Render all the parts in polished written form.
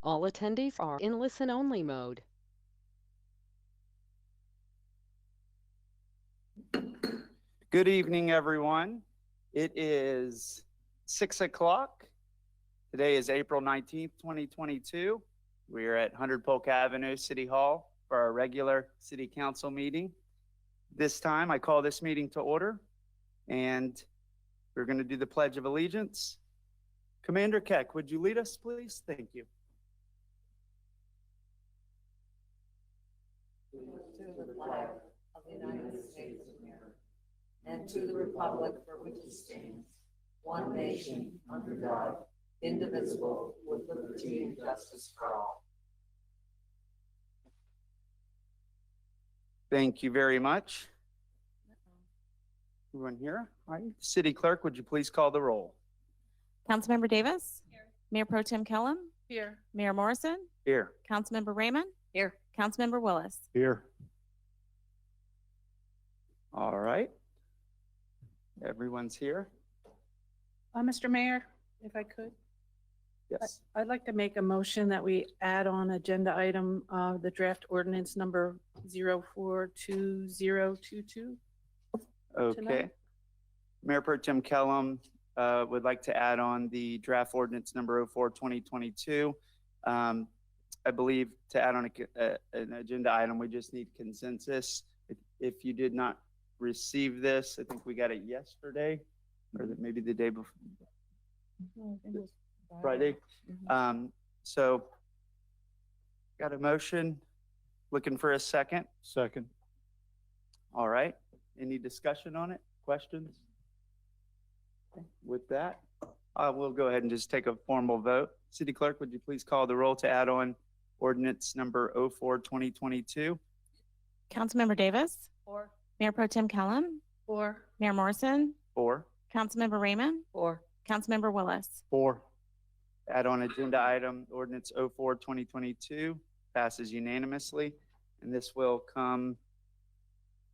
All attendees are in listen-only mode. Good evening, everyone. It is 6 o'clock. Today is April 19th, 2022. We are at 100 Polk Avenue, City Hall for our regular City Council meeting. This time, I call this meeting to order, and we're going to do the Pledge of Allegiance. Commander Keck, would you lead us, please? Thank you. To the flag of the United States of America, and to the republic for which it stands, one nation, under God, indivisible, with liberty and justice for all. Thank you very much. Everyone here? All right. City Clerk, would you please call the roll? Councilmember Davis? Here. Mayor Pro Tem Kellum? Here. Mayor Morrison? Here. Councilmember Raymond? Here. Councilmember Willis? Here. All right. Everyone's here? Mr. Mayor, if I could, Yes. I'd like to make a motion that we add on agenda item, the draft ordinance number 042022. Okay. tonight. Mayor Pro Tem Kellum would like to add on the draft ordinance number 04-2022. I believe to add on an agenda item, we just need consensus. If you did not receive this, I think we got it yesterday, or maybe the day before. No, I think it was Friday. Mhm. So got a motion, looking for a second. Second. All right. Any discussion on it? Questions? Okay. With that, we'll go ahead and just take a formal vote. City Clerk, would you please call the roll to add on ordinance number 04-2022? Councilmember Davis? 4. Mayor Pro Tem Kellum? 4. Mayor Morrison? 4. Councilmember Raymond? 4. Councilmember Willis? 4. Add on agenda item ordinance 04-2022 passes unanimously. And this will come,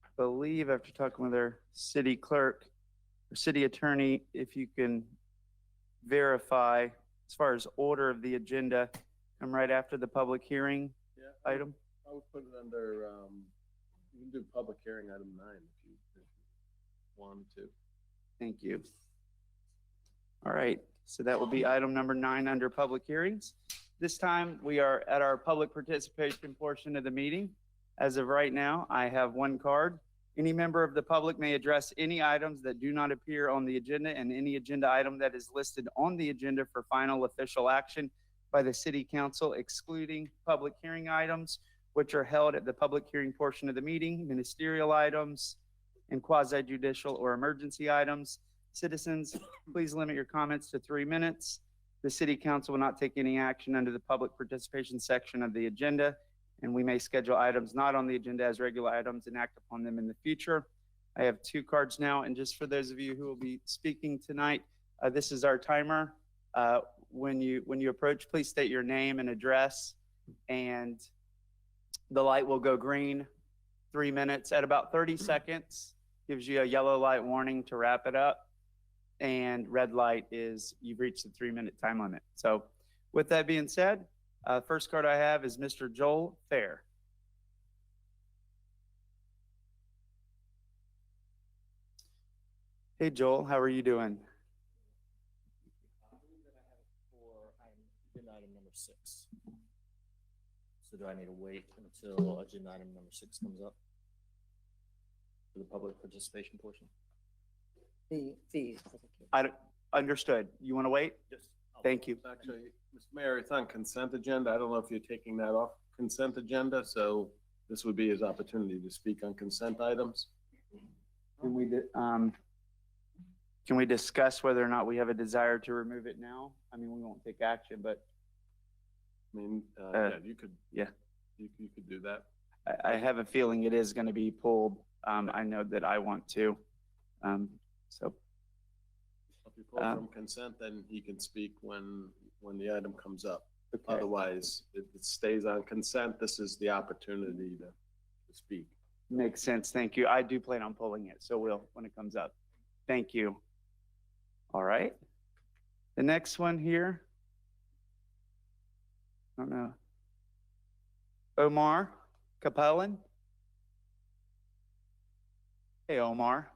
I believe, after talking with our city clerk or city attorney, if you can verify as far as order of the agenda, come right after the public hearing item. I would put it under, you can do public hearing item 9 if you wanted to. Thank you. All right, so that will be item number 9 under public hearings. This time we are at our public participation portion of the meeting. As of right now, I have one card. Any member of the public may address any items that do not appear on the agenda and any agenda item that is listed on the agenda for final official action by the City Council, excluding public hearing items, which are held at the public hearing portion of the meeting, ministerial items, and quasi-judicial or emergency items. Citizens, please limit your comments to 3 minutes. The City Council will not take any action under the public participation section of the agenda, and we may schedule items not on the agenda as regular items and act upon them in the future. I have 2 cards now, and just for those of you who will be speaking tonight, this is our timer. When you approach, please state your name and address, and the light will go green. 3 minutes. At about 30 seconds, gives you a yellow light warning to wrap it up, and red light is you've reached the 3-minute time limit. So with that being said, first card I have is Mr. Joel Fair. Hey Joel, how are you doing? I believe that I have it for agenda item number 6. So do I need to wait until agenda item number 6 comes up for the public participation portion? The fees. Understood. You want to wait? Yes. Thank you. Actually, Mr. Mayor, it's on consent agenda. I don't know if you're taking that off consent agenda, so this would be his opportunity to speak on consent items. Can we discuss whether or not we have a desire to remove it now? I mean, we won't take action, but I mean, yeah, you could. yeah. You could do that. I have a feeling it is going to be pulled. I know that I want to. So If you pull from consent, then he can speak when the item comes up. okay. Otherwise, if it stays on consent, this is the opportunity to speak. Makes sense. Thank you. I do plan on pulling it, so we'll when it comes up. Thank you. All right. The next one here. I don't know. Omar Capellan? Hey, Omar.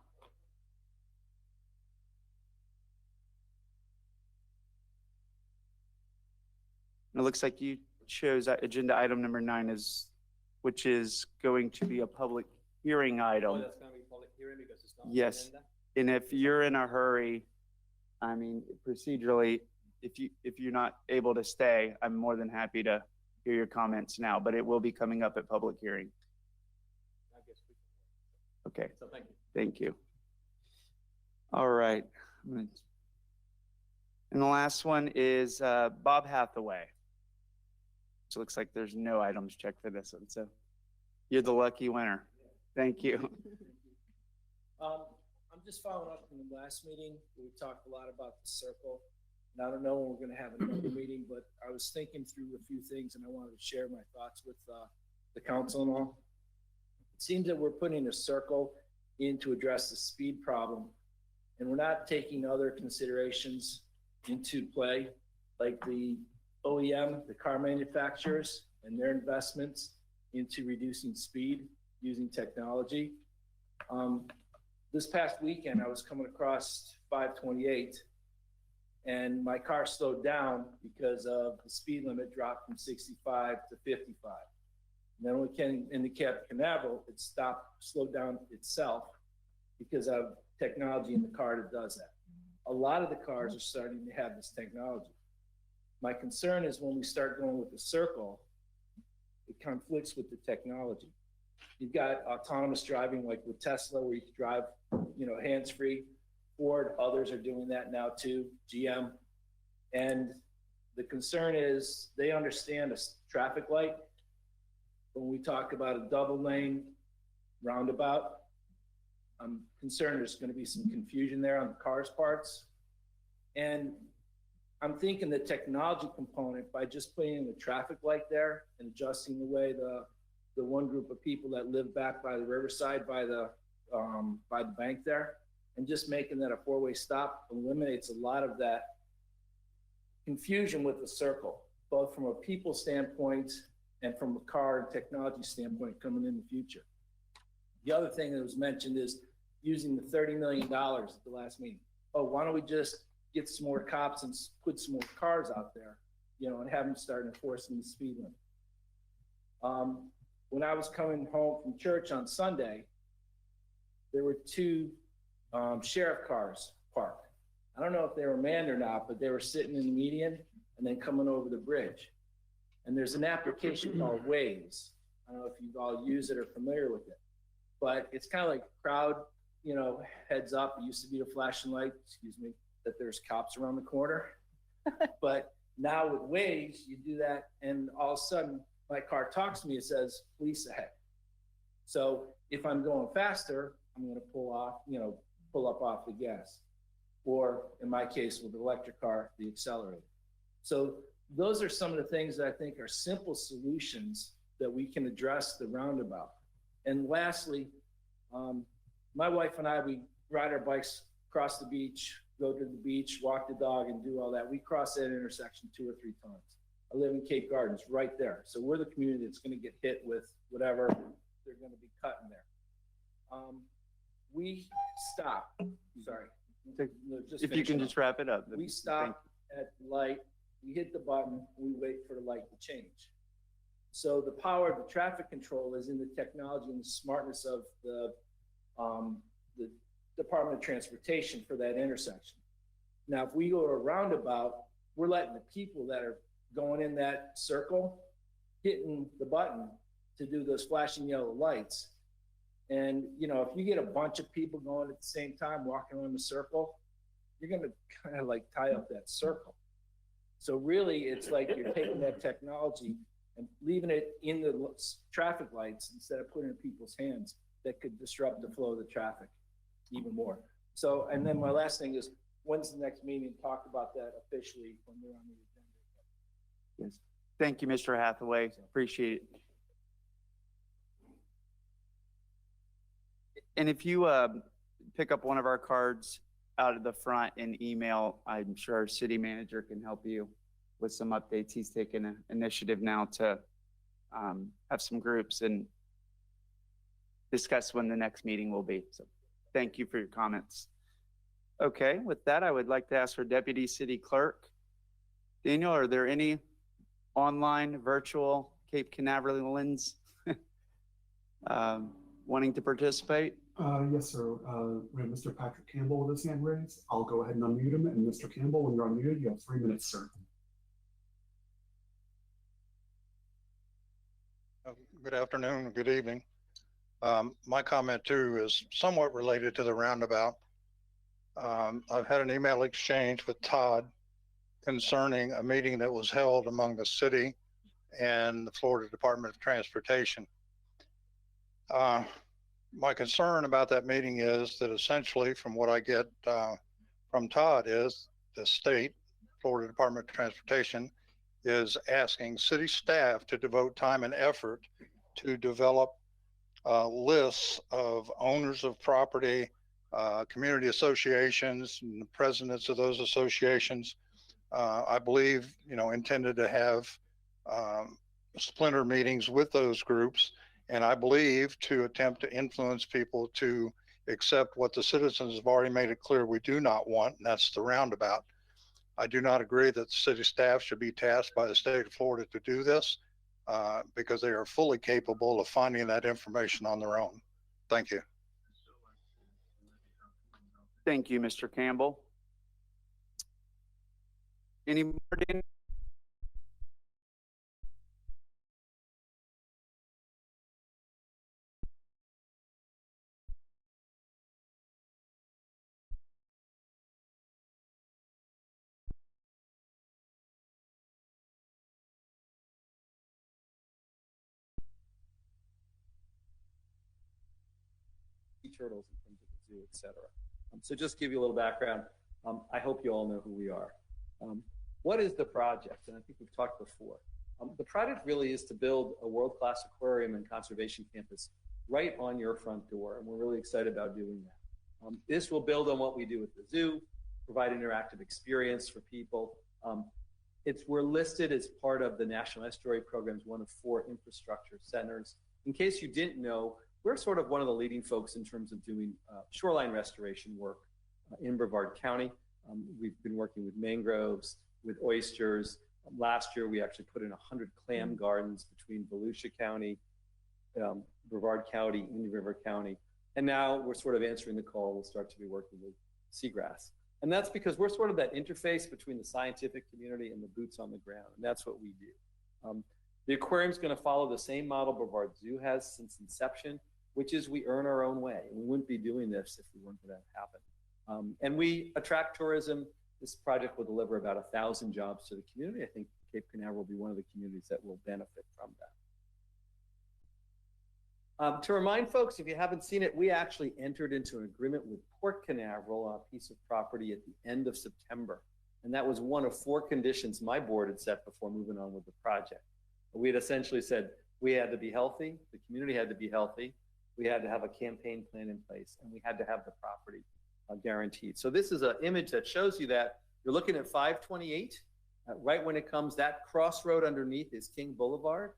And it looks like you chose agenda item number 9 as, which is going to be a public hearing item. That's gonna be public hearing because it's not on the Yes. agenda? And if you're in a hurry, I mean, procedurally, if you're not able to stay, I'm more than happy to hear your comments now, but it will be coming up at public hearing. I guess we can. Okay, So thank you. thank you. All right. And the last one is Bob Hathaway. So it looks like there's no items checked for this one, so you're the lucky winner. Thank you. I'm just following up from the last meeting. We talked a lot about the circle. And I don't know when we're gonna have another meeting, but I was thinking through a few things and I wanted to share my thoughts with the council and all. It seems that we're putting a circle in to address the speed problem. And we're not taking other considerations into play, like the OEM, the car manufacturers, and their investments into reducing speed using technology. This past weekend, I was coming across 528 and my car slowed down because of the speed limit dropped from 65 to 55. And then when we came into Cap Canaveral, it slowed down itself because of technology in the car that does that. A lot of the cars are starting to have this technology. My concern is when we start going with the circle, it conflicts with the technology. You've got autonomous driving like with Tesla where you can drive, hands-free. Ford, others are doing that now too, GM. And the concern is they understand a traffic light. When we talk about a double lane roundabout, I'm concerned there's going to be some confusion there on the cars parts. And I'm thinking the technology component, by just putting in the traffic light there and adjusting the way the one group of people that live back by the riverside, by the bank there, and just making that a four-way stop eliminates a lot of that confusion with the circle, both from a people standpoint and from a car and technology standpoint coming in the future. The other thing that was mentioned is using the $30 million at the last meeting. Oh, why don't we just get some more cops and put some more cars out there, and have them start enforcing the speed limit. When I was coming home from church on Sunday, there were two sheriff cars parked. I don't know if they were manned or not, but they were sitting in the median and then coming over the bridge. And there's an application called Waze. I don't know if you've all used it or familiar with it, but it's kind of like crowd, heads up. It used to be a flashing light, that there's cops around the corner. But now with Waze, you do that and all of a sudden my car talks to me, it says police ahead. So if I'm going faster, I'm going to pull up off the gas. Or in my case with the electric car, the accelerator. So those are some of the things that I think are simple solutions that we can address the roundabout. And lastly, my wife and I, we ride our bikes across the beach, go to the beach, walk the dog and do all that. We cross that intersection 2 or 3 times. I live in Cape Gardens right there. So we're the community that's going to get hit with whatever they're going to be cutting there. We stop, sorry. No, If you can just wrap it up. We stop at the light, we hit the button, we wait for the light to change. So the power of the traffic control is in the technology and the smartness of the Department of Transportation for that intersection. Now, if we go to a roundabout, we're letting the people that are going in that circle hitting the button to do those flashing yellow lights. And, if you get a bunch of people going at the same time, walking around the circle, you're going to kind of like tie up that circle. So really, it's like you're taking that technology and leaving it in the traffic lights instead of putting it in people's hands that could disrupt the flow of the traffic even more. So, and then my last thing is, when's the next meeting? Talk about that officially when we're on the agenda. Yes. Thank you, Mr. Hathaway. Appreciate it. And if you pick up one of our cards out of the front and email, I'm sure our city manager can help you with some updates. He's taken an initiative now to have some groups and discuss when the next meeting will be. So thank you for your comments. Okay, with that, I would like to ask for Deputy City Clerk. Daniel, are there any online, virtual Cape Canaveralans wanting to participate? Yes, sir. We have Mr. Patrick Campbell with his hand raised. I'll go ahead and unmute him. And Mr. Campbell, when you're unmuted, you have 3 minutes, sir. Good afternoon, good evening. My comment too is somewhat related to the roundabout. I've had an email exchange with Todd concerning a meeting that was held among the city and the Florida Department of Transportation. My concern about that meeting is that essentially from what I get from Todd is the state, Florida Department of Transportation, is asking city staff to devote time and effort to develop lists of owners of property, community associations, and the presidents of those associations. I believe, intended to have splinter meetings with those groups, and I believe to attempt to influence people to accept what the citizens have already made it clear we do not want, and that's the roundabout. I do not agree that the city staff should be tasked by the state of Florida to do this because they are fully capable of finding that information on their own. Thank you. Thank you, Mr. Campbell. Any more, Dan? Turtles in terms of the zoo, etc. So just to give you a little background, I hope you all know who we are. What is the project? And I think we've talked before. The project really is to build a world-class aquarium and conservation campus right on your front door, and we're really excited about doing that. This will build on what we do with the zoo, provide interactive experience for people. We're listed as part of the National Estuary Program's one of 4 infrastructure centers. In case you didn't know, we're sort of one of the leading folks in terms of doing shoreline restoration work in Brevard County. We've been working with mangroves, with oysters. Last year, we actually put in 100 clam gardens between Volusia County, Brevard County, Indian River County. And now we're sort of answering the call. We'll start to be working with seagrass. And that's because we're sort of that interface between the scientific community and the boots on the ground. And that's what we do. The aquarium is going to follow the same model Brevard Zoo has since inception, which is we earn our own way. We wouldn't be doing this if we weren't going to happen. And we attract tourism. This project will deliver about 1,000 jobs to the community. I think Cape Canaveral will be one of the communities that will benefit from that. To remind folks, if you haven't seen it, we actually entered into an agreement with Port Canaveral, a piece of property at the end of September. And that was one of 4 conditions my board had set before moving on with the project. We had essentially said we had to be healthy, the community had to be healthy, we had to have a campaign plan in place, and we had to have the property guaranteed. So this is an image that shows you that you're looking at 528. Right when it comes, that crossroad underneath is King Boulevard.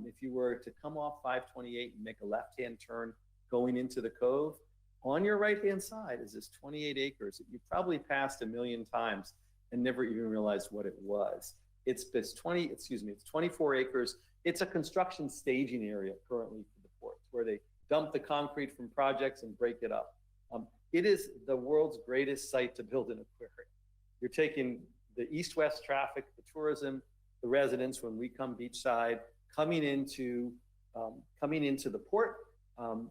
If you were to come off 528 and make a left-hand turn going into the cove, on your right-hand side is this 28 acres that you probably passed a million times and never even realized what it was. It's 24 acres. It's a construction staging area currently for the port, where they dump the concrete from projects and break it up. It is the world's greatest site to build an aquarium. You're taking the east-west traffic, the tourism, the residents when we come beachside, coming into the port.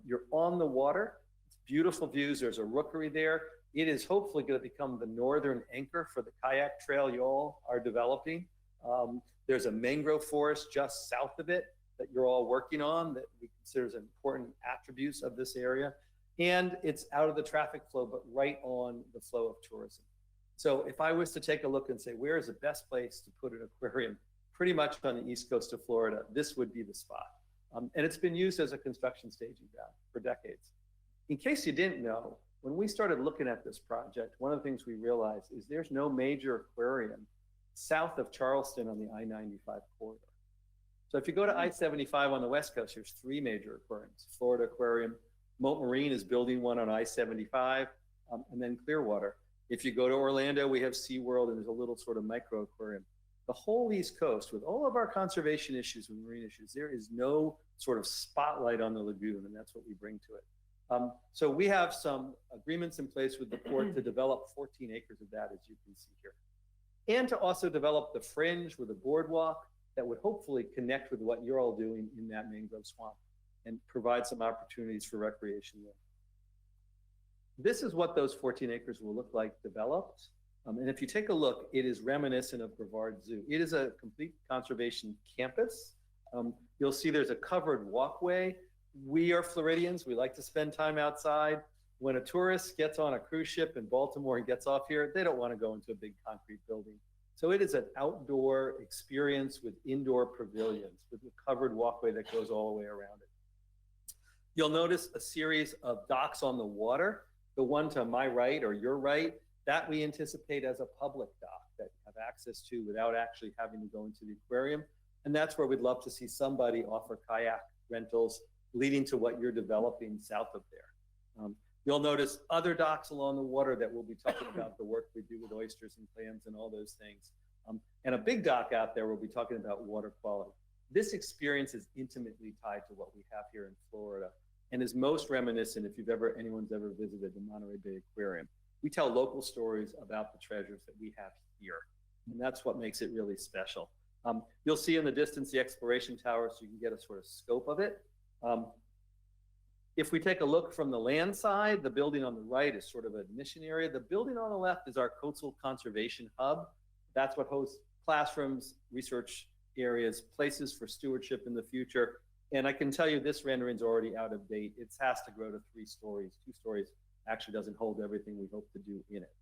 You're on the water. It's beautiful views. There's a rookery there. It is hopefully going to become the northern anchor for the kayak trail you all are developing. There's a mangrove forest just south of it that you're all working on that we consider as important attributes of this area. And it's out of the traffic flow, but right on the flow of tourism. So if I was to take a look and say, where is the best place to put an aquarium, pretty much on the east coast of Florida, this would be the spot. And it's been used as a construction staging ground for decades. In case you didn't know, when we started looking at this project, one of the things we realized is there's no major aquarium south of Charleston on the I-95 corridor. So if you go to I-75 on the West Coast, there's three major aquariums. Florida Aquarium, Moat Marine is building one on I-75, and then Clearwater. If you go to Orlando, we have SeaWorld, and there's a little sort of micro aquarium. The whole East Coast, with all of our conservation issues and marine issues, there is no sort of spotlight on the lagoon, and that's what we bring to it. So we have some agreements in place with the port to develop 14 acres of that, as you can see here. And to also develop the fringe with a boardwalk that would hopefully connect with what you're all doing in that mangrove swamp and provide some opportunities for recreation there. This is what those 14 acres will look like developed. And if you take a look, it is reminiscent of Brevard Zoo. It is a complete conservation campus. You'll see there's a covered walkway. We are Floridians. We like to spend time outside. When a tourist gets on a cruise ship in Baltimore and gets off here, they don't want to go into a big concrete building. So it is an outdoor experience with indoor pavilions, with a covered walkway that goes all the way around it. You'll notice a series of docks on the water. The one to my right or your right, that we anticipate as a public dock that you have access to without actually having to go into the aquarium. And that's where we'd love to see somebody offer kayak rentals leading to what you're developing south of there. You'll notice other docks along the water that we'll be talking about the work we do with oysters and clams and all those things. And a big dock out there, we'll be talking about water quality. This experience is intimately tied to what we have here in Florida and is most reminiscent if anyone's ever visited the Monterey Bay Aquarium. We tell local stories about the treasures that we have here. And that's what makes it really special. You'll see in the distance the exploration tower so you can get a sort of scope of it. If we take a look from the land side, the building on the right is sort of an admission area. The building on the left is our coastal conservation hub. That's what hosts classrooms, research areas, places for stewardship in the future. And I can tell you this rendering is already out of date. It has to grow to 3 stories. 2 stories actually doesn't hold everything we hope to do in it.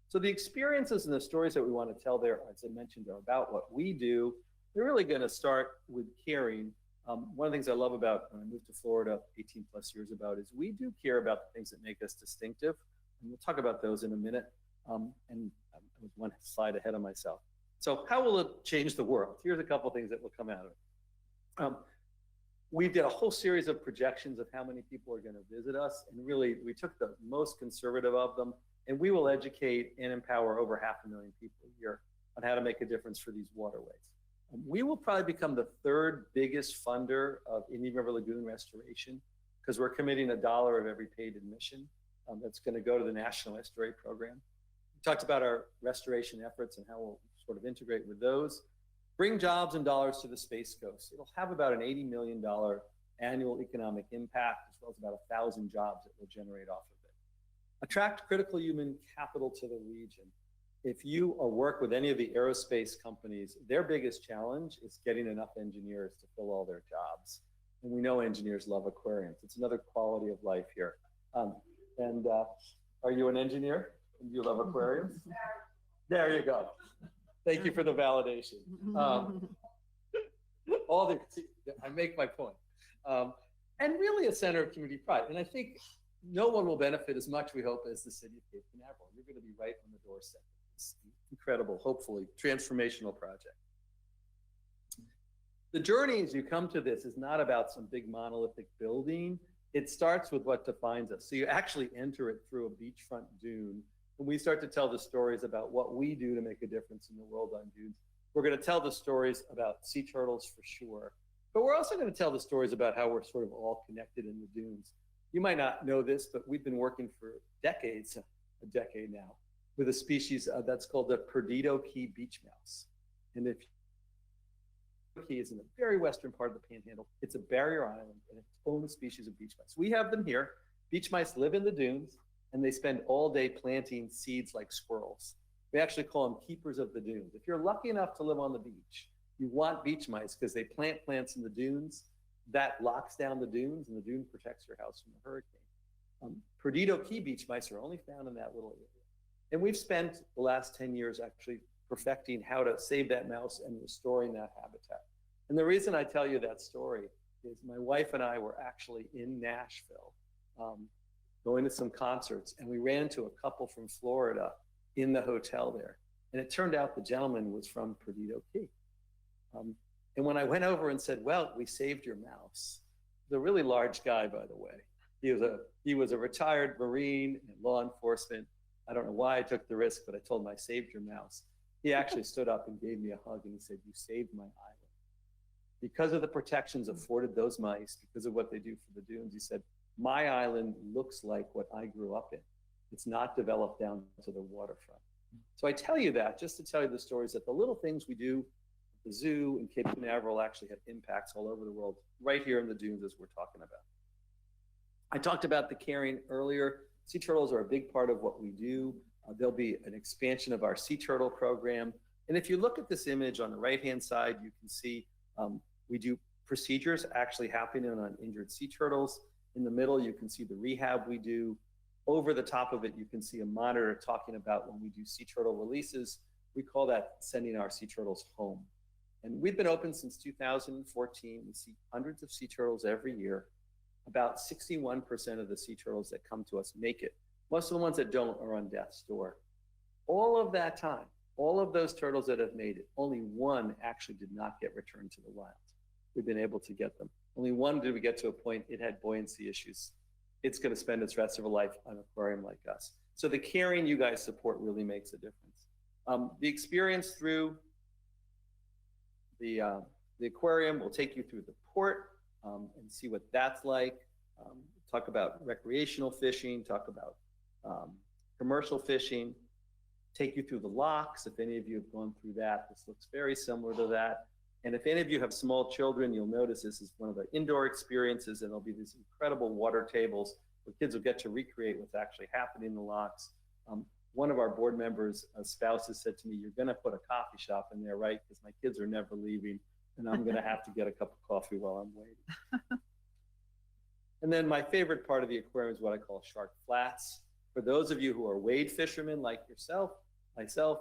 So the experiences and the stories that we want to tell there, as I mentioned, are about what we do. They're really going to start with caring. One of the things I love about when I moved to Florida 18 plus years about is we do care about the things that make us distinctive. And we'll talk about those in a minute. And I was one slide ahead of myself. So how will it change the world? Here's a couple things that will come out of it. We did a whole series of projections of how many people are going to visit us. And really, we took the most conservative of them. And we will educate and empower over 500,000 people a year on how to make a difference for these waterways. We will probably become the 3rd biggest funder of Indian River Lagoon restoration because we're committing $1 of every paid admission that's going to go to the National Estuary Program. We talked about our restoration efforts and how we'll sort of integrate with those. Bring jobs and dollars to the Space Coast. It'll have about an $80 million annual economic impact, as well as about 1,000 jobs that will generate off of it. Attract critical human capital to the region. If you work with any of the aerospace companies, their biggest challenge is getting enough engineers to fill all their jobs. And we know engineers love aquariums. It's another quality of life here. Are you an engineer? Do you love aquariums? There you go. Thank you for the validation. I make my point. And really a center of community pride. And I think no one will benefit as much, we hope, as the city of Cape Canaveral. You're going to be right on the doorstep. It's incredible, hopefully, transformational project. The journey as you come to this is not about some big monolithic building. It starts with what defines us. So you actually enter it through a beachfront dune. And we start to tell the stories about what we do to make a difference in the world on dunes. We're going to tell the stories about sea turtles for sure. But we're also going to tell the stories about how we're sort of all connected in the dunes. You might not know this, but we've been working for decades, a decade now, with a species that's called the Perdido Key beach mouse. And if Key is in the very western part of the Panhandle, it's a barrier island and its own species of beach mice. We have them here. Beach mice live in the dunes and they spend all day planting seeds like squirrels. We actually call them keepers of the dunes. If you're lucky enough to live on the beach, you want beach mice because they plant plants in the dunes. That locks down the dunes and the dune protects your house from a hurricane. Perdido Key beach mice are only found in that little area. And we've spent the last 10 years actually perfecting how to save that mouse and restoring that habitat. And the reason I tell you that story is my wife and I were actually in Nashville going to some concerts, and we ran into a couple from Florida in the hotel there. And it turned out the gentleman was from Perdido Key. And when I went over and said, well, we saved your mouse, the really large guy, by the way, he was a retired Marine in law enforcement. I don't know why I took the risk, but I told him I saved your mouse. He actually stood up and gave me a hug and he said, you saved my island. Because of the protections afforded those mice, because of what they do for the dunes, he said, my island looks like what I grew up in. It's not developed down to the waterfront. So I tell you that just to tell you the stories that the little things we do at the zoo and Cape Canaveral actually have impacts all over the world, right here in the dunes as we're talking about. I talked about the carrying earlier. Sea turtles are a big part of what we do. There'll be an expansion of our sea turtle program. And if you look at this image on the right-hand side, you can see we do procedures actually happening on injured sea turtles. In the middle, you can see the rehab we do. Over the top of it, you can see a monitor talking about when we do sea turtle releases. We call that sending our sea turtles home. And we've been open since 2014. We see hundreds of sea turtles every year. About 61% of the sea turtles that come to us make it. Most of the ones that don't are on death's door. All of that time, all of those turtles that have made it, only one actually did not get returned to the wild. We've been able to get them. Only one did we get to a point it had buoyancy issues. It's going to spend its rest of its life on an aquarium like us. So the caring you guys support really makes a difference. The experience through the aquarium will take you through the port and see what that's like. Talk about recreational fishing, talk about commercial fishing, take you through the locks. If any of you have gone through that, this looks very similar to that. And if any of you have small children, you'll notice this is one of the indoor experiences, and there'll be these incredible water tables where kids will get to recreate what's actually happening in the locks. One of our board members' spouses said to me, you're gonna put a coffee shop in there, right? Because my kids are never leaving, and I'm gonna have to get a cup of coffee while I'm waiting. And then my favorite part of the aquarium is what I call shark flats. For those of you who are wade fishermen like yourself, myself,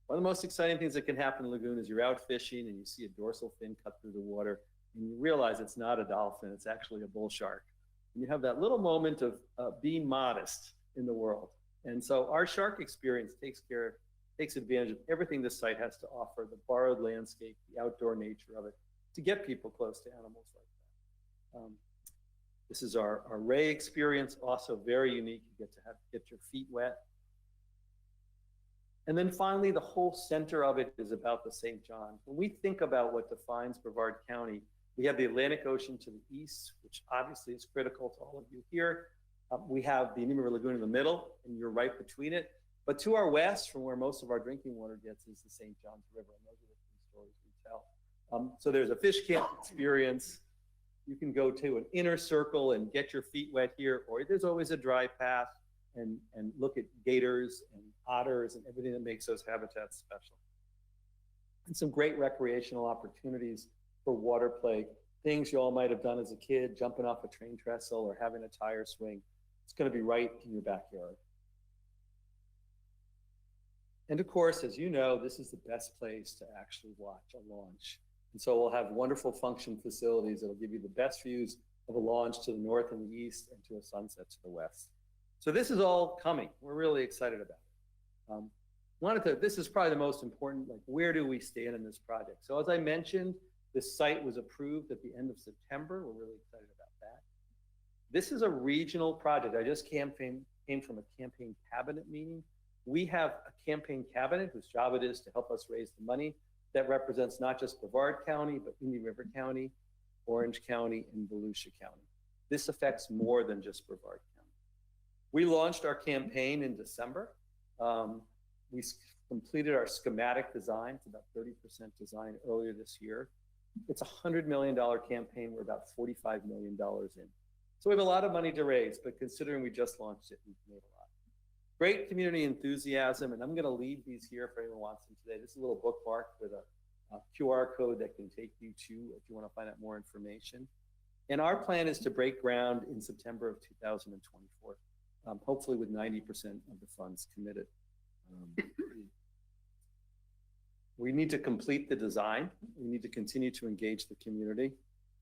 one of the most exciting things that can happen in the lagoon is you're out fishing and you see a dorsal fin cut through the water and you realize it's not a dolphin, it's actually a bull shark. And you have that little moment of being modest in the world. And so our shark experience takes advantage of everything this site has to offer, the borrowed landscape, the outdoor nature of it, to get people close to animals like that. This is our ray experience, also very unique. You get to get your feet wet. And then finally, the whole center of it is about the St. John. When we think about what defines Brevard County, we have the Atlantic Ocean to the east, which obviously is critical to all of you here. We have the Indian River Lagoon in the middle, and you're right between it. But to our west, from where most of our drinking water gets, is the St. John's River, and those are the three stories we tell. So there's a fish camp experience. You can go to an inner circle and get your feet wet here, or there's always a dry path and look at gators and otters and everything that makes those habitats special. And some great recreational opportunities for water play, things you all might have done as a kid, jumping off a train trestle or having a tire swing. It's going to be right in your backyard. And of course, as you know, this is the best place to actually watch a launch. And so we'll have wonderful function facilities that'll give you the best views of a launch to the north and the east and to a sunset to the west. So this is all coming. We're really excited about it. This is probably the most important, like, where do we stand in this project? So as I mentioned, this site was approved at the end of September. We're really excited about that. This is a regional project. I just came from a campaign cabinet meeting. We have a campaign cabinet whose job it is to help us raise the money that represents not just Brevard County, but Indian River County, Orange County, and Volusia County. This affects more than just Brevard County. We launched our campaign in December. We completed our schematic design. It's about 30% design earlier this year. It's a $100 million campaign. We're about $45 million in. So we have a lot of money to raise, but considering we just launched it, we've made a lot. Great community enthusiasm, and I'm going to leave these here if anyone wants them today. This is a little bookmark with a QR code that can take you to if you want to find out more information. And our plan is to break ground in September of 2024, hopefully with 90% of the funds committed. We need to complete the design. We need to continue to engage the community.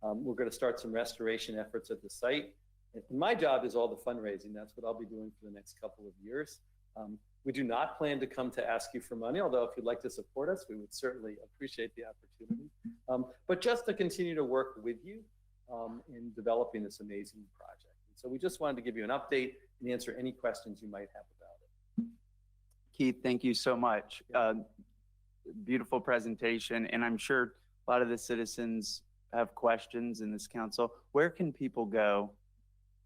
We're going to start some restoration efforts at the site. And my job is all the fundraising. That's what I'll be doing for the next couple of years. We do not plan to come to ask you for money, although if you'd like to support us, we would certainly appreciate the opportunity. But just to continue to work with you in developing this amazing project. So we just wanted to give you an update and answer any questions you might have about it. Keith, thank you so much. Beautiful presentation, and I'm sure a lot of the citizens have questions in this council. Where can people go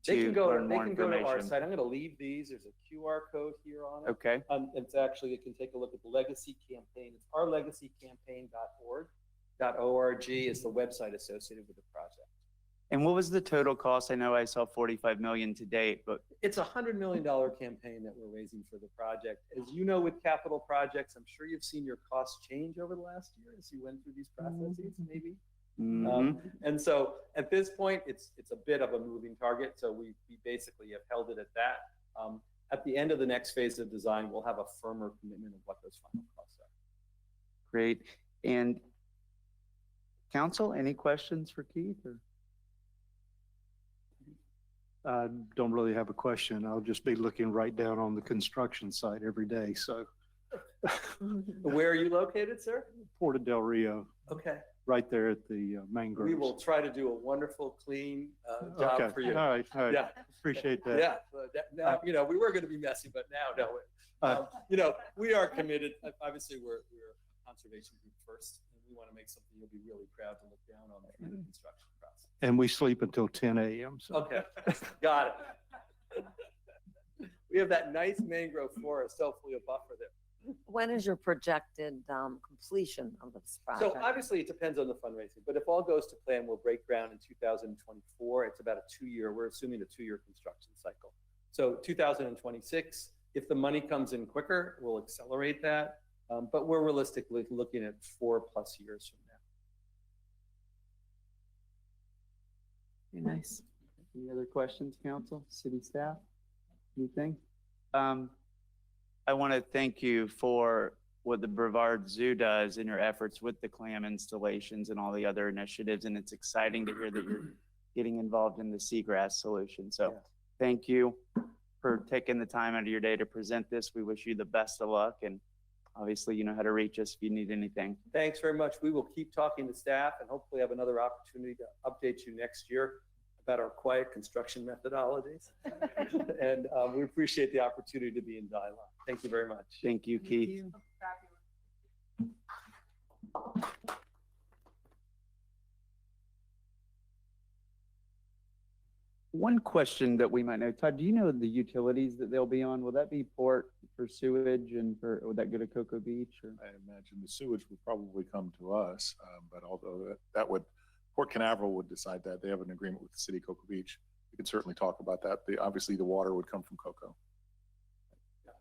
They to can go learn more to our information? site. I'm going to leave these. There's a QR code here on it. Okay, It's actually, you can take a look at the legacy campaign. It's ourlegacycampaign.org is the website associated with the project. and what was the total cost? I know I saw 45 million to date, but It's a $100 million campaign that we're raising for the project. As you know, with capital projects, I'm sure you've seen your costs change over the last year as you went through these processes, maybe. And so at this point, it's a bit of a moving target. So we basically have held it at that. At the end of the next phase of design, we'll have a firmer commitment of what those final costs are. great. And council, any questions for Keith? Or? I don't really have a question. I'll just be looking right down on the construction site every day. So Where are you located, sir? Porta del Rio, Okay. right there at the mangroves. We will try to do a wonderful, clean job Okay. for you. All right. All right. Yeah. Appreciate that. Yeah. Now, you know, we were going to be messy, but now, no. You know, we are committed. Obviously, we're a conservation group first, and we want to make something you'll be really proud to look down on through the construction process. And we sleep until 10 a.m. So. Okay, got it. We have that nice mangrove forest, hopefully a buffer there. When is your projected completion of this So project? obviously it depends on the fundraising, but if all goes to plan, we'll break ground in 2024. It's about a 2-year, we're assuming a 2-year construction cycle. So 2026, if the money comes in quicker, we'll accelerate that. But we're realistically looking at 4+ years from now. Very nice. Any other questions, council, city staff? Anything? I want to thank you for what the Brevard Zoo does in your efforts with the clam installations and all the other initiatives. And it's exciting to hear that you're getting involved in the seagrass solution. So thank you for taking the time out of your day to present this. We wish you the best of luck. And obviously, you know how to reach us if you need anything. Thanks very much. We will keep talking to staff and hopefully have another opportunity to update you next year about our quiet construction methodologies. And we appreciate the opportunity to be in dialogue. Thank you very much. Thank you, Keith. One question that we might know, Todd, do you know the utilities that they'll be on? Will that be port for sewage and would that go to Cocoa Beach? Or? I imagine the sewage would probably come to us, but although that would, Port Canaveral would decide that. They have an agreement with the city of Cocoa Beach. We could certainly talk about that. Obviously the water would come from Cocoa.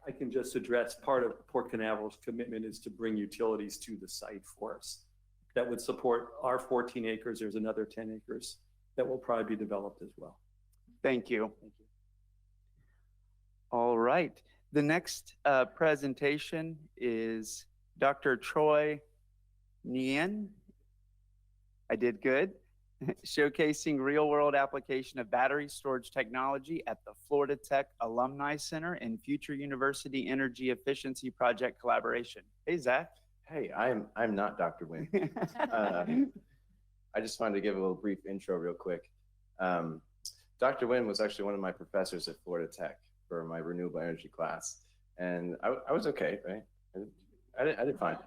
I can just address part of Port Canaveral's commitment is to bring utilities to the site for us. That would support our 14 acres. There's another 10 acres that will probably be developed as well. Thank you. Thank you. All right. The next presentation is Dr. Troy Nguyen. I did good. Showcasing real-world application of battery storage technology at the Florida Tech Alumni Center and Future University Energy Efficiency Project collaboration. Hey, Zach. Hey, I'm not Dr. Nguyen. I just wanted to give a little brief intro real quick. Dr. Nguyen was actually one of my professors at Florida Tech for my renewable energy class. And I was okay, right? I did fine.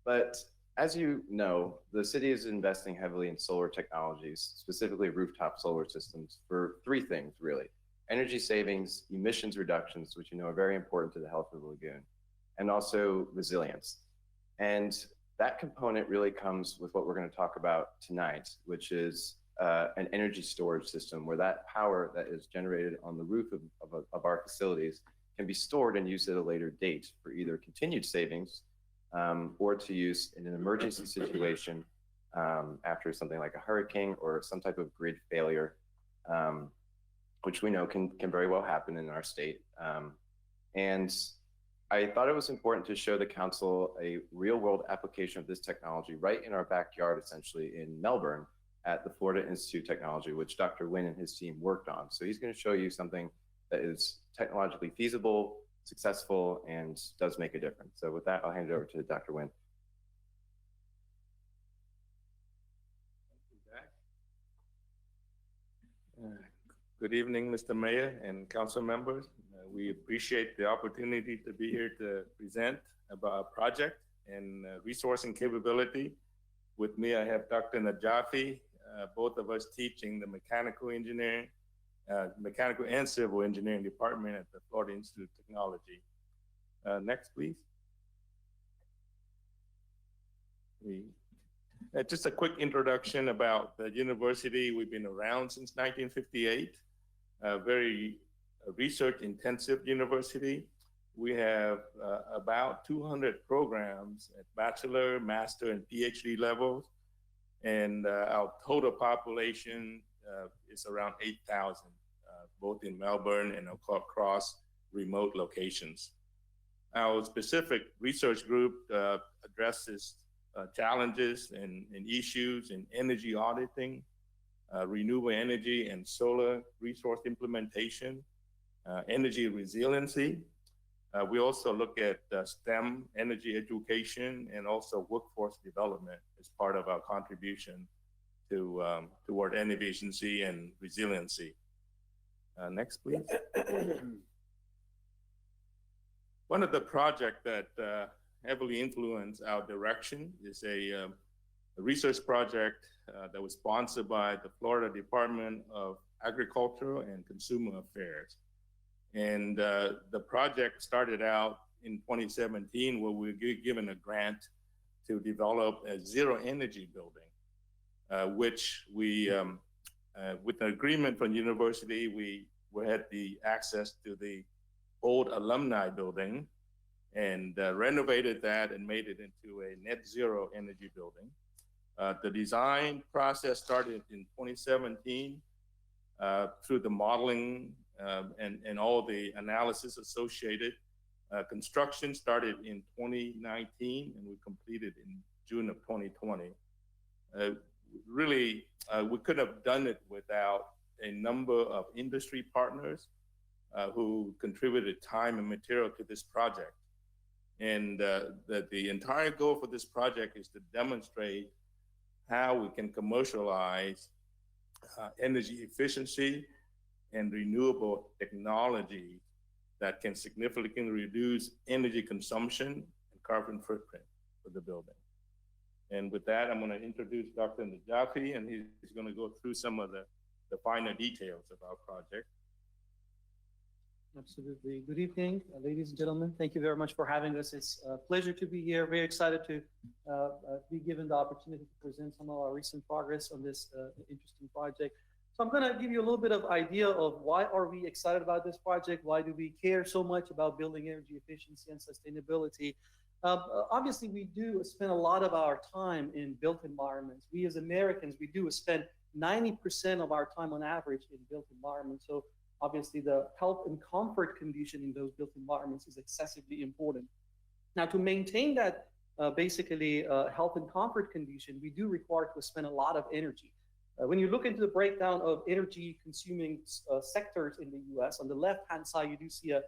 But as you know, the city is investing heavily in solar technologies, specifically rooftop solar systems, for 3 things, really. Energy savings, emissions reductions, which you know are very important to the health of the lagoon, and also resilience. And that component really comes with what we're going to talk about tonight, which is an energy storage system where that power that is generated on the roof of our facilities can be stored and used at a later date for either continued savings or to use in an emergency situation after something like a hurricane or some type of grid failure, which we know can very well happen in our state. And I thought it was important to show the council a real world application of this technology right in our backyard, essentially in Melbourne at the Florida Institute of Technology, which Dr. Nguyen and his team worked on. So he's going to show you something that is technologically feasible, successful, and does make a difference. So with that, I'll hand it over to Dr. Nguyen. Good evening, Mr. Mayor and council members. We appreciate the opportunity to be here to present about our project and resourcing capability. With me, I have Dr. Najafi, both of us teaching the mechanical engineering, mechanical and civil engineering department at the Florida Institute of Technology. Next, please. Just a quick introduction about the university. We've been around since 1958. A very research-intensive university. We have about 200 programs at bachelor, master, and PhD levels. And our total population is around 8,000, both in Melbourne and across remote locations. Our specific research group addresses challenges and issues in energy auditing, renewable energy and solar resource implementation, energy resiliency. We also look at STEM, energy education, and also workforce development as part of our contribution to toward energy efficiency and resiliency. Next, please. One of the projects that heavily influenced our direction is a research project that was sponsored by the Florida Department of Agriculture and Consumer Affairs. And the project started out in 2017 where we were given a grant to develop a zero energy building, which we, with an agreement from the university, we had the access to the old alumni building and renovated that and made it into a net zero energy building. The design process started in 2017 through the modeling and all the analysis associated. Construction started in 2019 and we completed in June of 2020. Really, we could have done it without a number of industry partners who contributed time and material to this project. And the entire goal for this project is to demonstrate how we can commercialize energy efficiency and renewable technology that can significantly reduce energy consumption and carbon footprint for the building. And with that, I'm going to introduce Dr. Najafi, and he's going to go through some of the finer details of our project. Absolutely. Good evening, ladies and gentlemen. Thank you very much for having us. It's a pleasure to be here. Very excited to be given the opportunity to present some of our recent progress on this interesting project. So I'm going to give you a little bit of idea of why are we excited about this project? Why do we care so much about building energy efficiency and sustainability? Obviously, we do spend a lot of our time in built environments. We as Americans, we do spend 90% of our time on average in built environments. So obviously, the health and comfort condition in those built environments is excessively important. Now, to maintain that health and comfort condition, we do require to spend a lot of energy. When you look into the breakdown of energy consuming sectors in the US, on the left-hand side, you do see a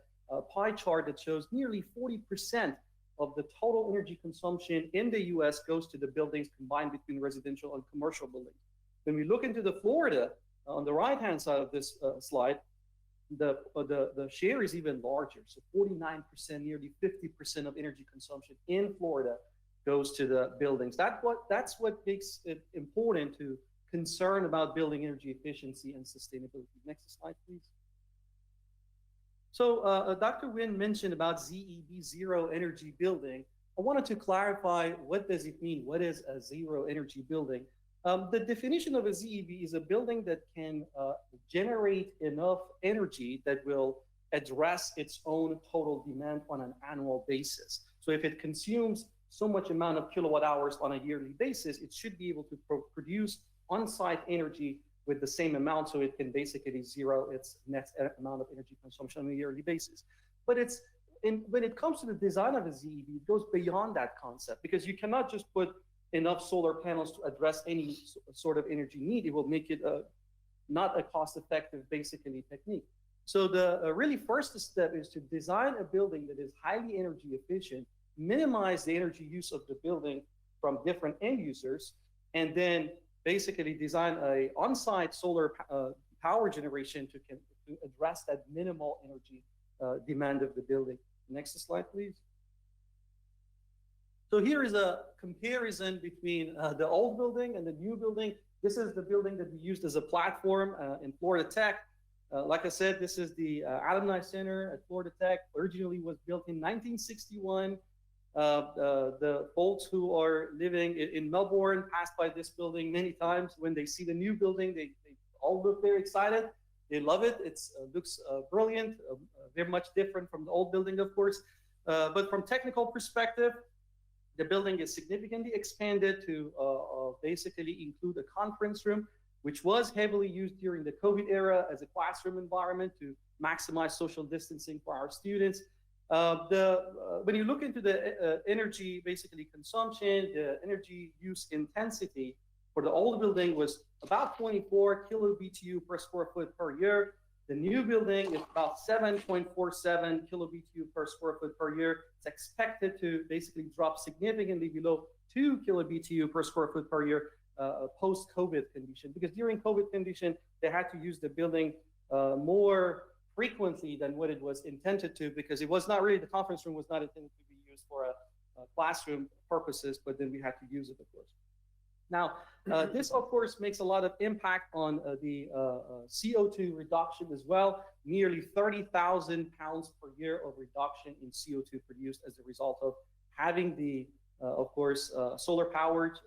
pie chart that shows nearly 40% of the total energy consumption in the US goes to the buildings combined between residential and commercial buildings. When we look into the Florida, on the right-hand side of this slide, the share is even larger. So 49%, nearly 50% of energy consumption in Florida goes to the buildings. That's what makes it important to concern about building energy efficiency and sustainability. Next slide, please. So Dr. Nguyen mentioned about ZEB, zero energy building. I wanted to clarify, what does it mean? What is a zero energy building? The definition of a ZEB is a building that can generate enough energy that will address its own total demand on an annual basis. So if it consumes so much amount of kilowatt hours on a yearly basis, it should be able to produce on-site energy with the same amount, so it can basically zero its net amount of energy consumption on a yearly basis. But when it comes to the design of a ZEB, it goes beyond that concept, because you cannot just put enough solar panels to address any sort of energy need. It will make it not a cost-effective, technique. So the really first step is to design a building that is highly energy efficient, minimize the energy use of the building from different end users, and then basically design a on-site solar power generation to address that minimal energy demand of the building. Next slide, please. So here is a comparison between the old building and the new building. This is the building that we used as a platform in Florida Tech. Like I said, this is the Alumni Center at Florida Tech. Originally was built in 1961. The folks who are living in Melbourne passed by this building many times. When they see the new building, they all look very excited. They love it. It looks brilliant, very much different from the old building, of course. But from technical perspective, the building is significantly expanded to basically include a conference room, which was heavily used during the COVID era as a classroom environment to maximize social distancing for our students. When you look into the energy, basically consumption, the energy use intensity for the old building was about 24 kilobtu per square foot per year. The new building is about 7.47 kilobtu per square foot per year. It's expected to basically drop significantly below 2 kilobtu per square foot per year post-COVID condition, because during COVID condition, they had to use the building more frequently than what it was intended to, because it was not really, the conference room was not intended to be used for classroom purposes, but then we had to use it, of course. Now, this, of course, makes a lot of impact on the CO2 reduction as well. Nearly 30,000 pounds per year of reduction in CO2 produced as a result of having the, of course, solar powered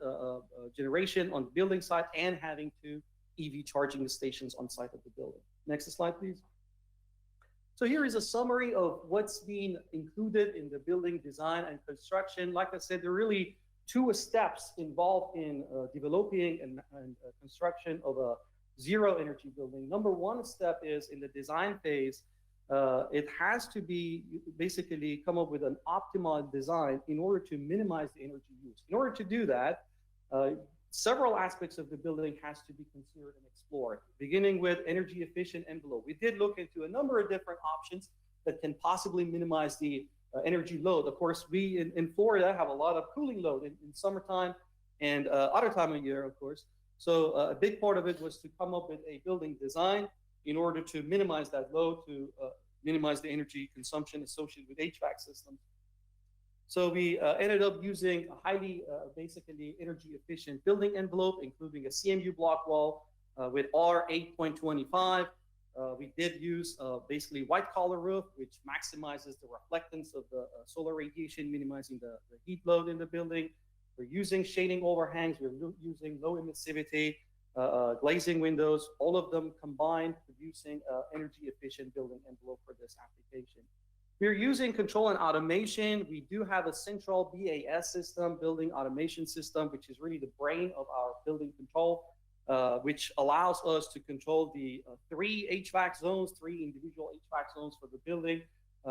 generation on the building site and having 2 EV charging stations on site of the building. Next slide, please. So here is a summary of what's being included in the building design and construction. Like I said, there are really 2 steps involved in developing and construction of a zero energy building. Number 1 step is in the design phase. It has to be basically come up with an optimal design in order to minimize the energy use. In order to do that, several aspects of the building has to be considered and explored, beginning with energy efficient envelope. We did look into a number of different options that can possibly minimize the energy load. Of course, we in Florida have a lot of cooling load in summertime and other time of year, of course. So a big part of it was to come up with a building design in order to minimize that load, to minimize the energy consumption associated with HVAC systems. So we ended up using a highly, basically energy efficient building envelope, including a CMU block wall with R8.25. We did use basically white collar roof, which maximizes the reflectance of the solar radiation, minimizing the heat load in the building. We're using shading overhangs. We're using low emissivity, glazing windows, all of them combined, producing energy efficient building envelope for this application. We're using control and automation. We do have a central BAS system, building automation system, which is really the brain of our building control, which allows us to control the 3 HVAC zones, 3 individual HVAC zones for the building,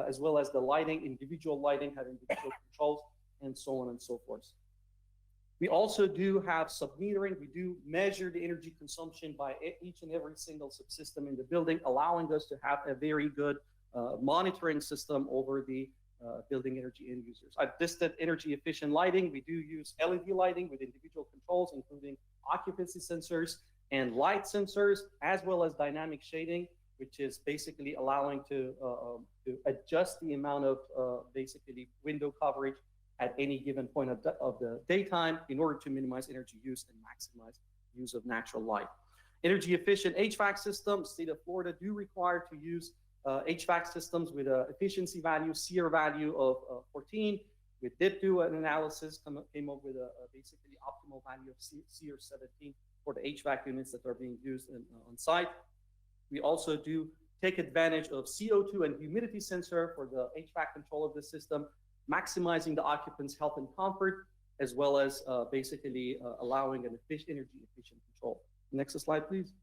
as well as the lighting, individual lighting, have individual controls, and so on and so forth. We also do have sub-metering. We do measure the energy consumption by each and every single subsystem in the building, allowing us to have a very good monitoring system over the building energy end users. I've listed energy efficient lighting. We do use LED lighting with individual controls, including occupancy sensors and light sensors, as well as dynamic shading, which is basically allowing to adjust the amount of basically window coverage at any given point of the daytime in order to minimize energy use and maximize use of natural light. Energy efficient HVAC systems, state of Florida do require to use HVAC systems with an efficiency value, SEER value of 14. We did do an analysis, came up with a basically optimal value of SEER 17 for the HVAC units that are being used on site. We also do take advantage of CO2 and humidity sensor for the HVAC control of the system, maximizing the occupants' health and comfort, as well as basically allowing an energy efficient control. Next slide, please.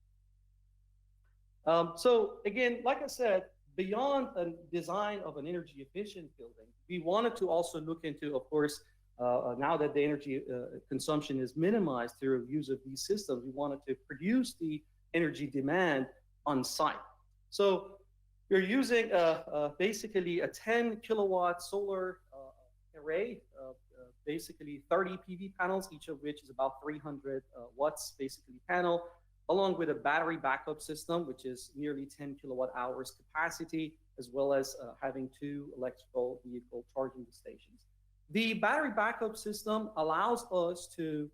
So again, like I said, beyond a design of an energy efficient building, we wanted to also look into, of course, now that the energy consumption is minimized through use of these systems, we wanted to produce the energy demand on site. So We're using basically a 10 kilowatt solar array, basically 30 PV panels, each of which is about 300 watts, basically panel, along with a battery backup system, which is nearly 10 kilowatt hours capacity, as well as having 2 electrical vehicle charging stations. The battery backup system allows us to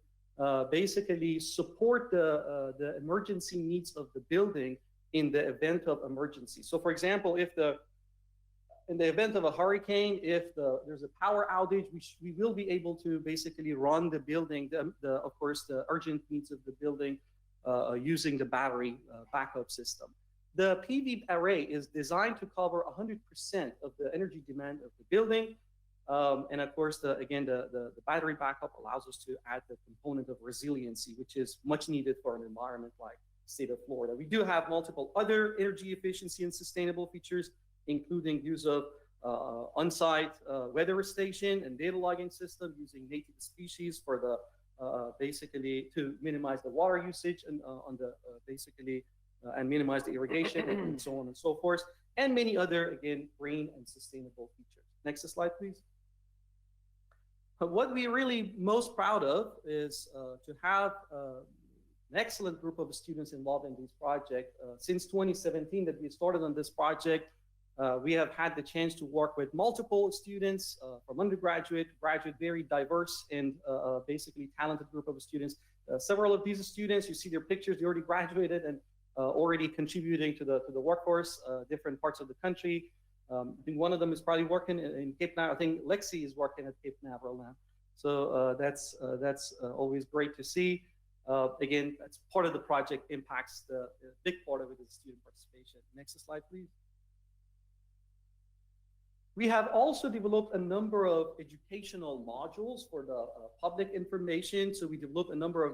basically support the emergency needs of the building in the event of emergency. So for example, in the event of a hurricane, if there's a power outage, we will be able to basically run the building, of course, the urgent needs of the building using the battery backup system. The PV array is designed to cover 100% of the energy demand of the building. And of course, the battery backup allows us to add the component of resiliency, which is much needed for an environment like the state of Florida. We do have multiple other energy efficiency and sustainable features, including use of on-site weather station and data logging system using native species for the basically to minimize the water usage and and minimize the irrigation and so on and so forth, and many other, again, green and sustainable features. Next slide, please. But what we're really most proud of is to have an excellent group of students involved in this project. Since 2017 that we started on this project, we have had the chance to work with multiple students from undergraduate to graduate, very diverse and basically talented group of students. Several of these students, you see their pictures, they already graduated and already contributing to the workforce, different parts of the country. I think one of them is probably working in Cape Canaveral. I think Lexi is working at Cape Canaveral now. So that's always great to see. Again, that's part of the project impacts the big part of it is student participation. Next slide, please. We have also developed a number of educational modules for the public information. So we developed a number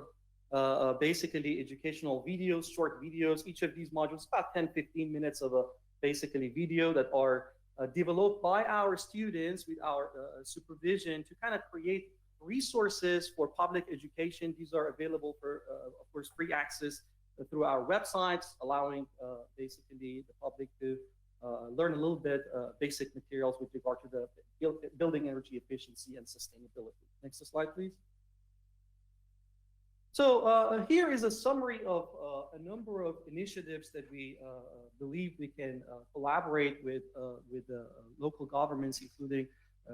of basically educational videos, short videos. Each of these modules, about 10, 15 minutes of a basically video that are developed by our students with our supervision to kind of create resources for public education. These are available for, of course, free access through our websites, allowing basically the public to learn a little bit basic materials with regard to the building energy efficiency and sustainability. Next slide, please. So here is a summary of a number of initiatives that we believe we can collaborate with local governments, including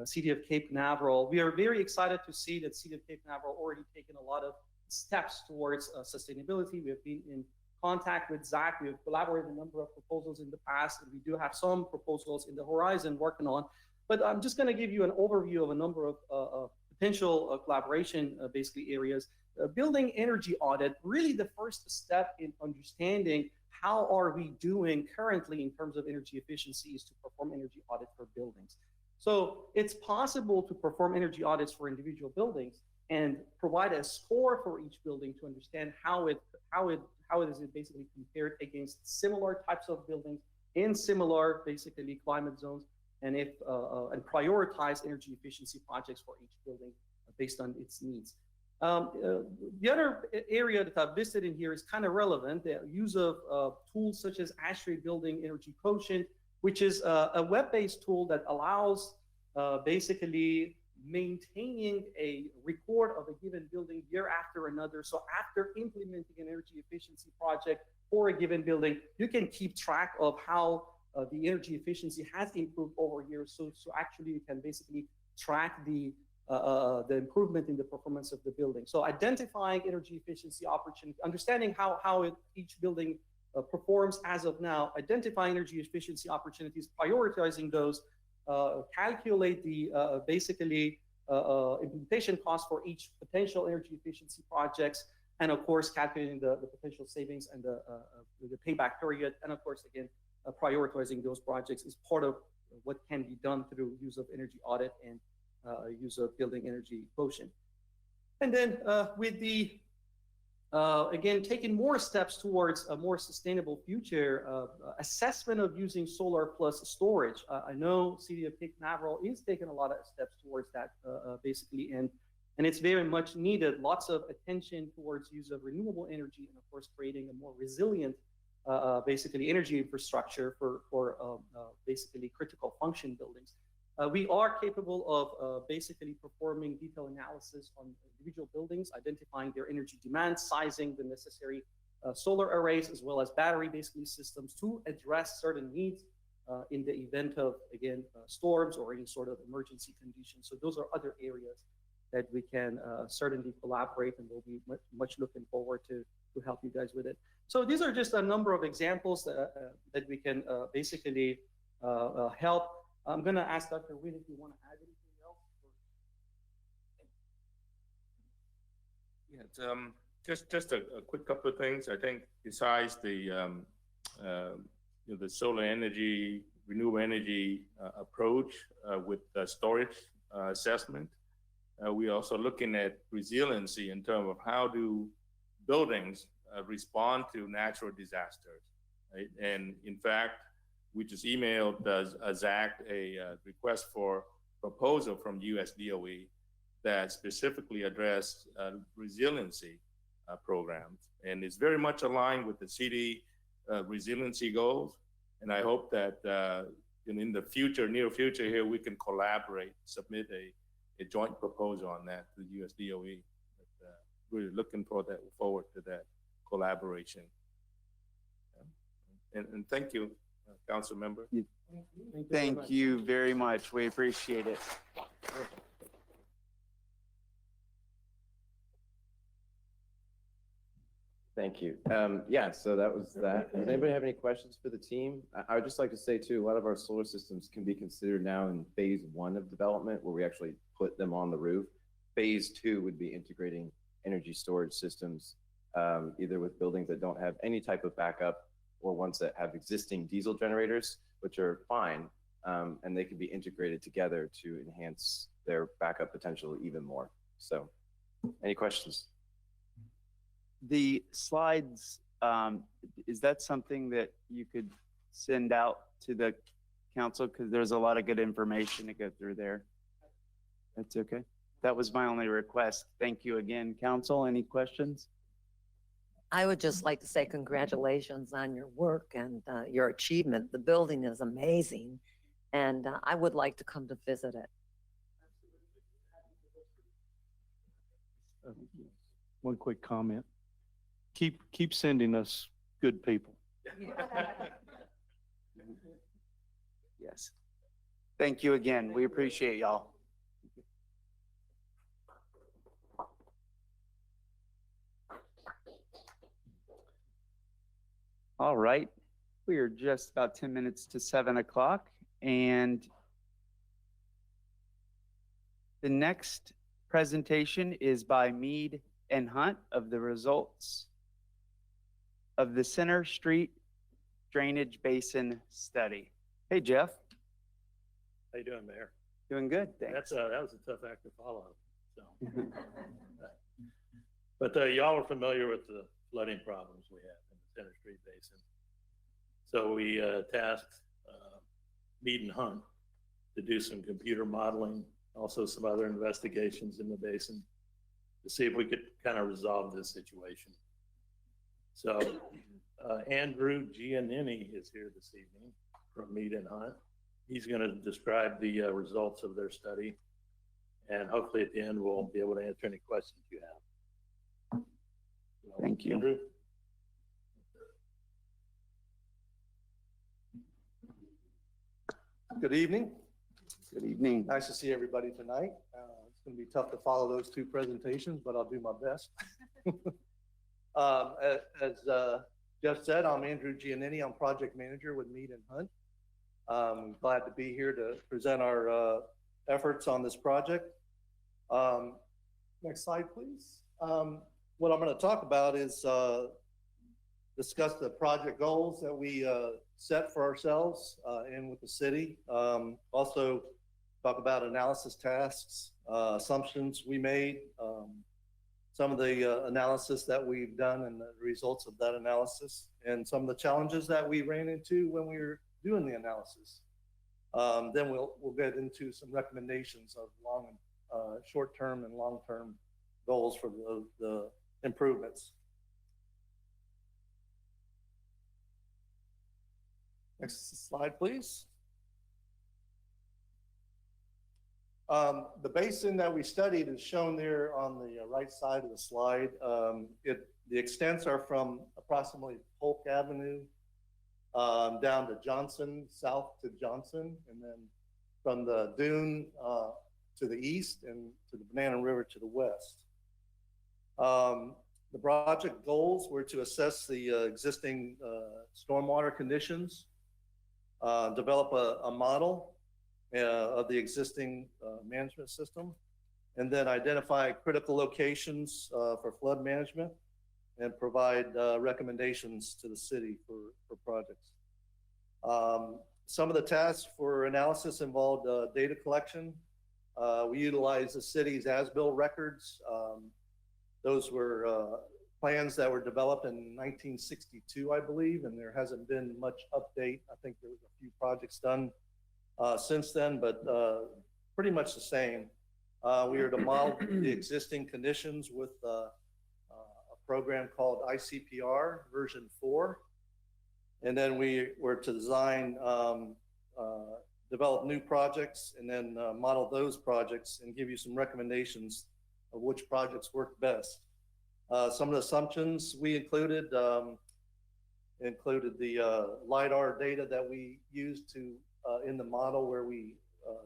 City of Cape Canaveral. We are very excited to see that City of Cape Canaveral already taken a lot of steps towards sustainability. We have been in contact with Zach. We have collaborated a number of proposals in the past, and we do have some proposals in the horizon working on. But I'm just going to give you an overview of a number of potential collaboration basically areas. Building energy audit, really the first step in understanding how are we doing currently in terms of energy efficiency is to perform energy audit for buildings. So it's possible to perform energy audits for individual buildings and provide a score for each building to understand how it is basically compared against similar types of buildings in similar basically climate zones, and and prioritize energy efficiency projects for each building based on its needs. The other area that I've listed in here is kind of relevant, the use of tools such as ASHRAE Building Energy Quotient, which is a web-based tool that allows basically maintaining a record of a given building year after another. So after implementing an energy efficiency project for a given building, you can keep track of how the energy efficiency has improved over years. So actually you can basically track the improvement in the performance of the building. So identifying energy efficiency opportunity, understanding how each building performs as of now, identifying energy efficiency opportunities, prioritizing those, calculate the basically implementation costs for each potential energy efficiency projects, and of course calculating the potential savings and the payback period, and of course again prioritizing those projects is part of what can be done through use of energy audit and use of building energy quotient. And then with the again, taking more steps towards a more sustainable future, assessment of using solar plus storage. I know City of Cape Canaveral is taking a lot of steps towards that basically, and it's very much needed. Lots of attention towards use of renewable energy, and of course creating a more resilient basically energy infrastructure for basically critical function buildings. We are capable of basically performing detailed analysis on individual buildings, identifying their energy demand, sizing the necessary solar arrays, as well as battery basically systems to address certain needs in the event of, again, storms or any sort of emergency conditions. So those are other areas that we can certainly collaborate, and we'll be much looking forward to help you guys with it. So these are just a number of examples that we can basically help. I'm going to ask Dr. Wynn if you want to add anything else. Yeah, it's, just a quick couple of things. I think besides the the solar energy, renewable energy approach with storage assessment, we're also looking at resiliency in terms of how do buildings respond to natural disasters, right? And in fact, we just emailed Zach a request for proposal from US DOE that specifically address resiliency programs. And it's very much aligned with the city resiliency goals. And I hope that in the future, near future here, we can collaborate, submit a joint proposal on that to the US DOE. But, really looking forward to that collaboration. And thank you, Council Member. Thank you very much. We appreciate it. Thank you. Yeah, so that was that. Does anybody have any questions for the team? I would just like to say too, a lot of our solar systems can be considered now in phase 1 of development, where we actually put them on the roof. Phase 2 would be integrating energy storage systems, either with buildings that don't have any type of backup or ones that have existing diesel generators, which are fine, and they can be integrated together to enhance their backup potential even more. So, any questions? The slides, is that something that you could send out to the council? Because there's a lot of good information to go through there. That's okay. That was my only request. Thank you again, council. Any questions? I would just like to say congratulations on your work and your achievement. The building is amazing, and I would like to come to visit it. One quick comment. Keep sending us good people. Yes. Thank you again. We appreciate y'all. All right. We are just about 10 minutes to 7 o'clock, and the next presentation is by Mead and Hunt of the results of the Center Street Drainage Basin Study. Hey, Jeff. How you doing, Mayor? Doing good, thanks. That was a tough act to follow. So, but y'all are familiar with the flooding problems we have in the Center Street Basin. So we tasked Mead and Hunt to do some computer modeling, also some other investigations in the basin to see if we could kind of resolve this situation. So Andrew Giannini is here this evening from Mead and Hunt. He's going to describe the results of their study, and hopefully at the end we'll be able to answer any questions you have. So, thank you. Andrew? Good evening. Good evening. Nice to see everybody tonight. It's going to be tough to follow those two presentations, but I'll do my best. As Jeff said, I'm Andrew Giannini. I'm project manager with Mead and Hunt. I'm glad to be here to present our efforts on this project. Next slide, please. What I'm going to talk about is discuss the project goals that we set for ourselves and with the city. Also talk about analysis tasks, assumptions we made, some of the analysis that we've done and the results of that analysis, and some of the challenges that we ran into when we were doing the analysis. Then we'll get into some recommendations of short-term and long-term goals for the improvements. Next slide, please. The basin that we studied is shown there on the right side of the slide. The extents are from approximately Polk Avenue down to Johnson, south to Johnson, and then from the dune to the east and to the Banana River to the west. The project goals were to assess the existing stormwater conditions, develop a model of the existing management system, and then identify critical locations for flood management and provide recommendations to the city for projects. Some of the tasks for analysis involved data collection. We utilized the city's as-built records. Those were plans that were developed in 1962, I believe, and there hasn't been much update. I think there was a few projects done since then, but pretty much the same. We were to model the existing conditions with a program called ICPR version 4. And then we were to design, develop new projects and then model those projects and give you some recommendations of which projects work best. Some of the assumptions we included included the LiDAR data that we used to in the model where we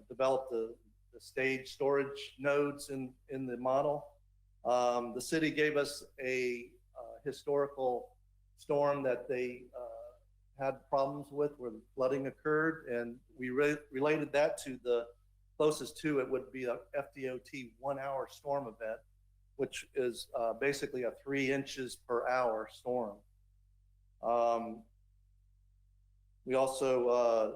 developed the stage storage nodes in the model. The city gave us a historical storm that they had problems with where flooding occurred, and we related that to the closest to it would be a FDOT 1 hour storm event, which is basically a 3 inches per hour storm. We also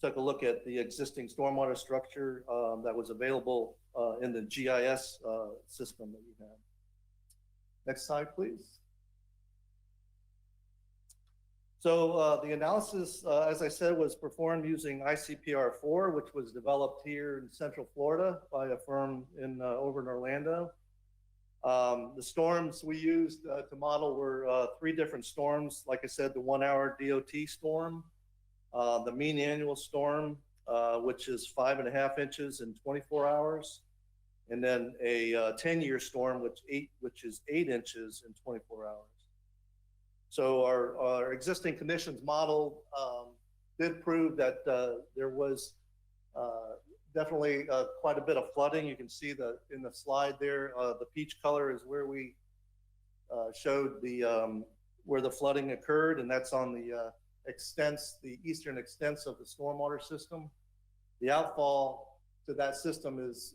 took a look at the existing stormwater structure that was available in the GIS system that we have. Next slide, please. So the analysis, as I said, was performed using ICPR4, which was developed here in Central Florida by a firm over in Orlando. The storms we used to model were 3 different storms. Like I said, the 1 hour DOT storm, the mean annual storm, which is 5.5 inches in 24 hours, and then a 10-year storm, which is 8 inches in 24 hours. So our existing conditions model did prove that there was definitely quite a bit of flooding. You can see in the slide there, the peach color is where we showed where the flooding occurred, and that's on the eastern extents of the stormwater system. The outfall to that system is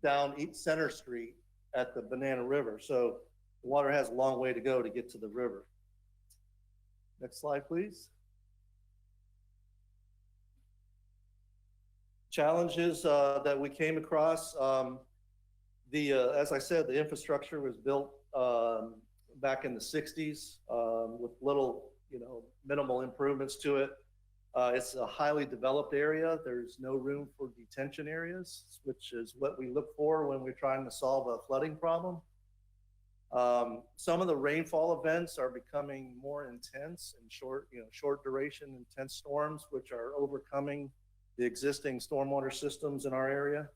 down Center Street at the Banana River. So the water has a long way to go to get to the river. Next slide, please. Challenges that we came across. As I said, the infrastructure was built back in the 60s with little, minimal improvements to it. It's a highly developed area. There's no room for detention areas, which is what we look for when we're trying to solve a flooding problem. Some of the rainfall events are becoming more intense and short duration, intense storms, which are overcoming the existing stormwater systems in our area.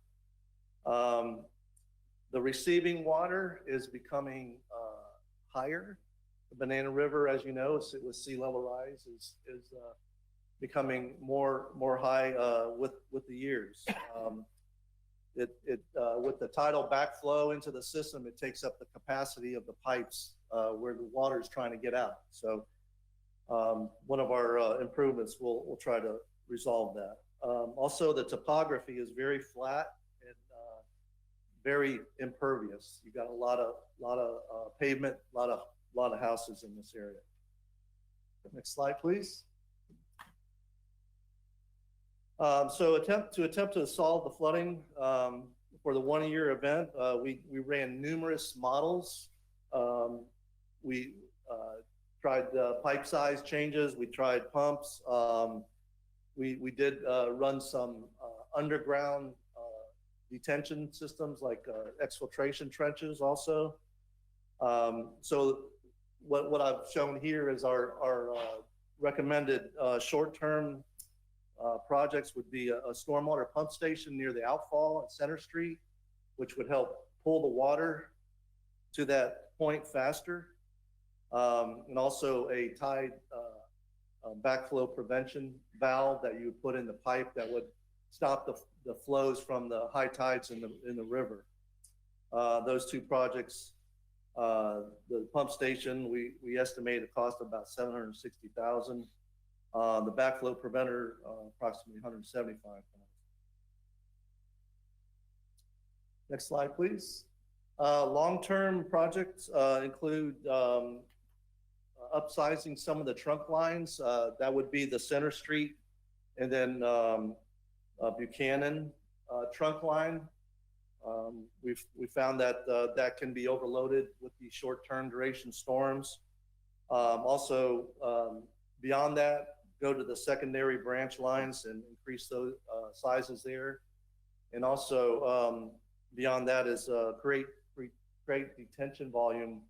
The receiving water is becoming higher. The Banana River, as you know, with sea level rise, is becoming more high with the years. With the tidal backflow into the system, it takes up the capacity of the pipes where the water is trying to get out. So one of our improvements will try to resolve that. Also, the topography is very flat and very impervious. You've got a lot of pavement, a lot of houses in this area. Next slide, please. So to attempt to solve the flooding for the 1 year event, we ran numerous models. We tried pipe size changes. We tried pumps. We did run some underground detention systems like exfiltration trenches also. So what I've shown here is our recommended short-term projects would be a stormwater pump station near the outfall at Center Street, which would help pull the water to that point faster. And also a tide backflow prevention valve that you would put in the pipe that would stop the flows from the high tides in the river. Those two projects, the pump station, we estimate a cost of about $760,000. The backflow preventer, approximately $175,000. Next slide, please. Long-term projects include upsizing some of the trunk lines. That would be the Center Street and then Buchanan trunk line. We found that that can be overloaded with the short-term duration storms. Also, beyond that, go to the secondary branch lines and increase those sizes there. And also, beyond that is create detention volume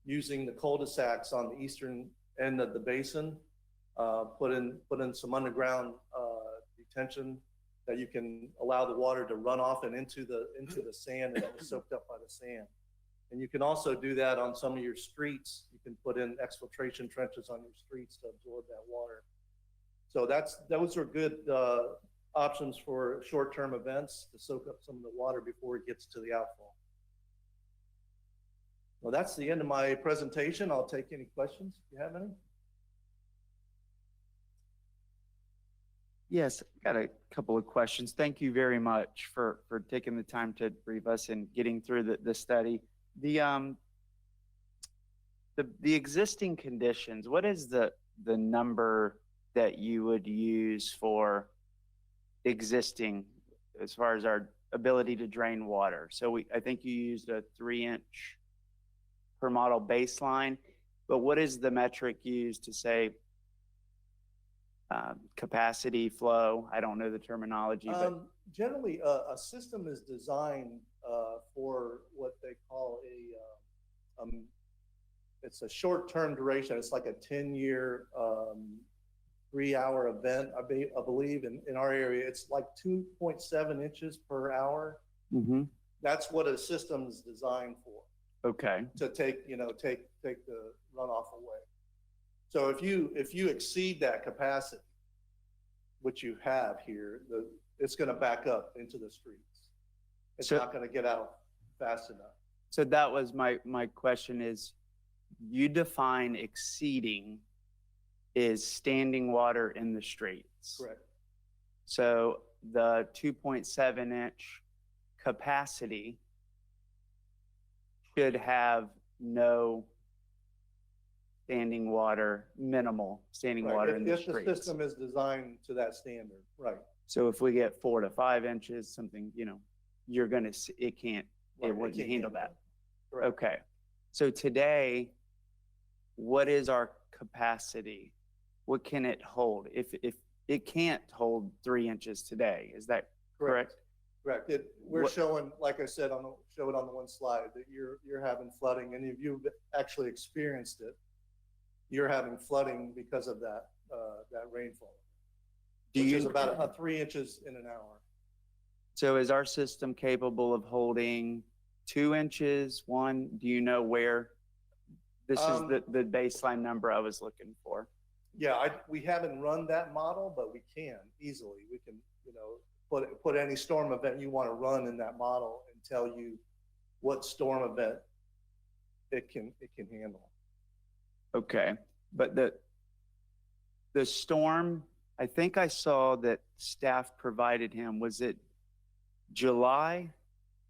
using the cul-de-sacs on the eastern end of the basin. Put in some underground detention that you can allow the water to run off and into the sand and be soaked up by the sand. And you can also do that on some of your streets. You can put in exfiltration trenches on your streets to absorb that water. So those are good options for short-term events to soak up some of the water before it gets to the outfall. Well, that's the end of my presentation. I'll take any questions if you have any. Yes, got a couple of questions. Thank you very much for taking the time to brief us and getting through the study. The existing conditions, what is the number that you would use for existing as far as our ability to drain water? So I think you used a 3-inch per model baseline, but what is the metric used to say capacity, flow? I don't know the terminology, but generally a system is designed for what they call it's a short-term duration. It's like a 10-year, 3-hour event. I believe in our area, it's like 2.7 inches per hour. Mm-hmm. That's what a system is designed for. Okay. To take the runoff away. So if you exceed that capacity, which you have here, it's going to back up into the streets. It's not going to get out fast enough. So that was my question is, you define exceeding is standing water in the streets. Correct. So the 2.7-inch capacity should have no standing water, minimal standing water in the streets. If the system is designed to that standard, right. So if we get 4 to 5 inches, something, you're going to, it wouldn't handle that. Correct. Okay. So today, what is our capacity? What can it hold? If it can't hold 3 inches today, is that correct? Correct. We're showing, like I said, show it on the one slide that you're having flooding, and if you've actually experienced it, you're having flooding because of that rainfall, which is about 3 inches in an hour. So is our system capable of holding 2 inches, 1? Do you know where? This is the baseline number I was looking for. Yeah, we haven't run that model, but we can easily. We can, put any storm event you want to run in that model and tell you what storm event it can handle. Okay, but the storm, I think I saw that staff provided him, was it July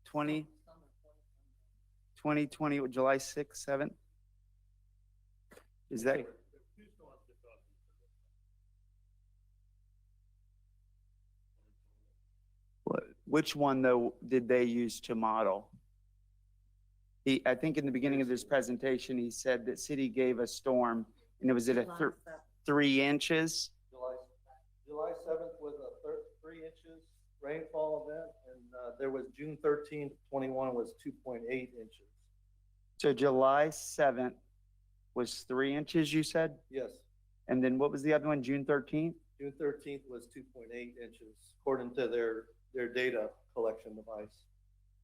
2020, July 6th, 7th? Is that? Which one, though, did they use to model? I think in the beginning of this presentation, he said that city gave a storm, and it was at 3 inches. July 7th was a 3 inches rainfall event, and there was June 13th, 21 was 2.8 inches. So July 7th was 3 inches, you said? Yes. And then what was the other one, June 13th? June 13th was 2.8 inches, according to their data collection device.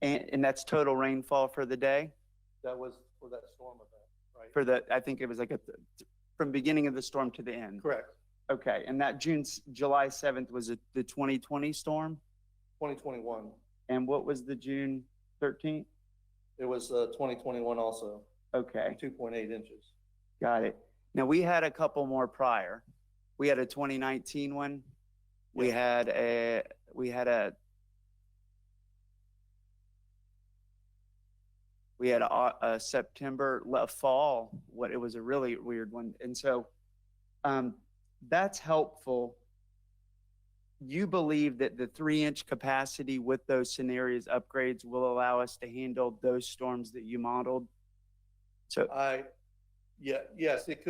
And that's total rainfall for the day? That was for that storm event, right? For the, I think it was like from beginning of the storm to the end. Correct. Okay, and that July 7th was the 2020 storm? 2021. And what was the June 13th? It was 2021 also. Okay. 2.8 inches. Got it. Now, we had a couple more prior. We had a 2019 one. We had a September, fall, it was a really weird one. And so that's helpful. You believe that the 3-inch capacity with those scenarios upgrades will allow us to handle those storms that you modeled? So yes, it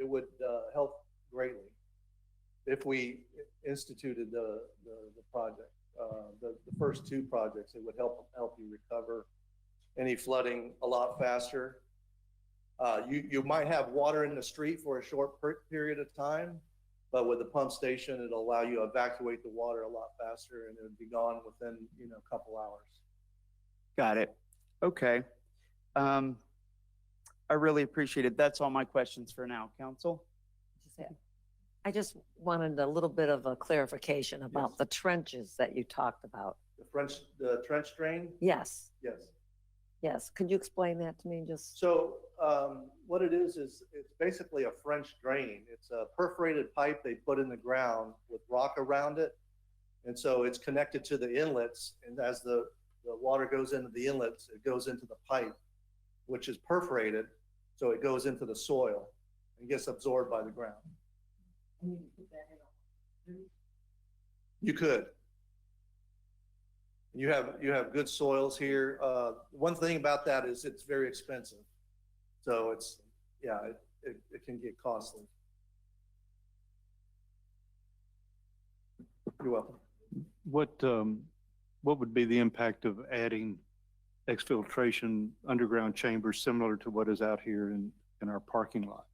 would help greatly if we instituted the project. The first 2 projects, it would help you recover any flooding a lot faster. You might have water in the street for a short period of time, but with the pump station, it'll allow you to evacuate the water a lot faster, and it would be gone within a couple hours. Got it. Okay. I really appreciate it. That's all my questions for now, Council. I just wanted a little bit of a clarification about the trenches that you talked about. The trench drain? Yes. Yes. Yes. Could you explain that to me? Just So what it is it's basically a French drain. It's a perforated pipe they put in the ground with rock around it. And so it's connected to the inlets. And as the water goes into the inlets, it goes into the pipe, which is perforated. So it goes into the soil and gets absorbed by the ground. You could. You have good soils here. One thing about that is it's very expensive. So it can get costly. You're welcome. What would be the impact of adding exfiltration underground chambers similar to what is out here in our parking lot?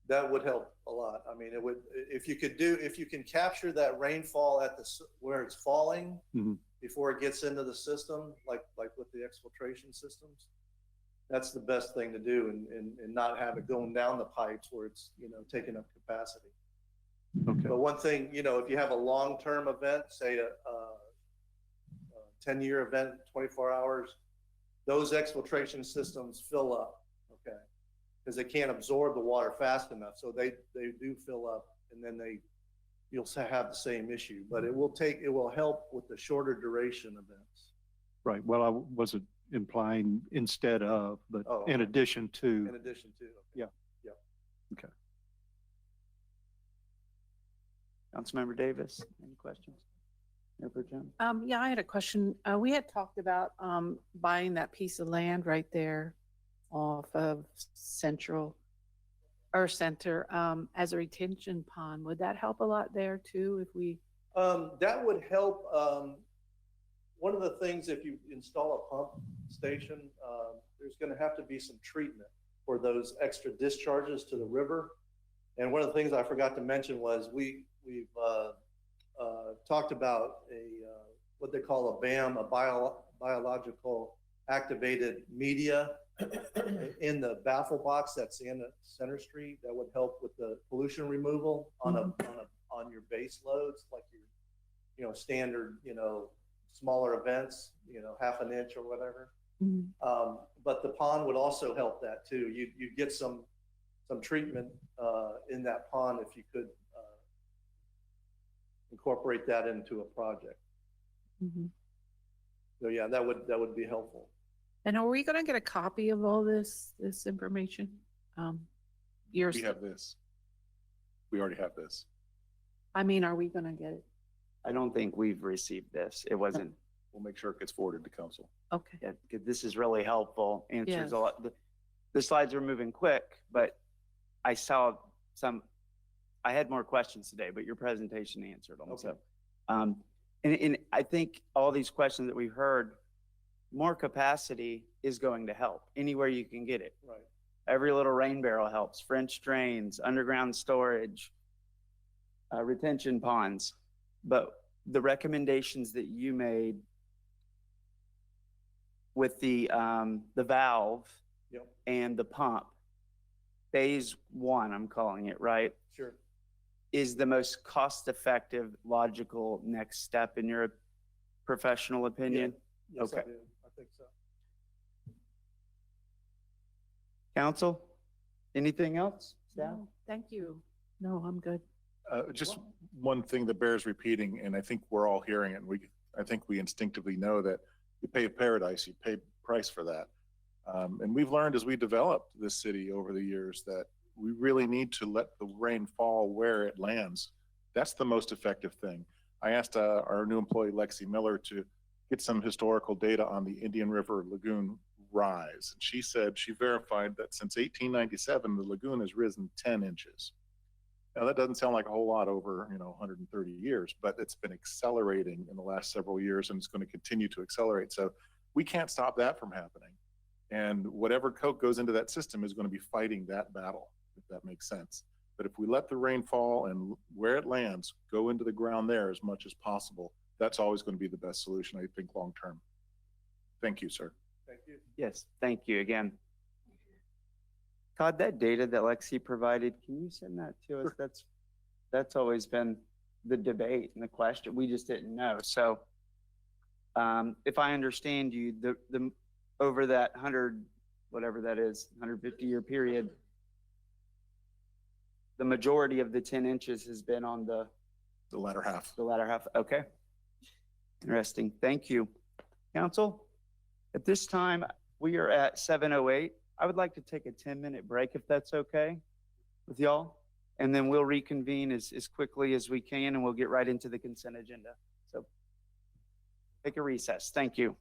That would help a lot. I mean, it would, if you can capture that rainfall at where it's falling before it gets into the system, like with the exfiltration systems, that's the best thing to do, and not have it going down the pipes where it's, taking up capacity. Okay. But one thing, if you have a long-term event, say a 10-year event, 24 hours, those exfiltration systems fill up, okay? Because they can't absorb the water fast enough. So they do fill up, and then you'll have the same issue, but it will help with the shorter duration events. Right. Well, I wasn't implying instead of, but in addition to. In addition to. Okay. Yeah. Yeah. Okay. Councilmember Davis, any questions? Yeah, I had a question. We had talked about buying that piece of land right there off of Center as a retention pond. Would that help a lot there too if we? That would help. One of the things, if you install a pump station, there's going to have to be some treatment for those extra discharges to the river. And one of the things I forgot to mention was we've talked about what they call a BAM, a biological activated media in the baffle box that's in Center Street that would help with the pollution removal on your base loads, like your standard smaller events, half an inch or whatever. But the pond would also help that too. You get some treatment in that pond if you could incorporate that into a project. So yeah, that would be helpful. And are we going to get a copy of all this information? We have this. We already have this. I mean, are we going to get it? I don't think we've received this. It wasn't. We'll make sure it gets forwarded to council. Okay. Yeah, because this is really helpful. Answers Yes. a lot. The slides were moving quick, but I saw I had more questions today, but your presentation answered them. Okay. So, and I think all these questions that we heard, more capacity is going to help anywhere you can get it. Right. Every little rain barrel helps. French drains, underground storage, retention ponds. But the recommendations that you made with the valve Yep. and the pump, phase one, I'm calling it, right? Sure. Is the most cost-effective, logical next step in your professional opinion? Yes, I Okay. do. I think so. Council, anything else? Staff? No, thank you. No, I'm good. Just one thing that bears repeating, and I think we're all hearing it, and I think we instinctively know that you pay paradise, you pay price for that. And we've learned as we developed this city over the years that we really need to let the rain fall where it lands. That's the most effective thing. I asked our new employee, Lexi Miller, to get some historical data on the Indian River Lagoon rise. And she said she verified that since 1897, the lagoon has risen 10 inches. Now, that doesn't sound like a whole lot over, 130 years, but it's been accelerating in the last several years, and it's going to continue to accelerate. So we can't stop that from happening. And whatever coke goes into that system is going to be fighting that battle, if that makes sense. But if we let the rain fall and where it lands, go into the ground there as much as possible, that's always going to be the best solution, I think, long term. Thank you, sir. Thank you. Yes, thank you again. Todd, that data that Lexi provided, can you send that to us? That's always been the debate and the question. We just didn't know. So if I understand you, the over that 100, whatever that is, 150-year period, the majority of the 10 inches has been on the latter half. The latter half. Okay. Interesting. Thank you. Council, at this time, we are at 7:08. I would like to take a 10-minute break if that's okay with y'all. And then we'll reconvene as quickly as we can, and we'll get right into the consent agenda. So take a recess. Thank you.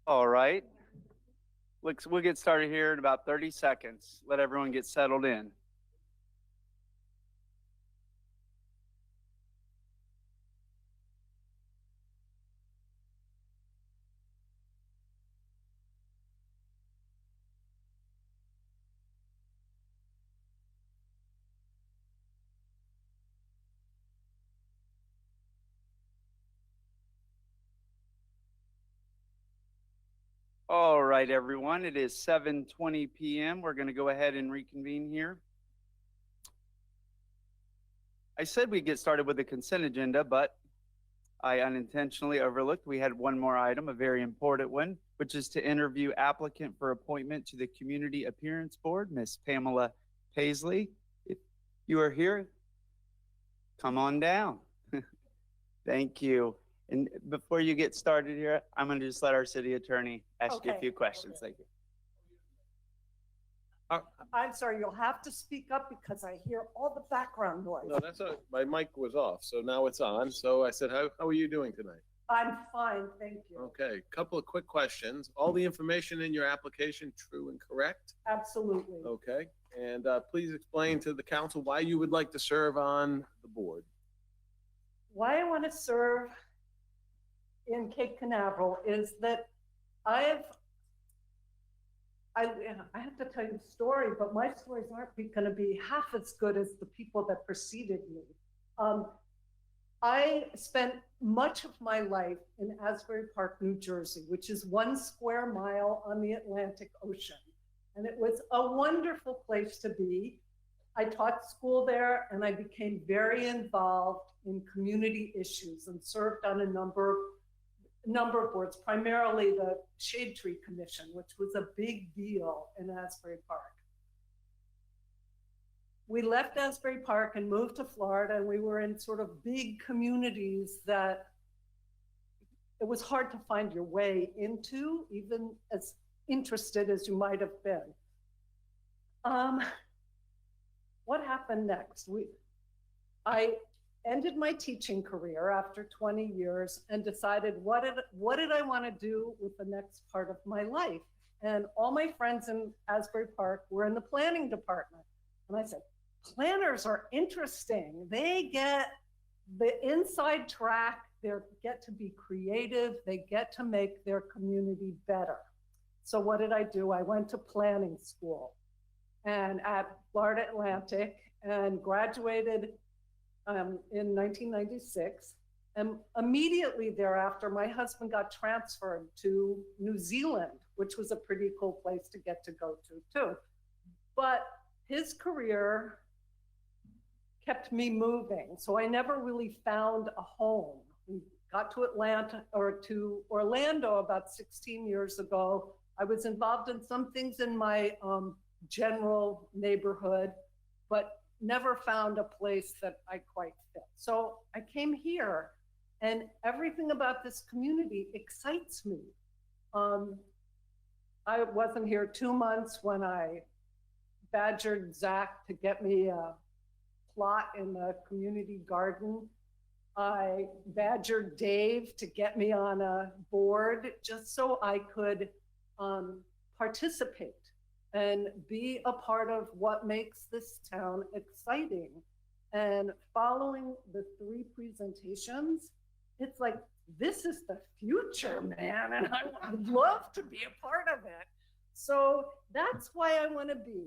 All right. We'll get started here in about 30 seconds. Let everyone get settled in. All right, everyone. It is 7:20 p.m. We're going to go ahead and reconvene here. I said we'd get started with the consent agenda, but I unintentionally overlooked. We had one more item, a very important one, which is to interview applicant for appointment to the Community Appearance Board, Miss Pamela Paisley. If you are here, come on down. Thank you. And before you get started here, I'm going to just let our city attorney ask you a few questions. Thank you. I'm sorry, you'll have to speak up because I hear all the background noise. No, my mic was off, so now it's on. So I said, how are you doing tonight? I'm fine, thank you. Okay, couple of quick questions. All the information in your application true and correct? Absolutely. Okay, and please explain to the council why you would like to serve on the board. Why I want to serve in Cape Canaveral is that I have to tell you the story, but my stories aren't going to be half as good as the people that preceded me. I spent much of my life in Asbury Park, New Jersey, which is 1 square mile on the Atlantic Ocean. And it was a wonderful place to be. I taught school there and I became very involved in community issues and served on a number of boards, primarily the Shade Tree Commission, which was a big deal in Asbury Park. We left Asbury Park and moved to Florida, and we were in sort of big communities that it was hard to find your way into, even as interested as you might have been. What happened next? I ended my teaching career after 20 years and decided what did I want to do with the next part of my life? And all my friends in Asbury Park were in the planning department. And I said, planners are interesting. They get the inside track, they get to be creative, they get to make their community better. So what did I do? I went to planning school and at Florida Atlantic and graduated in 1996. And immediately thereafter, my husband got transferred to New Zealand, which was a pretty cool place to get to go to too. But his career kept me moving. So I never really found a home. We got to Orlando about 16 years ago. I was involved in some things in my general neighborhood, but never found a place that I quite fit. So I came here and everything about this community excites me. I wasn't here 2 months when I badgered Zach to get me a plot in the community garden. I badgered Dave to get me on a board just so I could participate and be a part of what makes this town exciting. And following the 3 presentations, it's like, this is the future, man, and I would love to be a part of it. So that's why I want to be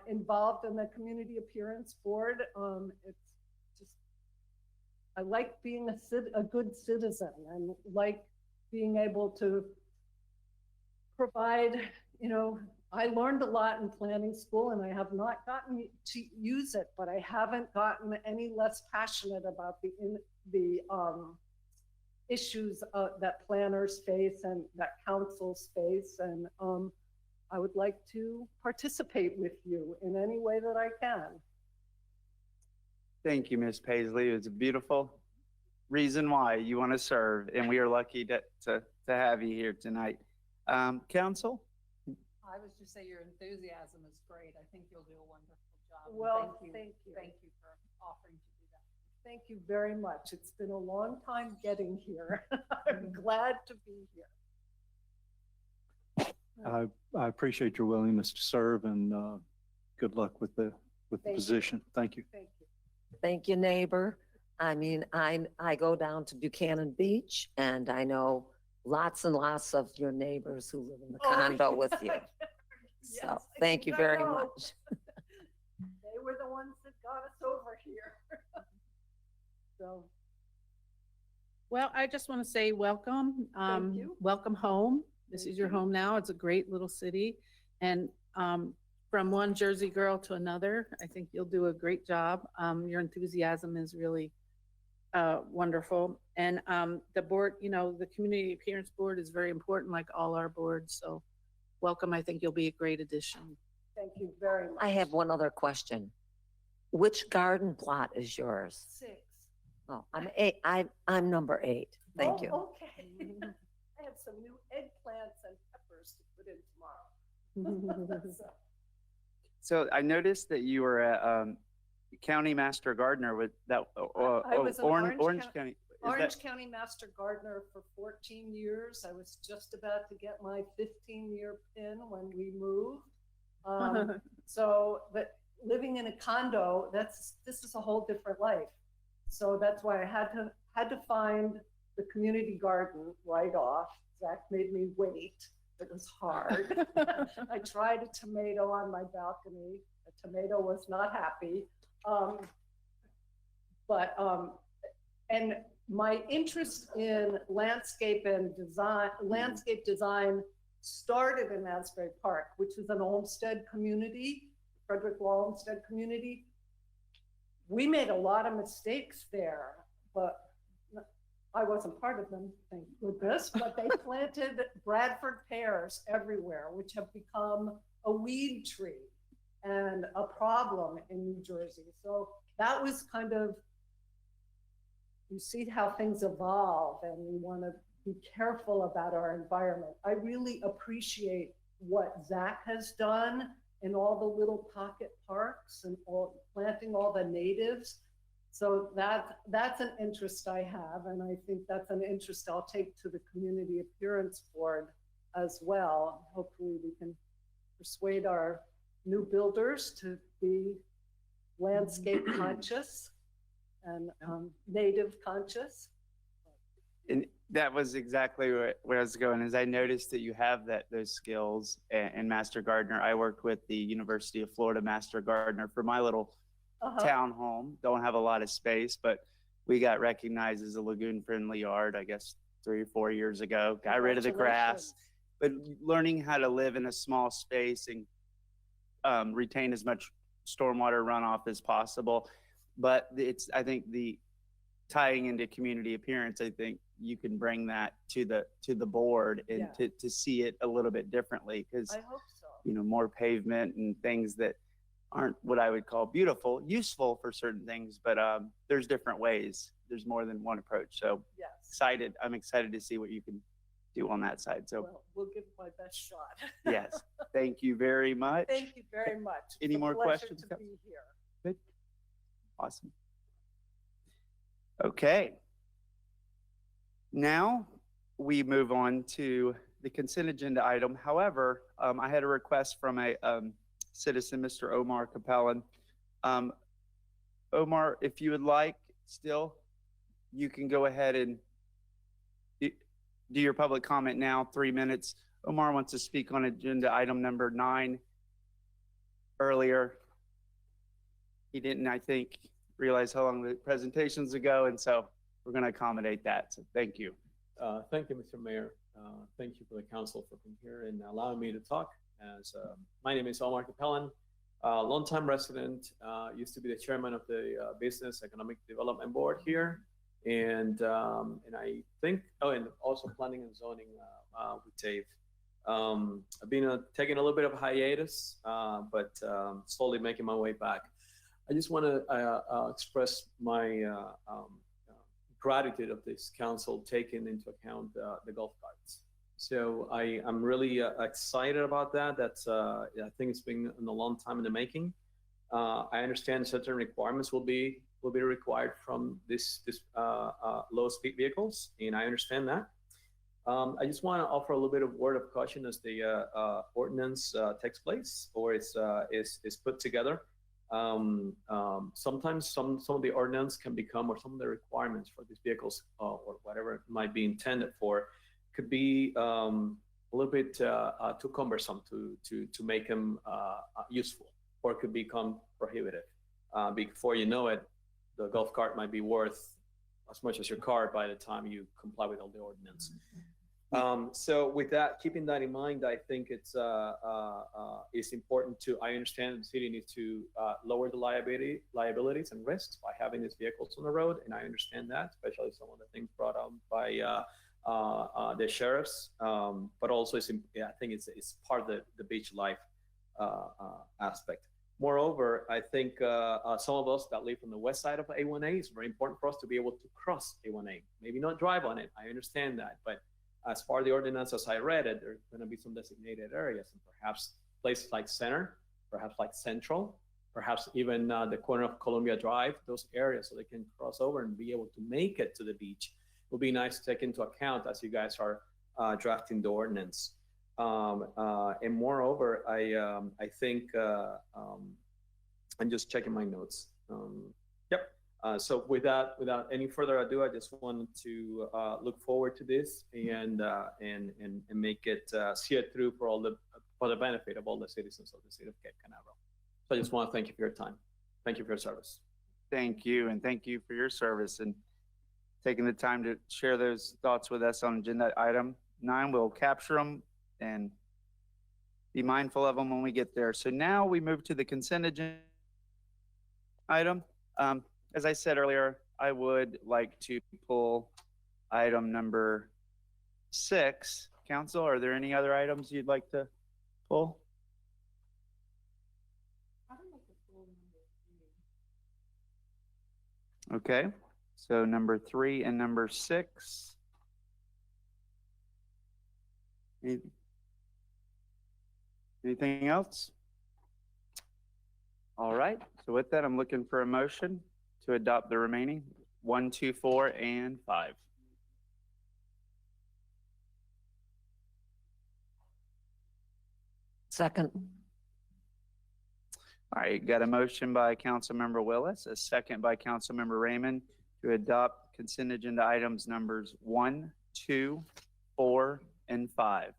involved in the Community Appearance Board. It's just, I like being a good citizen and like being able to provide, I learned a lot in planning school and I have not gotten to use it, but I haven't gotten any less passionate about the issues that planners face and that councils face. And I would like to participate with you in any way that I can. Thank you, Ms. Paisley. It's a beautiful reason why you want to serve, and we are lucky to have you here tonight. Council? I was just say your enthusiasm is great. I think you'll do a wonderful job. Well, thank you. Thank you for offering to do that. Thank you very much. It's been a long time getting here. I'm glad to be here. I appreciate your willingness to serve and good luck with the Thank you. position. Thank you. Thank you. Thank you, neighbor. I mean, I go down to Buchanan Beach and I know lots and lots of your neighbors who live in the condo with you. So Yes, thank you I very know. much. They were the ones that got us over here. So, Well, I just want to say welcome. Thank you. Welcome home. This Thank is your you. home now. It's a great little city. And from one Jersey girl to another, I think you'll do a great job. Your enthusiasm is really wonderful. And the board, you know, the Community Appearance Board is very important, like all our boards. So welcome. I think you'll be a great addition. thank you very much. I have one other question. Which garden plot is yours? 6. Oh, I'm 8. I'm number 8. Thank you. Okay. I have some new eggplants and peppers to put in tomorrow. So, So I noticed that you were a county master gardener with that, I was an Orange County. Is Orange that- County Master Gardener for 14 years. I was just about to get my 15-year pin when we moved. So, but living in a condo, this is a whole different life. So that's why I had to find the community garden right off. Zach made me wait. It was hard. I tried a tomato on my balcony. A tomato was not happy. And my interest in landscape design started in Asbury Park, which is an Olmsted community, Frederick Law Olmsted community. We made a lot of mistakes there, but I wasn't part of them, thank goodness, but they planted Bradford pears everywhere, which have become a weed tree and a problem in New Jersey. So that was kind of, you see how things evolve and we want to be careful about our environment. I really appreciate what Zach has done in all the little pocket parks and planting all the natives. So that's an interest I have, and I think that's an interest I'll take to the Community Appearance Board as well. Hopefully we can persuade our new builders to be landscape conscious and native conscious. And that was exactly where I was going, is I noticed that you have those skills and Master Gardener. I worked with the University of Florida Master Gardener for my little town home. Don't have a lot of space, but we got recognized as a lagoon-friendly yard, I guess 3 or 4 years ago. Got rid of the grass, but learning how to live in a small space and retain as much stormwater runoff as possible. But I think the tying into community appearance, I think you can bring that to the board and to see it a little bit differently, because I hope so. you know, more pavement and things that aren't what I would call beautiful, useful for certain things, but there's different ways. There's more than one approach. So yes. I'm excited to see what you can do on that side. So Well, we'll give my best shot. yes, thank you very much. Thank you very much. It's Any a more pleasure questions? to be here. Good. Awesome. Okay. Now we move on to the consent agenda item. However, I had a request from a citizen, Mr. Omar Capellan. Omar, if you would like, still, you can go ahead and do your public comment now, 3 minutes. Omar wants to speak on agenda item number 9. Earlier, he didn't, I think, realize how long the presentations ago, and so we're going to accommodate that. So thank you. Thank you, Mr. Mayor. Thank you for the council for being here and allowing me to talk. My name is Omar Capellan, longtime resident, used to be the chairman of the Business Economic Development Board here. And I think, and also planning and zoning with Dave. I've been taking a little bit of a hiatus, but slowly making my way back. I just want to express my gratitude of this council taking into account the golf carts. So I'm really excited about that. I think it's been a long time in the making. I understand certain requirements will be required from this low speed vehicles, and I understand that. I just want to offer a little bit of word of caution as the ordinance takes place or is put together. Sometimes some of the ordinance can become, or some of the requirements for these vehicles or whatever it might be intended for, could be a little bit too cumbersome to make them useful, or it could become prohibitive. Before you know it, the golf cart might be worth as much as your car by the time you comply with all the ordinance. So with that, keeping that in mind, I think it's important to, I understand the city needs to lower the liabilities and risks by having these vehicles on the road. And I understand that, especially some of the things brought up by the sheriffs. But also I think it's part of the beach life aspect. Moreover, I think some of us that live on the west side of A1A, it's very important for us to be able to cross A1A. Maybe not drive on it, I understand that, but as far as the ordinance as I read it, there's going to be some designated areas, and perhaps places like Center, perhaps like Central, perhaps even the corner of Columbia Drive, those areas, so they can cross over and be able to make it to the beach. It would be nice to take into account as you guys are drafting the ordinance. And moreover, I think I'm just checking my notes. Yep. So without any further ado, I just wanted to look forward to this and make it see it through for the benefit of all the citizens of the city of Cape Canaveral. So I just want to thank you for your time. Thank you for your service. Thank you, and thank you for your service and taking the time to share those thoughts with us on agenda item 9. We'll capture them and be mindful of them when we get there. So now we move to the consent agenda item. As I said earlier, I would like to pull item number 6. Council, are there any other items you'd like to pull? Okay, so number 3 and number 6. Anything else? All right, so with that, I'm looking for a motion to adopt the remaining 1, 2, 4, and 5. Second. All right, got a motion by Councilmember Willis, a second by Councilmember Raymond to adopt consent agenda items numbers 1, 2, 4, and 5.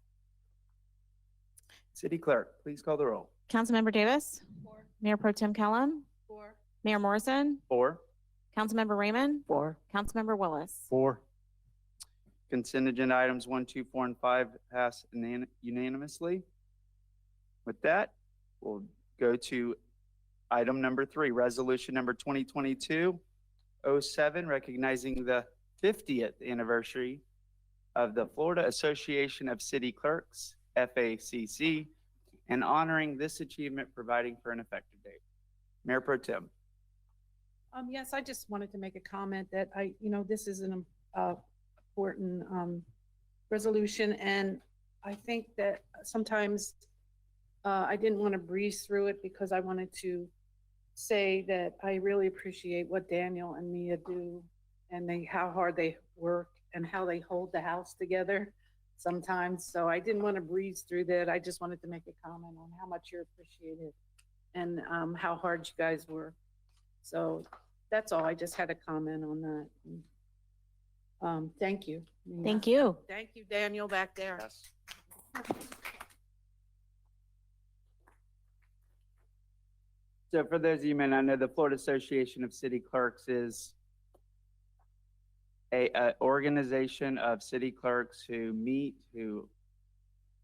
City Clerk, please call the roll. Councilmember Davis. 4. Mayor Pro Tem Kellum. 4. Mayor Morrison. 4. Councilmember Raymond. 4. Councilmember Willis. 4. Consent agenda items 1, 2, 4, and 5 pass unanimously. With that, we'll go to item number 3, resolution number 2022-07, recognizing the 50th anniversary of the Florida Association of City Clerks, FACC, and honoring this achievement, providing for an effective date. Mayor Pro Tem. Yes, I just wanted to make a comment that this is an important resolution, and I think that sometimes I didn't want to breeze through it because I wanted to say that I really appreciate what Daniel and Mia do, and how hard they work and how they hold the house together sometimes. So I didn't want to breeze through that. I just wanted to make a comment on how much you're appreciated and how hard you guys work. So that's all. I just had a comment on that. Thank you. Thank you. Thank you, Daniel, back there. Yes. So for those of you who may not know, the Florida Association of City Clerks is a organization of city clerks who meet, who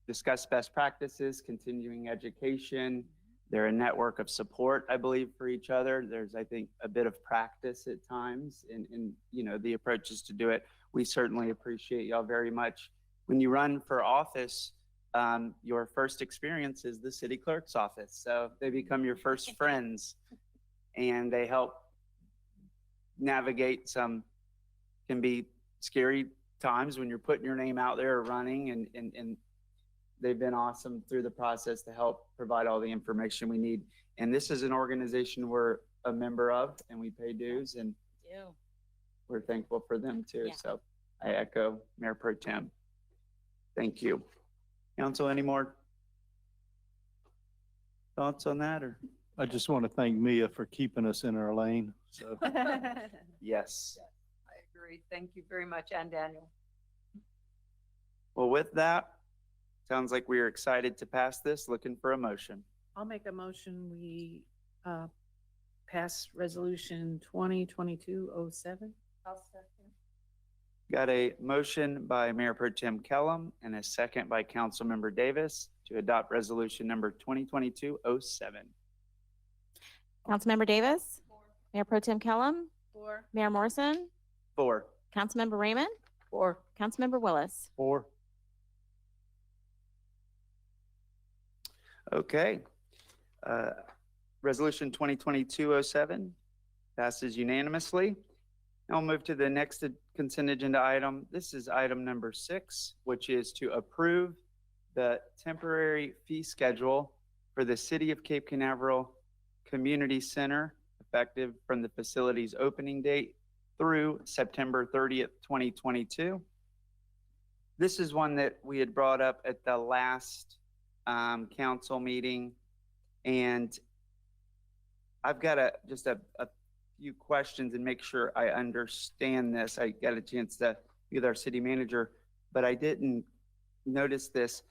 discuss best practices, continuing education. They're a network of support, I believe, for each other. There's, I think, a bit of practice at times in the approaches to do it. We certainly appreciate y'all very much. When you run for office, your first experience is the city clerk's office. So they become your first friends, and they help navigate some can be scary times when you're putting your name out there running, and they've been awesome through the process to help provide all the information we need. And this is an organization we're a member of, and we pay dues, and we're thankful for them too. Yeah. So I echo Mayor Pro Tem. Thank you. Council, any more thoughts on that or? I just want to thank Mia for keeping us in our lane. So Yes. I agree. Thank you very much, and Daniel. Well, with that, sounds like we are excited to pass this. Looking for a motion. I'll make a motion, we pass resolution 2022-07. I'll second. Got a motion by Mayor Pro Tem Kellum and a second by Councilmember Davis to adopt resolution number 2022-07. Councilmember Davis? Mayor Pro Tem Kellum? 4. Mayor Morrison? 4. Councilmember Raymond? 4. Councilmember Willis? 4. Okay. Resolution 2022-07 passes unanimously. Now we'll move to the next consent agenda item. This is item number 6, which is to approve the temporary fee schedule for the City of Cape Canaveral Community Center, effective from the facility's opening date through September 30th, 2022. This is one that we had brought up at the last council meeting, and I've got just a few questions and make sure I understand this. I got a chance to be with our city manager, but I didn't notice this.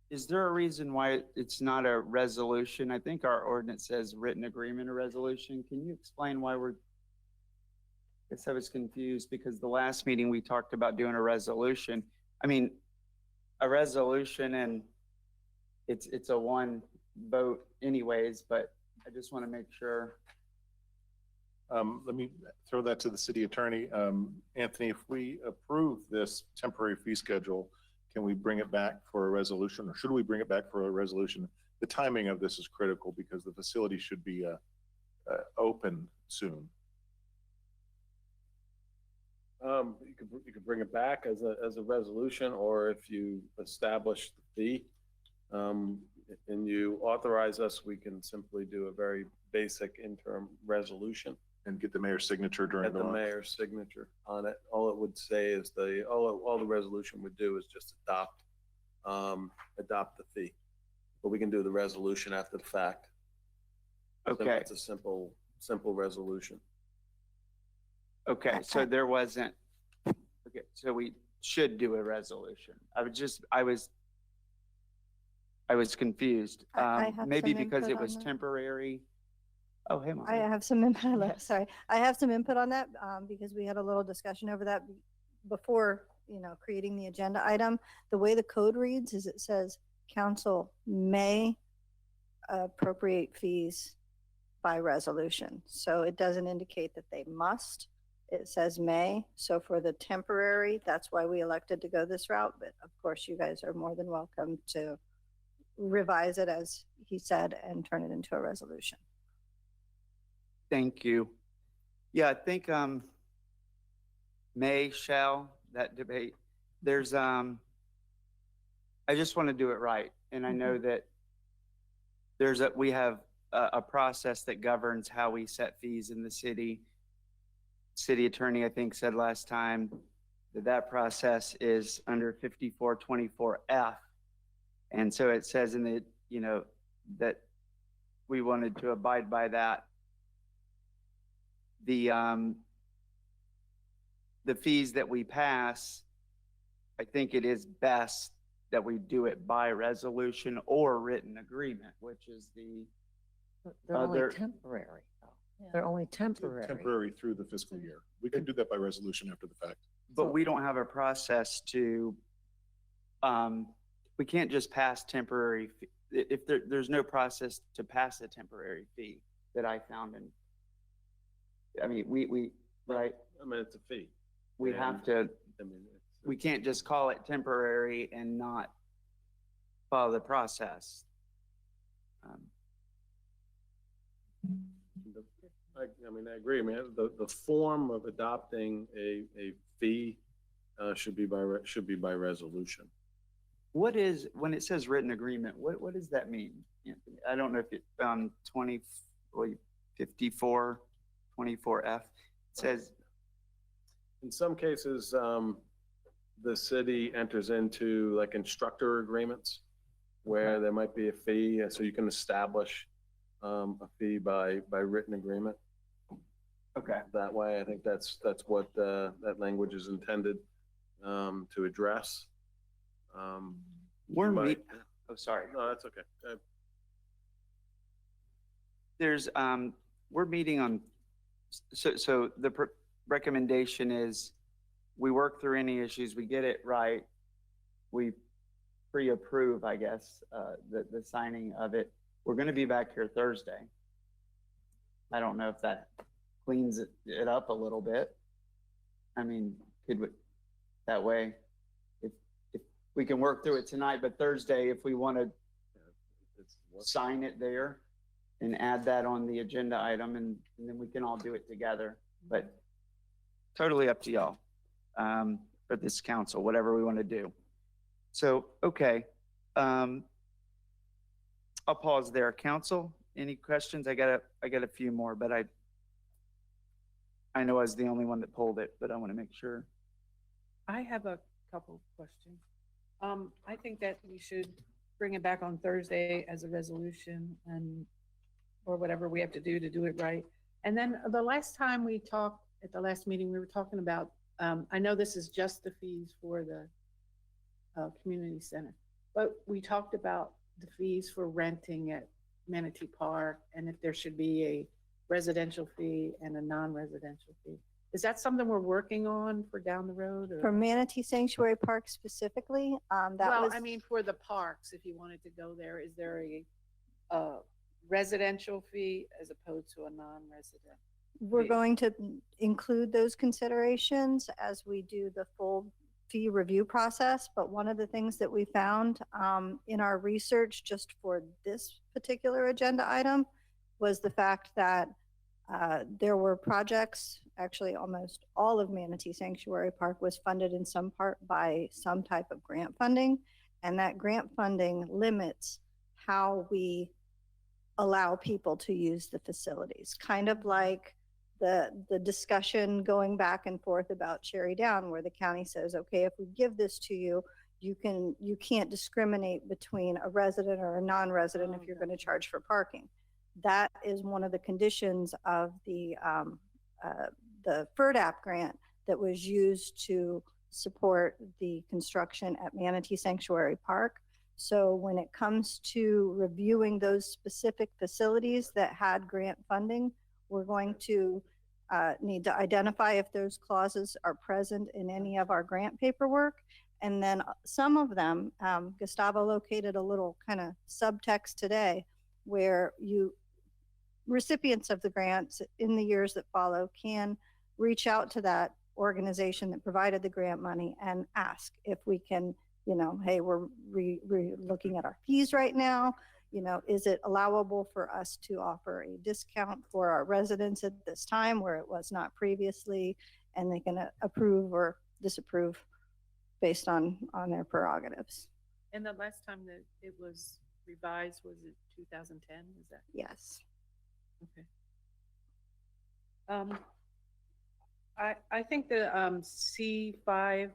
Is there a reason why it's not a resolution? I think our ordinance says written agreement or resolution. Can you explain why I guess I was confused because the last meeting we talked about doing a resolution. I mean, a resolution and it's a one vote anyways, but I just want to make sure. Let me throw that to the city attorney. Anthony, if we approve this temporary fee schedule, can we bring it back for a resolution, or should we bring it back for a resolution? The timing of this is critical because the facility should be open soon. You could bring it back as a resolution, or if you establish the fee and you authorize us, we can simply do a very basic interim resolution. And get the mayor's signature during the mayor's signature on it. All it would say is all the resolution would do is just adopt the fee. But we can do the resolution after the fact. Okay. It's a simple resolution. Okay, so there wasn't, okay, so we should do a resolution. I was confused. I have Maybe some because it input was on that. temporary. Oh, hey, Mom. I have some input, Yes. sorry. I have some input on that because we had a little discussion over that before, creating the agenda item. The way the code reads is it says council may appropriate fees by resolution. So it doesn't indicate that they must. It says may. So for the temporary, that's why we elected to go this route. But of course, you guys are more than welcome to revise it, as he said, and turn it into a resolution. Thank you. Yeah, I think may, shall, that debate. There's I just want to do it right. And I know that we have a process that governs how we set fees in the city. City attorney, I think, said last time that process is under 5424F. And so it says in the, that we wanted to abide by that. The fees that we pass, I think it is best that we do it by resolution or written agreement, which is They're only temporary, though. They're only temporary. Temporary through the fiscal year. We can do that by resolution after the fact. But we don't have a process to, we can't just pass temporary, if there's no process to pass a temporary fee that I found in, I mean, we right? I mean, it's a fee. We have to, we can't just call it temporary and not follow the process. I agree. I mean, the form of adopting a fee should be by resolution. What is, when it says written agreement, what does that mean? Anthony? I don't know if it, 5424F, it says, in some cases, the city enters into like instructor agreements where there might be a fee, and so you can establish a fee by written agreement. Okay. That way, I think that's what that language is intended to address. We're might- oh, sorry. No, that's okay. There's, we're meeting on, so the recommendation is we work through any issues, we get it right, we pre-approve, I guess, the signing of it. We're gonna be back here Thursday. I don't know if that cleans it up a little bit. I mean, could we, that way, if we can work through it tonight, but Thursday, if we want to sign it there and add that on the agenda item, and then we can all do it together, but totally up to y'all, for this council, whatever we want to do. So, okay. I'll pause there. Council, any questions? I got a few more, but I know I was the only one that pulled it, but I want to make sure. I have a couple of questions. I think that we should bring it back on Thursday as a resolution or whatever we have to do it right. And then the last time we talked, at the last meeting, we were talking about, I know this is just the fees for the community center, but we talked about the fees for renting at Manatee Park and if there should be a residential fee and a non-residential fee. Is that something we're working on for down the road? Or? For Manatee Sanctuary Park specifically, Well, I mean, for the parks, if you wanted to go there, is there a residential fee as opposed to a non-resident? We're going to include those considerations as we do the full fee review process. But one of the things that we found in our research just for this particular agenda item was the fact that there were projects, actually almost all of Manatee Sanctuary Park was funded in some part by some type of grant funding. And that grant funding limits how we allow people to use the facilities. Kind of like the discussion going back and forth about Cherry Down, where the county says, okay, if we give this to you, you can't discriminate between a resident or a non-resident if you're going to charge for parking. That is one of the conditions of the FERDAP grant that was used to support the construction at Manatee Sanctuary Park. So when it comes to reviewing those specific facilities that had grant funding, we're going to need to identify if those clauses are present in any of our grant paperwork. And then some of them, Gustavo located a little kind of subtext today where recipients of the grants in the years that follow can reach out to that organization that provided the grant money and ask if we can, hey, we're looking at our fees right now. Is it allowable for us to offer a discount for our residents at this time where it was not previously, and they can approve or disapprove based on their prerogatives. And the last time that it was revised, was it 2010? Is that? Yes. Okay. I think the C5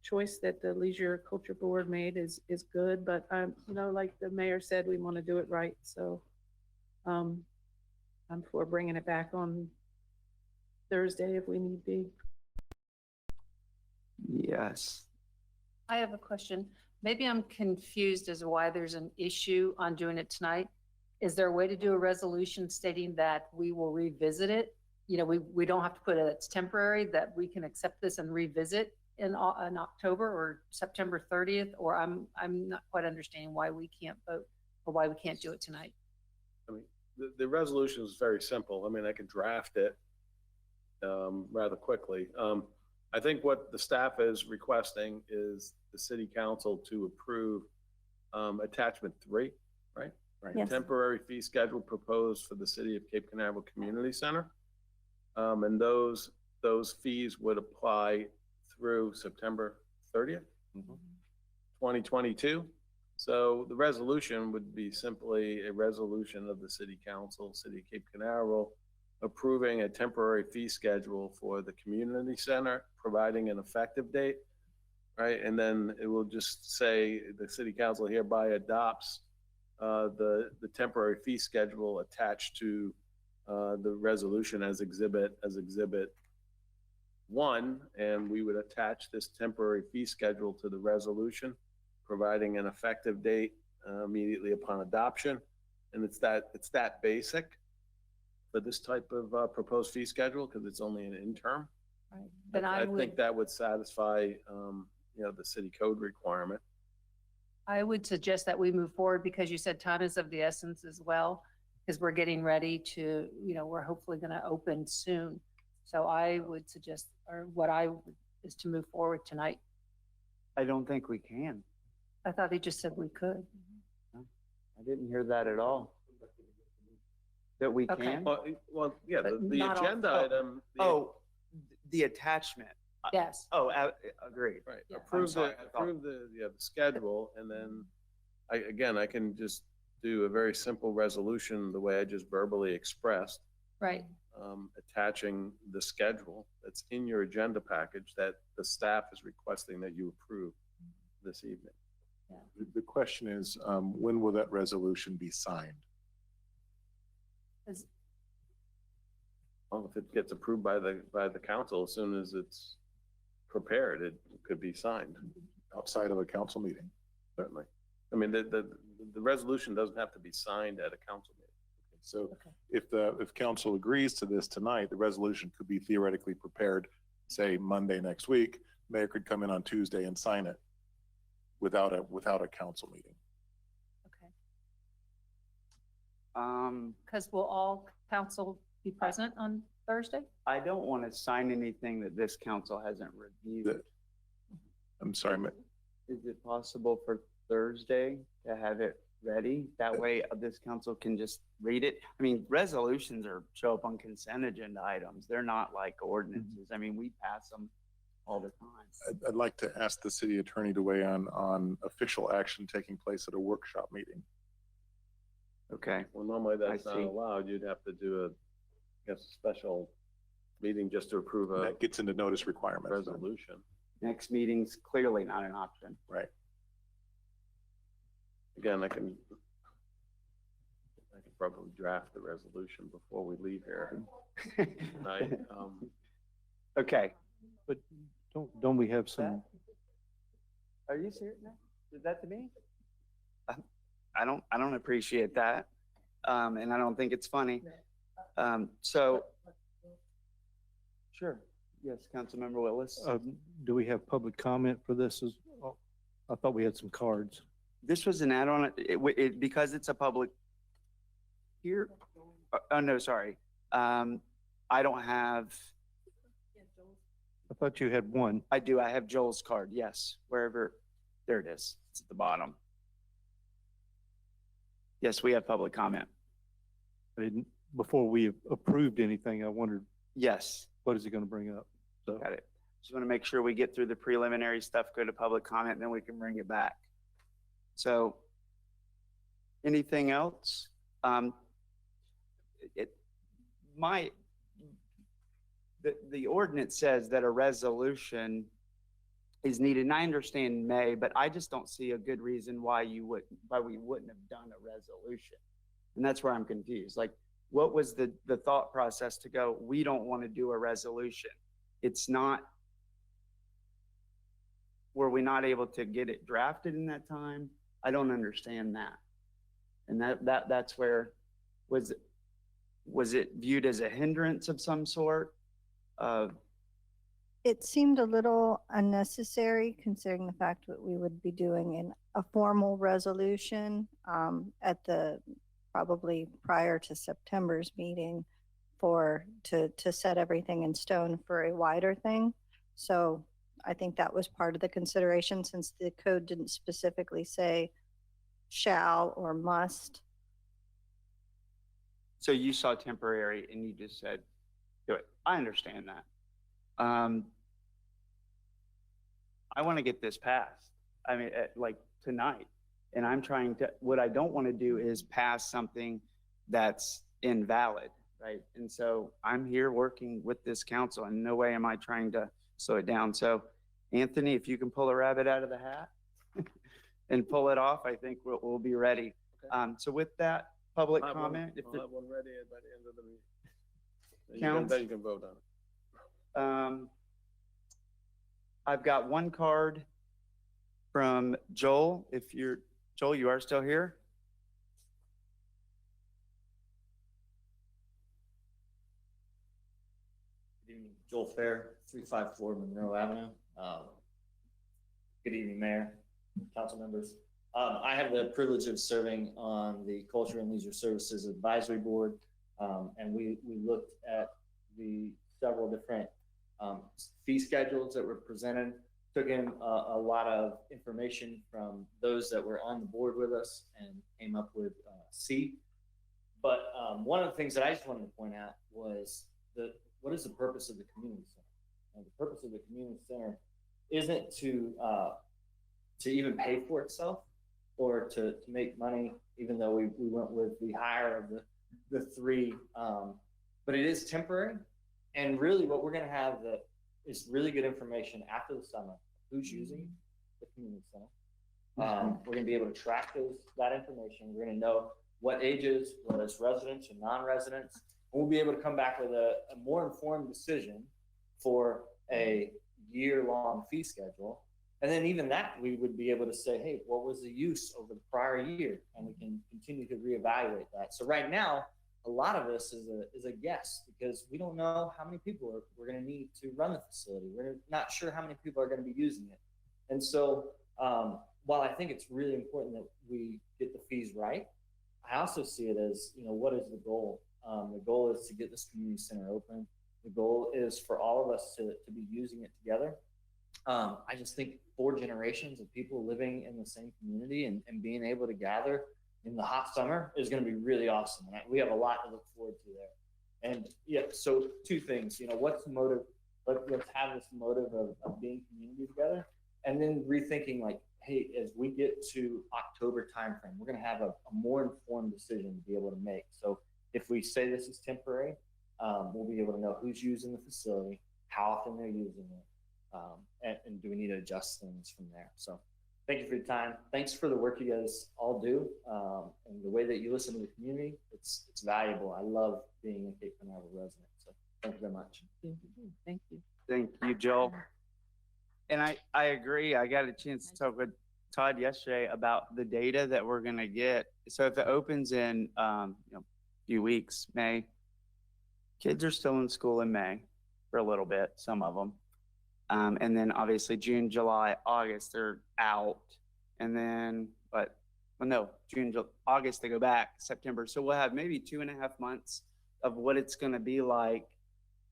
choice that the Leisure Culture Board made is good, but like the mayor said, we want to do it right. So I'm for bringing it back on Thursday if we need be. Yes. I have a question. Maybe I'm confused as to why there's an issue on doing it tonight. Is there a way to do a resolution stating that we will revisit it? We don't have to put it's temporary, that we can accept this and revisit in October or September 30th, or I'm not quite understanding why we can't vote or why we can't do it tonight. I mean, the resolution is very simple. I mean, I could draft it rather quickly. I think what the staff is requesting is the city council to approve attachment 3, right? Right. Yes. Temporary fee schedule proposed for the city of Cape Canaveral Community Center. And those fees would apply through September 30th, 2022. So the resolution would be simply a resolution of the city council, city of Cape Canaveral, approving a temporary fee schedule for the community center, providing an effective date, right? And then it will just say the city council hereby adopts the temporary fee schedule attached to the resolution as exhibit 1, and we would attach this temporary fee schedule to the resolution, providing an effective date immediately upon adoption. And it's that basic for this type of proposed fee schedule because it's only an interim. Right. Then I think that would satisfy, the city code requirement. I would suggest that we move forward because you said time is of the essence as well, because we're getting ready to, we're hopefully going to open soon. So I would suggest, or what I would, is to move forward tonight. I don't think we can. I thought he just said we could. I didn't hear that at all. That we Okay. can? Well, yeah, But the not all- agenda item. The attachment. Yes. Agreed. Right, Yeah. I'm sorry, I thought- approve the schedule, and then I can just do a very simple resolution the way I just verbally expressed, Right. attaching the schedule that's in your agenda package that the staff is requesting that you approve this evening. The question is, when will that resolution be signed? Well, if it gets approved by the council, as soon as it's prepared, it could be signed. Outside of a council meeting? Certainly. I mean, the resolution doesn't have to be signed at a council meeting. So if council agrees to this tonight, the resolution could be theoretically prepared, say Monday next week. Mayor could come in on Tuesday and sign it without a council meeting. Because will all council be present on Thursday? I don't want to sign anything that this council hasn't reviewed. I'm sorry, Is it possible for Thursday to have it ready? That way this council can just read it. I mean, resolutions show up on consent agenda items. They're not like ordinances. I mean, we pass them all the time. I'd like to ask the city attorney to weigh on official action taking place at a workshop meeting. Okay. Well, normally that's not see. allowed. You'd have to do a special meeting just to approve a That gets into notice requirements. resolution. Next meeting's clearly not an option. Right. Again, I can probably draft the resolution before we leave here tonight. Okay. But don't we have some, Are you serious now? Is that to me? I don't appreciate that. And I don't think it's funny. So, sure. Yes, Councilmember Willis. do we have public comment for this? I thought we had some cards. This was an add-on, because it's a public here. Oh, no, sorry. I don't have, I thought you had one. I do, I have Joel's card, yes, wherever, there it is, it's at the bottom. Yes, we have public comment. I didn't, before we approved anything, I wondered, Yes, what is he going to bring up? So got it. Just want to make sure we get through the preliminary stuff, go to public comment, and then we can bring it back. So, anything else? The ordinance says that a resolution is needed, and I understand may, but I just don't see a good reason why we wouldn't have done a resolution. And that's where I'm confused. Like, what was the thought process to go, we don't want to do a resolution? It's not, were we not able to get it drafted in that time? I don't understand that. And that's where, was it viewed as a hindrance of some sort? It seemed a little unnecessary considering the fact that we would be doing a formal resolution at the, probably prior to September's meeting to set everything in stone for a wider thing. So I think that was part of the consideration since the code didn't specifically say shall or must. So you saw temporary and you just said, do it. I understand that. I want to get this passed. I mean, like tonight. And I'm trying to, what I don't want to do is pass something that's invalid. right? And so I'm here working with this council, and no way am I trying to slow it down. So Anthony, if you can pull a rabbit out of the hat and pull it off, I think we'll be ready. So with that public comment, if We'll have one ready by the end of the meeting. Counts. Then you can vote on it. I've got one card from Joel. Joel, you are still here? Good evening, Joel Fair, 354 Monroe Avenue. Good evening, Mayor, council members. I have the privilege of serving on the Culture and Leisure Services Advisory Board, and we looked at the several different fee schedules that were presented, took in a lot of information from those that were on the board with us, and came up with C. But one of the things that I just wanted to point out was what is the purpose of the community center? And the purpose of the community center isn't to even pay for itself or to make money, even though we went with the higher of the three, but it is temporary. And really what we're gonna have is really good information after the summer, who's using the community center. We're gonna be able to track that information. We're gonna know what ages, whether it's residents or non-residents. And we'll be able to come back with a more informed decision for a year-long fee schedule. And then even that, we would be able to say, hey, what was the use over the prior year? And we can continue to reevaluate that. So right now, a lot of this is a guess because we don't know how many people we're going to need to run the facility. We're not sure how many people are going to be using it. And so while I think it's really important that we get the fees right, I also see it as, what is the goal? The goal is to get this community center open. The goal is for all of us to be using it together. I just think 4 generations of people living in the same community and being able to gather in the hot summer is going to be really awesome. And we have a lot to look forward to there. And yeah, so 2 things, what's the motive? Let's have this motive of being community together. And then rethinking like, hey, as we get to October timeframe, we're going to have a more informed decision to be able to make. So if we say this is temporary, we'll be able to know who's using the facility, how often they're using it, and do we need to adjust things from there. So thank you for your time. Thanks for the work you guys all do, and the way that you listen to the community. It's valuable. I love being a Cape Canaveral resident. So thank you very much. Thank you. Thank you, Joel. And I agree. I got a chance to talk with Todd yesterday about the data that we're going to get. So if it opens in a few weeks, May, kids are still in school in May for a little bit, some of them. And then obviously June, July, August, they're out. And then, August, they go back, September. So we'll have maybe 2.5 months of what it's going to be like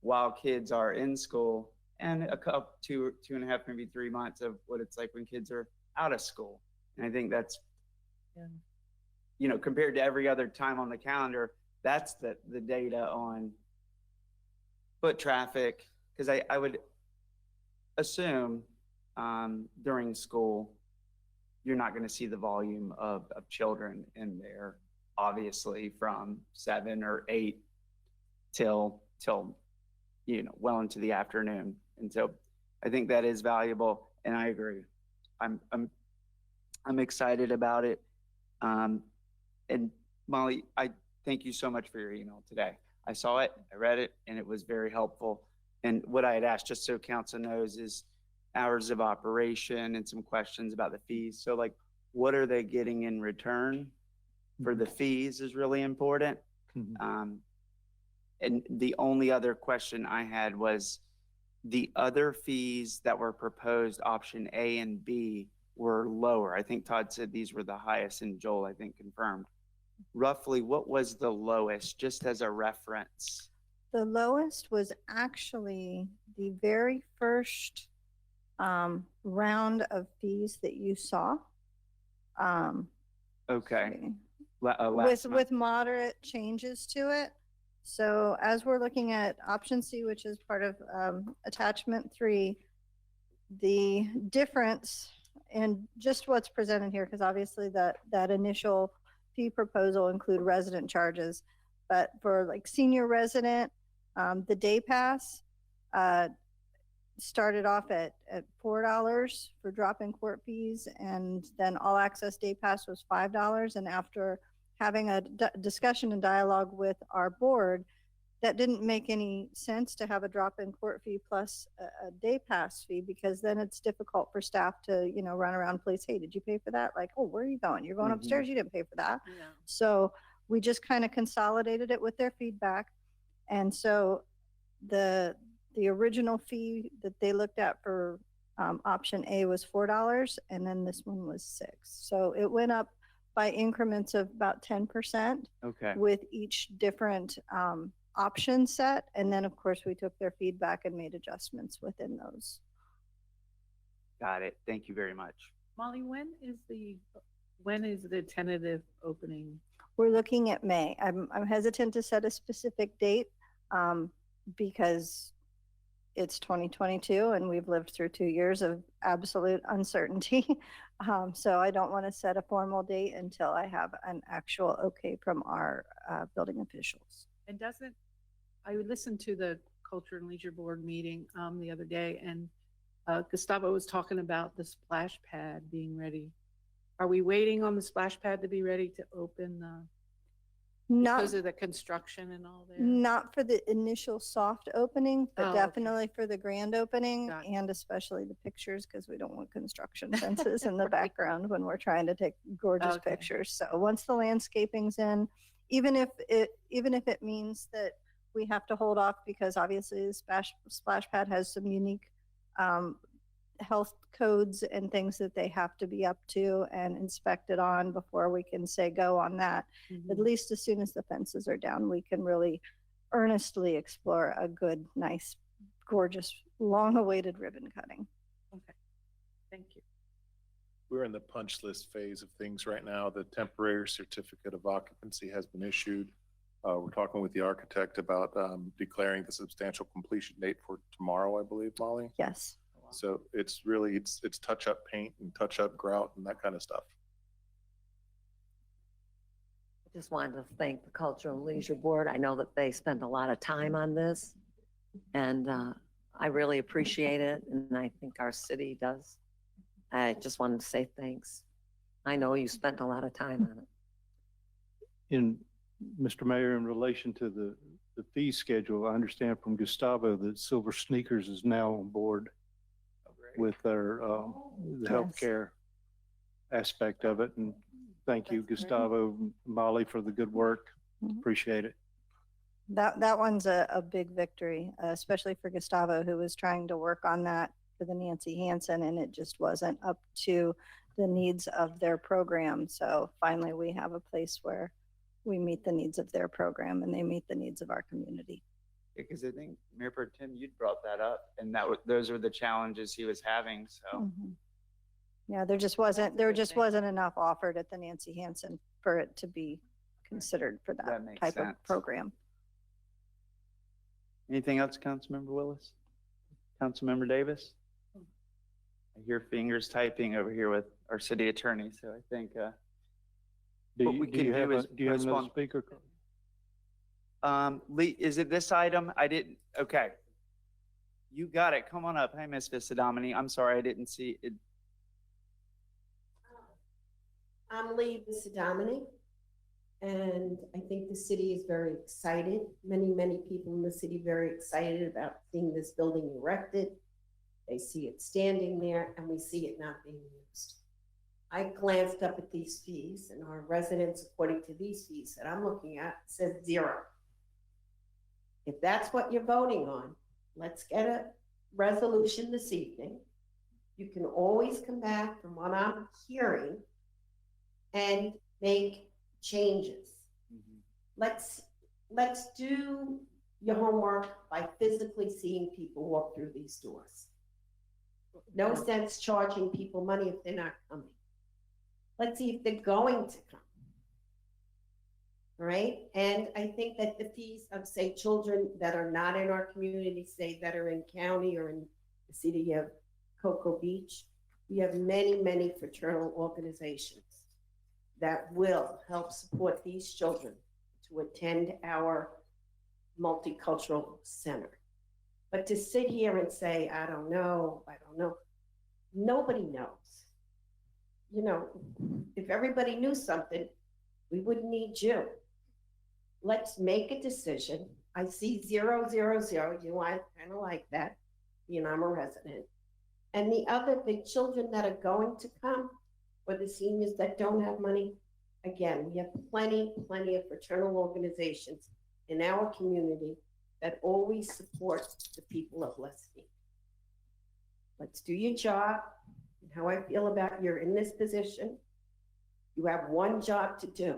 while kids are in school, and a couple, 2.5, maybe 3 months of what it's like when kids are out of school. And I think that's, compared to every other time on the calendar, that's the data on foot traffic. Because I would assume during school, you're not going to see the volume of children in there, obviously, from 7 or 8 till well into the afternoon. And so I think that is valuable, and I agree. I'm excited about it. And Molly, I thank you so much for your email today. I saw it, I read it, and it was very helpful. And what I had asked, just so council knows, is hours of operation and some questions about the fees. So like, what are they getting in return for the fees is really important. And the only other question I had was the other fees that were proposed, option A and B, were lower. I think Todd said these were the highest, and Joel, I think, confirmed. Roughly, what was the lowest, just as a reference? The lowest was actually the very first round of fees that you saw. Okay. With moderate changes to it. So as we're looking at option C, which is part of attachment 3, the difference in just what's presented here, because obviously that initial fee proposal include resident charges. but for like senior resident, the day pass, started off at $4 for drop-in court fees, and then all access day pass was $5. And after having a discussion and dialogue with our board, that didn't make any sense to have a drop-in court fee plus a day pass fee, because then it's difficult for staff to, you know, run around place. Hey, did you pay for that? Like, oh, where are you going? You're going upstairs. You didn't pay for that. Yeah. So we just kind of consolidated it with their feedback. And so the original fee that they looked at for option A was $4, and then this one was $6. So it went up by increments of about 10%. Okay. With each different option set. And then, of course, we took their feedback and made adjustments within those. Got it. Thank you very much. Molly, when is the tentative opening? We're looking at May. I'm hesitant to set a specific date because it's 2022 and we've lived through 2 years of absolute uncertainty. So I don't want to set a formal date until I have an actual okay from our building officials. And I listened to the Culture and Leisure Board meeting the other day, and Gustavo was talking about the splash pad being ready. Are we waiting on the splash pad to be ready to open because of the construction and all that? Not for the initial soft opening, but Oh, definitely for the grand opening, and especially the pictures, because we don't want construction fences in the background when we're trying to take gorgeous pictures. So once the landscaping's in, even if it means that we have to hold off because obviously the splash pad has some unique health codes and things that they have to be up to and inspected on before we can say go on that. At least as soon as the fences are down, we can really earnestly explore a good, nice, gorgeous, long-awaited ribbon cutting. Okay, thank you. We're in the punch list phase of things right now. The temporary certificate of occupancy has been issued. We're talking with the architect about declaring the substantial completion date for tomorrow, I believe, Molly. Yes. So it's really, it's touch-up paint and touch-up grout and that kind of stuff. I just wanted to thank the Cultural and Leisure Board. I know that they spend a lot of time on this, and I really appreciate it, and I think our city does. I just wanted to say thanks. I know you spent a lot of time on it. Mr. Mayor, in relation to the fee schedule, I understand from Gustavo that Silver Sneakers is now on board with their the healthcare aspect of it. And thank you, Gustavo, Molly, for the good work. Appreciate it. That one's a big victory, especially for Gustavo, who was trying to work on that for the Nancy Hansen, and it just wasn't up to the needs of their program. So finally, we have a place where we meet the needs of their program and they meet the needs of our community. Because I think Mayor Pro Tem, you'd brought that up, and those were the challenges he was having. So yeah, there just wasn't enough offered at the Nancy Hansen for it to be considered for that type of program. Anything else, Councilmember Willis? Councilmember Davis? I hear fingers typing over here with our city attorney, so I think what we can do is do you have another speaker? Lee, is it this item? I didn't, okay. You got it. Come on up. Hey, Miss Visadomini. I'm sorry, I didn't see it. I'm Lee Visadomini, and I think the city is very excited. Many people in the city very excited about seeing this building erected. They see it standing there, and we see it not being used. I glanced up at these fees, and our residents, according to these fees that I'm looking at, says 0. If that's what you're voting on, let's get a resolution this evening. You can always come back from what I'm hearing and make changes. Let's do your homework by physically seeing people walk through these doors. No sense charging people money if they're not coming. Let's see if they're going to come. All right? And I think that the fees of, say, children that are not in our community, say that are in county or in the city of Cocoa Beach, we have many fraternal organizations that will help support these children to attend our multicultural center. But to sit here and say, I don't know, nobody knows. You know, if everybody knew something, we wouldn't need you. Let's make a decision. I see 000, I kind of like that, you know, I'm a resident. And the children that are going to come, or the seniors that don't have money, again, we have plenty of fraternal organizations in our community that always support the people of less need. Let's do your job. And how I feel about you're in this position, you have one job to do.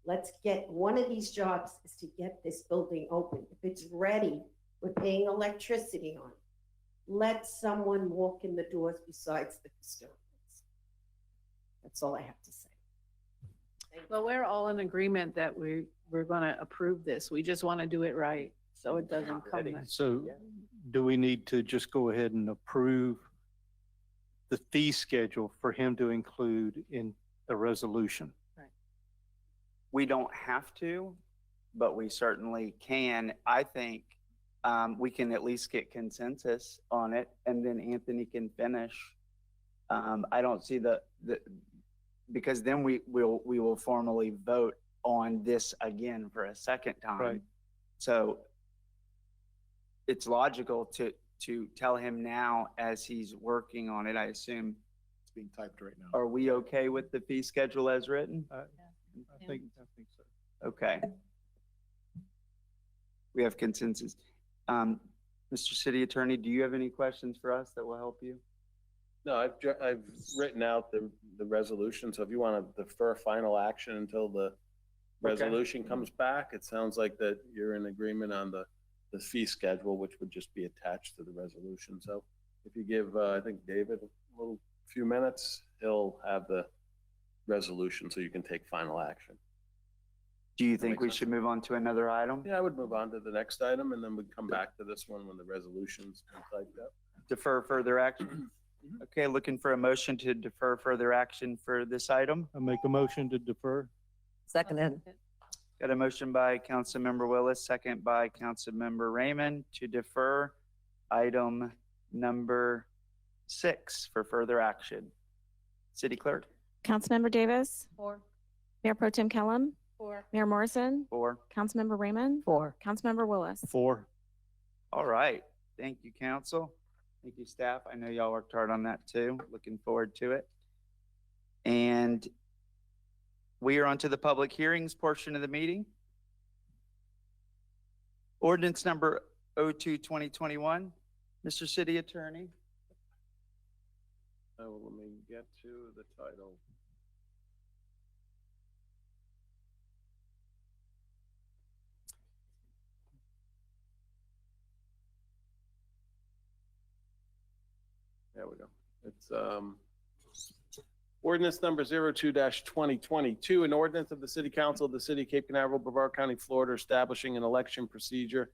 Let's get one of these jobs is to get this building open. If it's ready, we're paying electricity on it. Let someone walk in the doors besides the custodians. That's all I have to say. Well, we're all in agreement that we're going to approve this. We just want to do it right, so it doesn't come. So do we need to just go ahead and approve the fee schedule for him to include in the resolution? We don't have to, but we certainly can. I think we can at least get consensus on it, and then Anthony can finish. I don't see because then we will formally vote on this again for a second time. Right. So it's logical to tell him now as he's working on it. I assume It's being typed right now. Are we okay with the fee schedule as written? I think so. Okay. We have consensus. Mr. City Attorney, do you have any questions for us that will help you? No, I've written out the resolution, so if you want to defer final action until the resolution comes back, it sounds like that you're in agreement on the fee schedule, which would just be attached to the resolution. So if you give, I think, David a few minutes, he'll have the resolution so you can take final action. Do you think we should move on to another item? Yeah, I would move on to the next item, and then we'd come back to this one when the resolution's been typed up. Defer further action? Okay, looking for a motion to defer further action for this item. I make a motion to defer. Seconded. Got a motion by Councilmember Willis, second by Councilmember Raymond to defer item number 6 for further action. City Clerk? Councilmember Davis, 4. Mayor Pro Tem Kellum, 4. Mayor Morrison, 4. Councilmember Raymond, 4. Councilmember Willis. 4. All right. Thank you, council. Thank you, staff. I know y'all worked hard on that too. Looking forward to it. And we are on to the public hearings portion of the meeting. Ordinance number 02-2021. Mr. City Attorney. Oh, let me get to the title. There we go. It's ordinance number 02-2022, an ordinance of the City Council of the City of Cape Canaveral, Brevard County, Florida, establishing an election procedure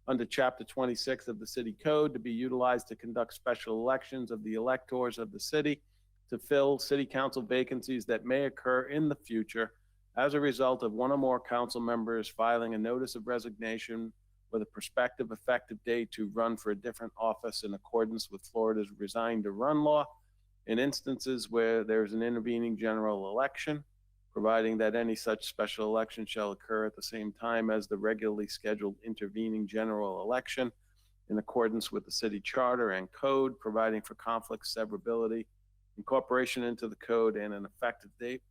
under Chapter 26 of the City Code to be utilized to conduct special elections of the electors of the city to fill City Council vacancies that may occur in the future as a result of one or more council members filing a notice of resignation with a prospective effective date to run for a different office in accordance with Florida's Resign to Run law in instances where there's an intervening general election, providing that any such special election shall occur at the same time as the regularly scheduled intervening general election in accordance with the city charter and code, providing for conflict severability, incorporation into the code, and an effective date.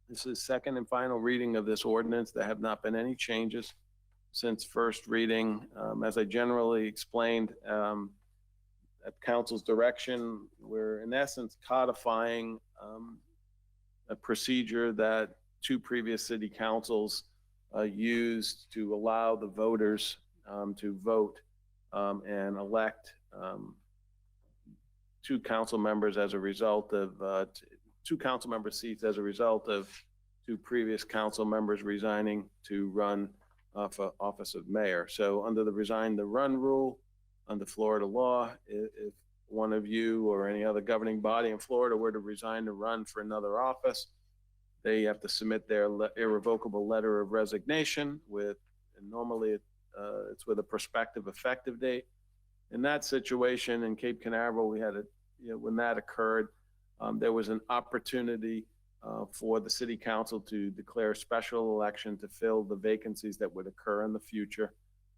This is second and final reading of this ordinance. There have not been any changes since first reading. As I generally explained at council's direction, we're in essence codifying a procedure that 2 previous city councils used to allow the voters to vote and elect 2 council members as a result of 2 council member seats as a result of 2 previous council members resigning to run for office of mayor. So under the resign to run rule, under Florida law, if one of you or any other governing body in Florida were to resign to run for another office, they have to submit their irrevocable letter of resignation with, and normally it's with a prospective effective date. In that situation in Cape Canaveral, we had when that occurred, there was an opportunity for the city council to declare a special election to fill the vacancies that would occur in the future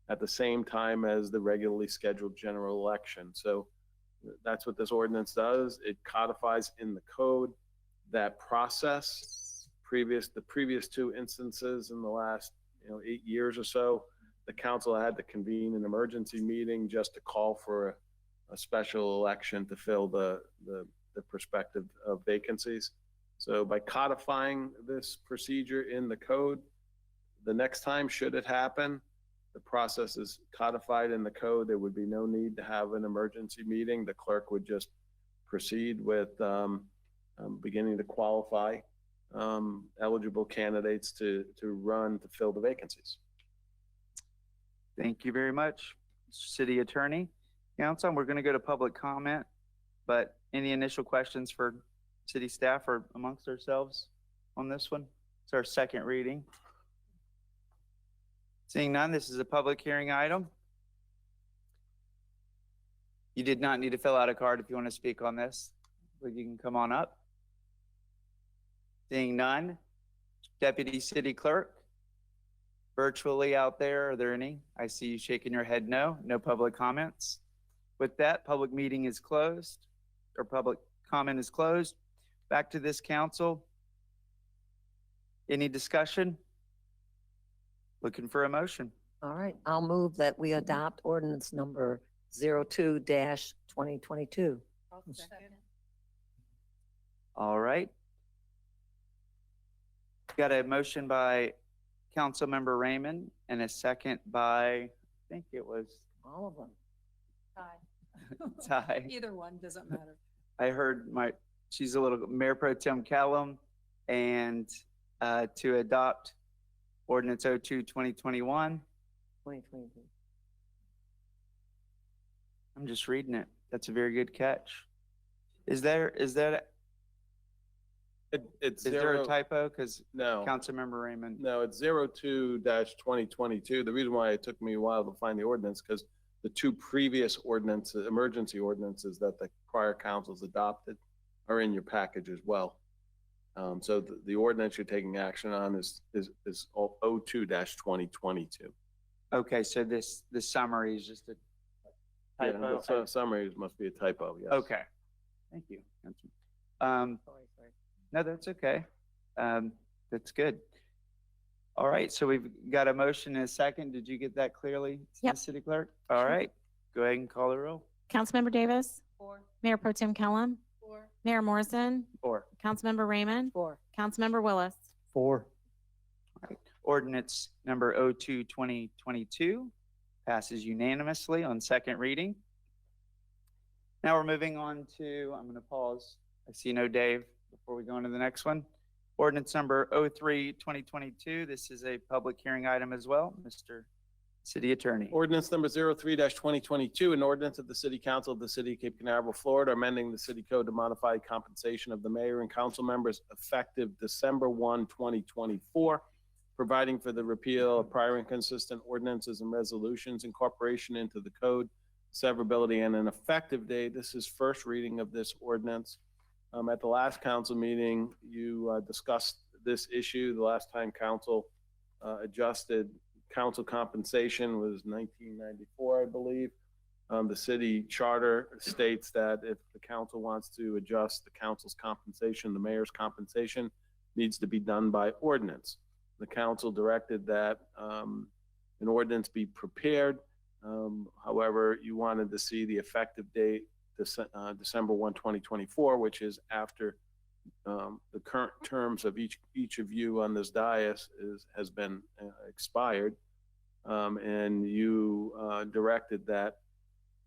at the same time as the regularly scheduled general election. So that's what this ordinance does. It codifies in the code that process. The previous two instances in the last 8 years or so, the council had to convene an emergency meeting just to call for a special election to fill the prospective vacancies. So by codifying this procedure in the code, the next time, should it happen, the process is codified in the code. There would be no need to have an emergency meeting. The clerk would just proceed with beginning to qualify eligible candidates to run to fill the vacancies. Thank you very much, City Attorney. Council, we're going to go to public comment, but any initial questions for city staff or amongst ourselves on this one? It's our second reading. Seeing none, this is a public hearing item. You did not need to fill out a card if you want to speak on this, but you can come on up. Seeing none, Deputy City Clerk, virtually out there, are there any? I see you shaking your head no. No public comments. With that, public meeting is closed, or public comment is closed. Back to this council. Any discussion? Looking for a motion. All right, I'll move that we adopt ordinance number 02-2022. All right. Got a motion by Councilmember Raymond and a second by, I think it was All of them. Ty. Either one, doesn't matter. I heard she's a little, Mayor Pro Tem Callum, and to adopt ordinance 02-2021. 2022. I'm just reading it. That's a very good catch. Is there a typo? Because no, Councilmember Raymond. No, it's 02-2022. The reason why it took me a while to find the ordinance, because the two previous ordinances, emergency ordinances that the prior councils adopted are in your package as well. So the ordinance you're taking action on is 02-2022. Okay, so this summary is just a typo. Yeah, the summary must be a typo, yes. Okay, thank you. Sorry. No, that's okay. That's good. All right, so we've got a motion and a second. Did you get that clearly, Yep. City Clerk? All right, go ahead and call the roll. Councilmember Davis, 4. Mayor Pro Tem Kellum, 4. Mayor Morrison, 4. Councilmember Raymond, 4. Councilmember Willis. 4. All right. Ordinance number 02-2022 passes unanimously on second reading. Now we're moving on to, I'm going to pause. I see no Dave before we go into the next one. Ordinance number 03-2022. This is a public hearing item as well. Mr. City Attorney. Ordinance number 03-2022, an ordinance of the City Council of the City of Cape Canaveral, Florida, amending the city code to modify compensation of the mayor and council members effective December 1, 2024, providing for the repeal of prior inconsistent ordinances and resolutions, incorporation into the code, severability, and an effective date. This is first reading of this ordinance. At the last council meeting, you discussed this issue. The last time council adjusted council compensation was 1994, I believe. The city charter states that if the council wants to adjust the council's compensation, the mayor's compensation needs to be done by ordinance. The council directed that an ordinance be prepared. However, you wanted to see the effective date December 1, 2024, which is after the current terms of each of you on this dais has been expired, and you directed that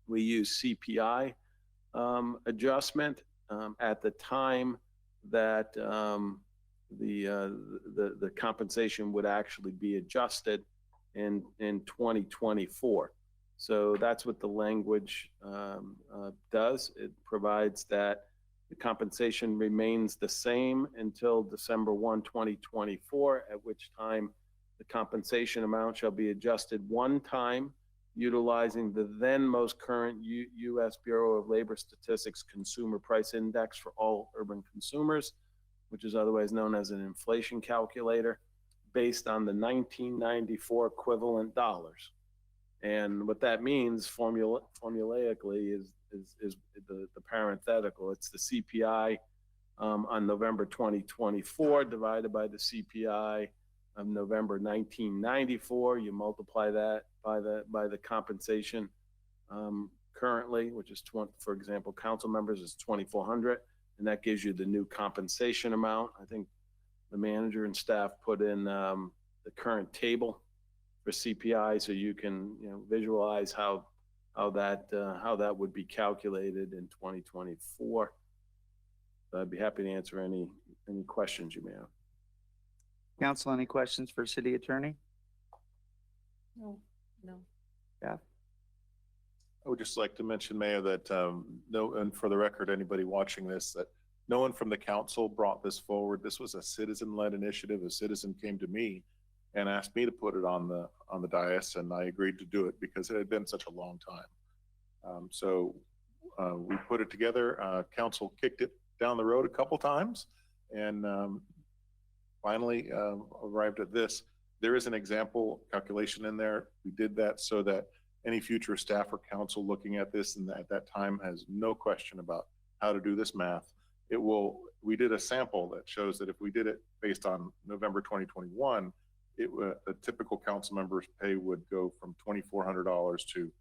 we use CPI adjustment at the time that the compensation would actually be adjusted in 2024. So that's what the language does. It provides that The compensation remains the same until December 1, 2024, at which time the compensation amount shall be adjusted one time utilizing the then most current U.S. Bureau of Labor Statistics Consumer Price Index for all urban consumers, which is otherwise known as an inflation calculator, based on the 1994 equivalent dollars. And what that means formulaically is the parenthetical. It's the CPI on November 2024 divided by the CPI of November 1994. You multiply that by the compensation currently, which is for example, council members is 2,400, and that gives you the new compensation amount. I think the manager and staff put in the current table for CPI, so you can visualize how that would be calculated in 2024. So I'd be happy to answer any questions you may have. Council, any questions for city attorney? No. Yeah. I would just like to mention, Mayor, that and for the record, anybody watching this, that no one from the council brought this forward. This was a citizen-led initiative. A citizen came to me and asked me to put it on the dais, and I agreed to do it because it had been such a long time. So we put it together. Council kicked it down the road a couple times, and finally arrived at this. There is an example calculation in there. We did that so that any future staff or council looking at this and at that time has no question about how to do this math. We did a sample that shows that if we did it based on November 2021, a typical council member's pay would go from $2,400 to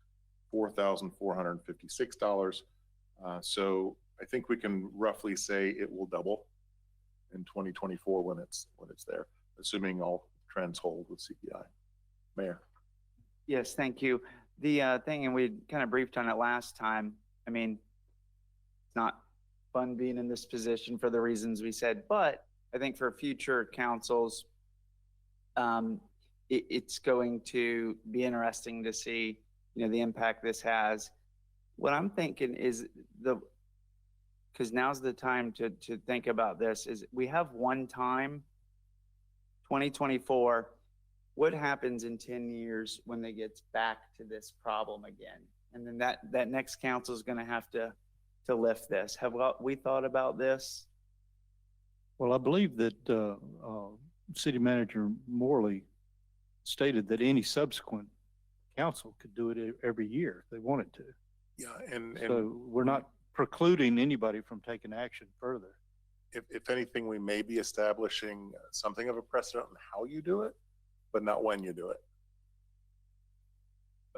$4,456. So I think we can roughly say it will double in 2024 when it's there, assuming all trends hold with CPI. Mayor. Yes, thank you. The thing, and we kind of briefed on it last time. I mean, it's not fun being in this position for the reasons we said, but I think for future councils, it's going to be interesting to see, the impact this has. What I'm thinking is because now's the time to think about this, is we have one time, 2024, what happens in 10 years when they get back to this problem again? And then that next council is going to have to lift this. Have we thought about this? Well, I believe that City Manager Morley stated that any subsequent council could do it every year if they wanted to. Yeah, and So we're not precluding anybody from taking action further. If anything, we may be establishing something of a precedent on how you do it, but not when you do it.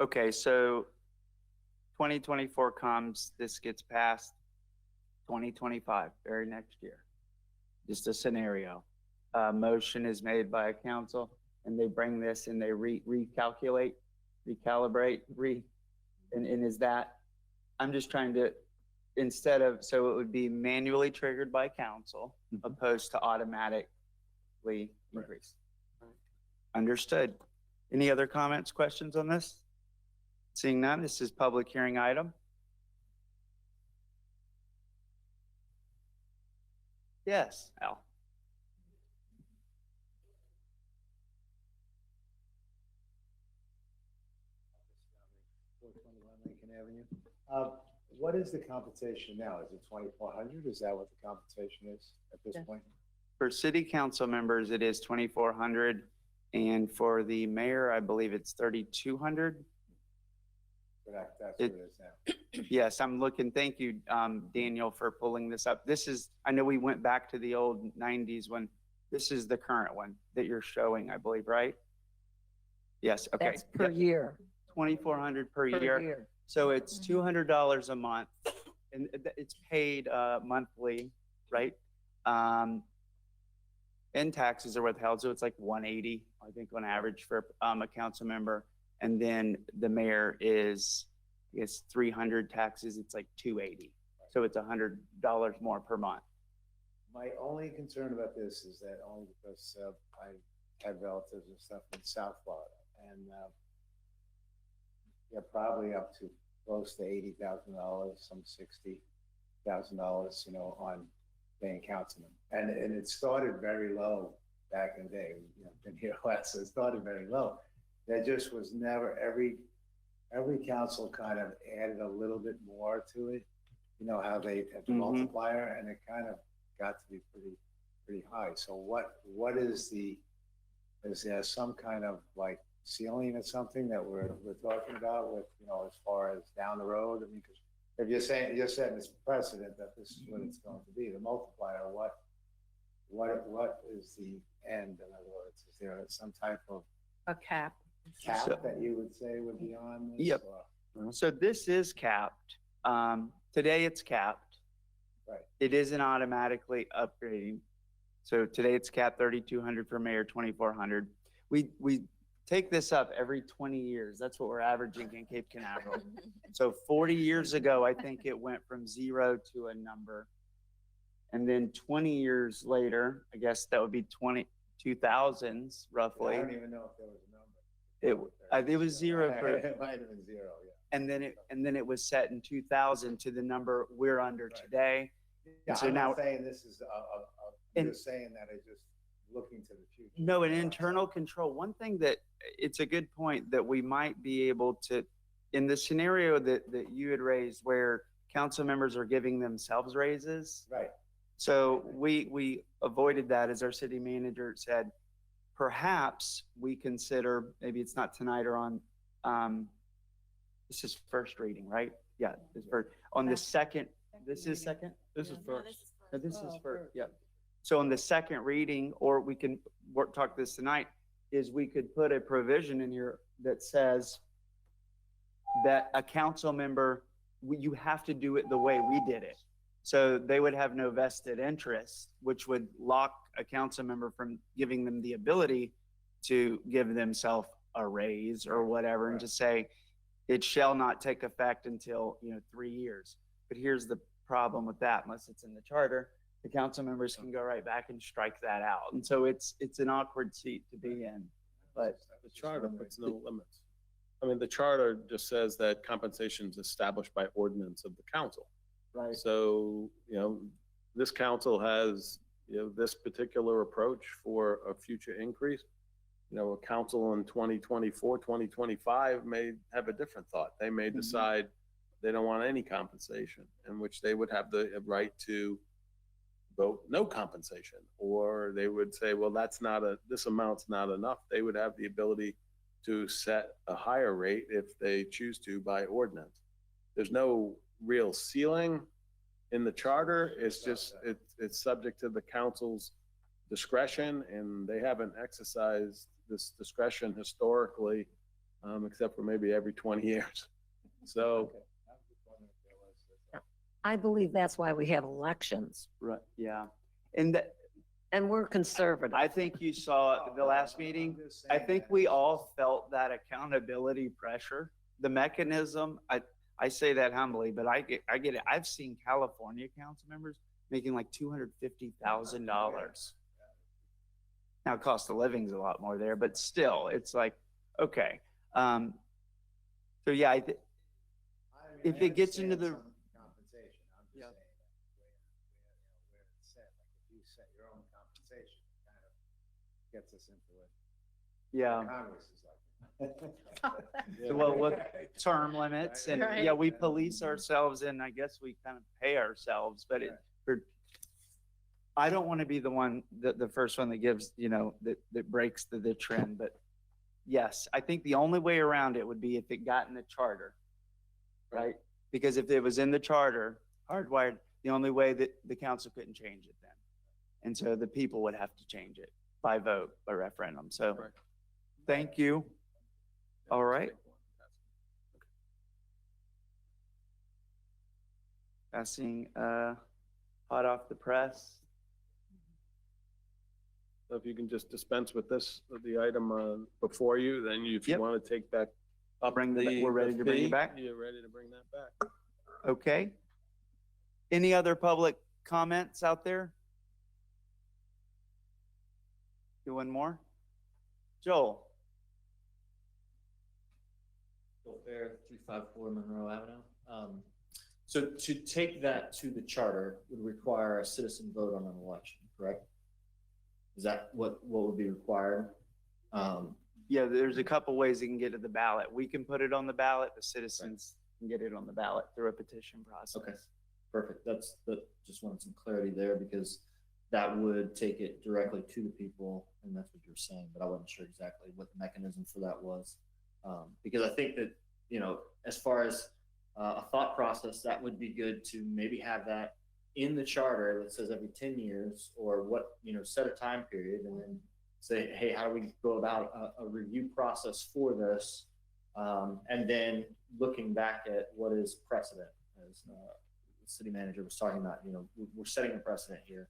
Okay, so 2024 comes, this gets passed, 2025, very next year. Just a scenario. Motion is made by a council and they bring this and they recalibrate, and is that, I'm just trying to, so it would be manually triggered by council opposed to automatically increase. Right. Understood. Any other comments, questions on this? Seeing none, this is public hearing item. Yes, Al. What is the compensation now? Is it 2,400? Is that what the compensation is at this point? For city council members, it is 2,400, and for the mayor, I believe it's 3,200. That's what it is now. Yes, I'm looking. Thank you, Daniel, for pulling this up. This is, I know we went back to the old 90s when this is the current one that you're showing, I believe, right? Yes. Okay. That's per year. 2,400 per year. So it's $200 a month, and it's paid monthly, right? And taxes are withheld, so it's like 180, I think, on average for a council member. And then the mayor is, I guess, 300 taxes. It's like 280, so it's $100 more per month. My only concern about this is that only because I have relatives and stuff in South Florida, and probably up to close to $80,000, some 60. $1,000, on paying councilmen. And it started very low back in the day, been here less, so it started very low. There just was never, every council kind of added a little bit more to it, how they had the multiplier, and it kind of got to be pretty high. So what is there some kind of like ceiling or something that we're talking about with, as far as down the road? I mean, because if you're setting this precedent that this is what it's going to be, the multiplier, what is the end? In other words, is there some type of A cap. cap that you would say would be on this? Yep. So this is capped. Today it's capped. Right. It isn't automatically upgrading. So today it's capped 3,200 for mayor, 2,400. We take this up every 20 years. That's what we're averaging in Cape Canaveral. So 40 years ago, I think it went from 0 to a number. And then 20 years later, I guess that would be 2000s roughly. I don't even know if there was a number. It was 0 for, It might have been 0, yeah. and then it was set in 2000 to the number we're under today. Yeah, So I'm now, not saying this is And- just saying that it's just looking to the future. no, an internal control. One thing that it's a good point that we might be able to, in the scenario that you had raised where council members are giving themselves raises. Right. So we avoided that, as our city manager said. Perhaps we consider, maybe it's not tonight or on, this is first reading, right? Yeah, this first, on the second, this is second? This is first. No, this is first, yeah. So on the second reading, or we can talk this tonight, is we could put a provision in here that says that a council member, you have to do it the way we did it. So they would have no vested interest, which would lock a council member from giving them the ability to give themselves a raise or whatever, and just say, it shall not take effect until, 3 years. But here's the problem with that, unless it's in the charter, the council members can go right back and strike that out. And so it's an awkward seat to be in, but. The charter puts no limits. I mean, the charter just says that compensation is established by ordinance of the council. Right. So, this council has, this particular approach for a future increase. A council in 2024, 2025 may have a different thought. They may decide they don't want any compensation, in which they would have the right to vote no compensation, or they would say, well, this amount's not enough. They would have the ability to set a higher rate if they choose to by ordinance. There's no real ceiling in the charter. It's just, it's subject to the council's discretion, and they haven't exercised this discretion historically, except for maybe every 20 years. So. I believe that's why we have elections. Right, yeah. And we're conservative. I think you saw at the last meeting, I think we all felt that accountability pressure. The mechanism, I say that humbly, but I get it. I've seen California council members making like $250,000. Now, cost of living is a lot more there, but still, it's like, okay. So yeah, if it gets into the. Compensation, I'm just saying that where it's set, like if you set your own compensation, it kind of gets us into it. Yeah. Congress is like. Well, with term limits and Right. yeah, we police ourselves and I guess we kind of pay ourselves, but I don't want to be the one, the first one that gives, that breaks the trend, but yes, I think the only way around it would be if it got in the charter, right? Because if it was in the charter, hardwired, the only way that the council couldn't change it then. And so the people would have to change it by vote, by referendum. So thank you. All right. Passing hot off the press. So if you can just dispense with the item before you, then if you want to take that up, we're ready to bring it back? You're ready to bring that back. Okay. Any other public comments out there? Do one more? Joel. Joel Fair, 354 Monroe Avenue. So to take that to the charter would require a citizen vote on an election, correct? Is that what would be required? Yeah, there's a couple ways you can get to the ballot. We can put it on the ballot. The citizens can get it on the ballot through a petition process. Okay, perfect. Just wanted some clarity there because that would take it directly to the people, and that's what you're saying, but I wasn't sure exactly what the mechanism for that was. Because I think that, as far as a thought process, that would be good to maybe have that in the charter that says every 10 years or set a time period and then say, hey, how do we go about a review process for this? And then looking back at what is precedent, as the city manager was talking about, we're setting a precedent here.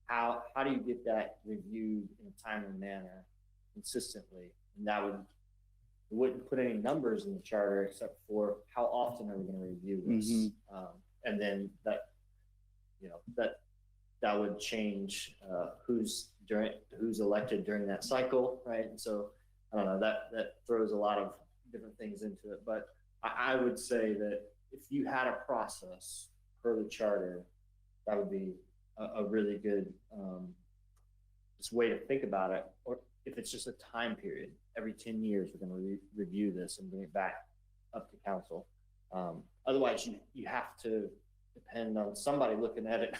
How do you get that reviewed in a timely manner consistently? And that wouldn't put any numbers in the charter except for how often are we going to review this? And then that would change who's elected during that cycle, right? And so I don't know, that throws a lot of different things into it. But I would say that if you had a process per the charter, that would be a really good just way to think about it. Or if it's just a time period, every 10 years we're going to review this and bring it back up to council. Otherwise, you have to depend on somebody looking at it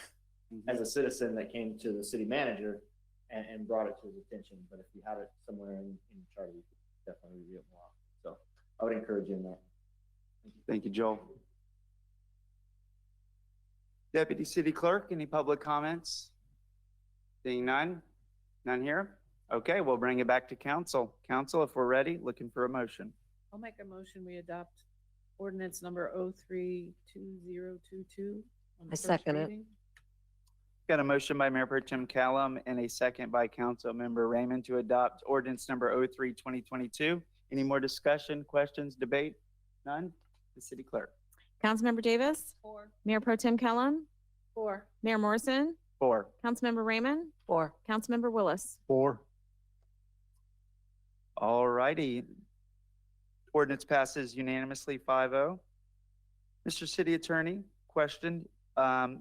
as a citizen that came to the city manager and brought it to his attention. But if you had it somewhere in the charter, you could definitely review it more often. So I would encourage you in that. Thank you, Joel. Deputy City Clerk, any public comments? Seeing none? None here? Okay, we'll bring it back to council. Council, if we're ready, looking for a motion. I'll make a motion, we adopt ordinance number 032022. I second it. Got a motion by Mayor Pro Tem Callum and a second by Council Member Raymond to adopt ordinance number 03-2022. Any more discussion, questions, debate? None? The City Clerk. Councilmember Davis. 4. Mayor Pro Tem Kellum. 4. Mayor Morrison. 4. Councilmember Raymond. 4. Councilmember Willis. 4. All righty. Ordinance passes unanimously 5-0. Mr. City Attorney, question. To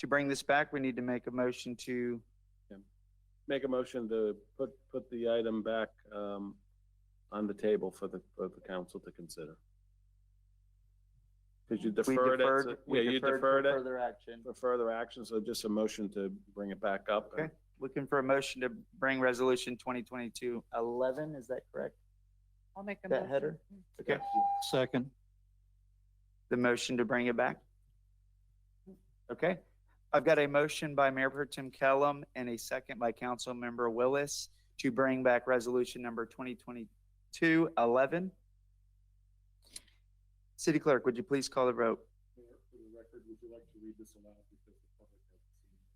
bring this back, we need to make a motion to Make a motion to put the item back on the table for the council to consider. Because you deferred it. You deferred it further action. for further action. So just a motion to bring it back up. Okay. Looking for a motion to bring resolution 2022-11. Is that correct? I'll make a That motion. header? Okay. Second. The motion to bring it back? Okay. I've got a motion by Mayor Pro Tem Kellum and a second by Council Member Willis to bring back resolution number 2022-11. City Clerk, would you please call the vote? For the record, would you like to read this aloud because the public hasn't seen this?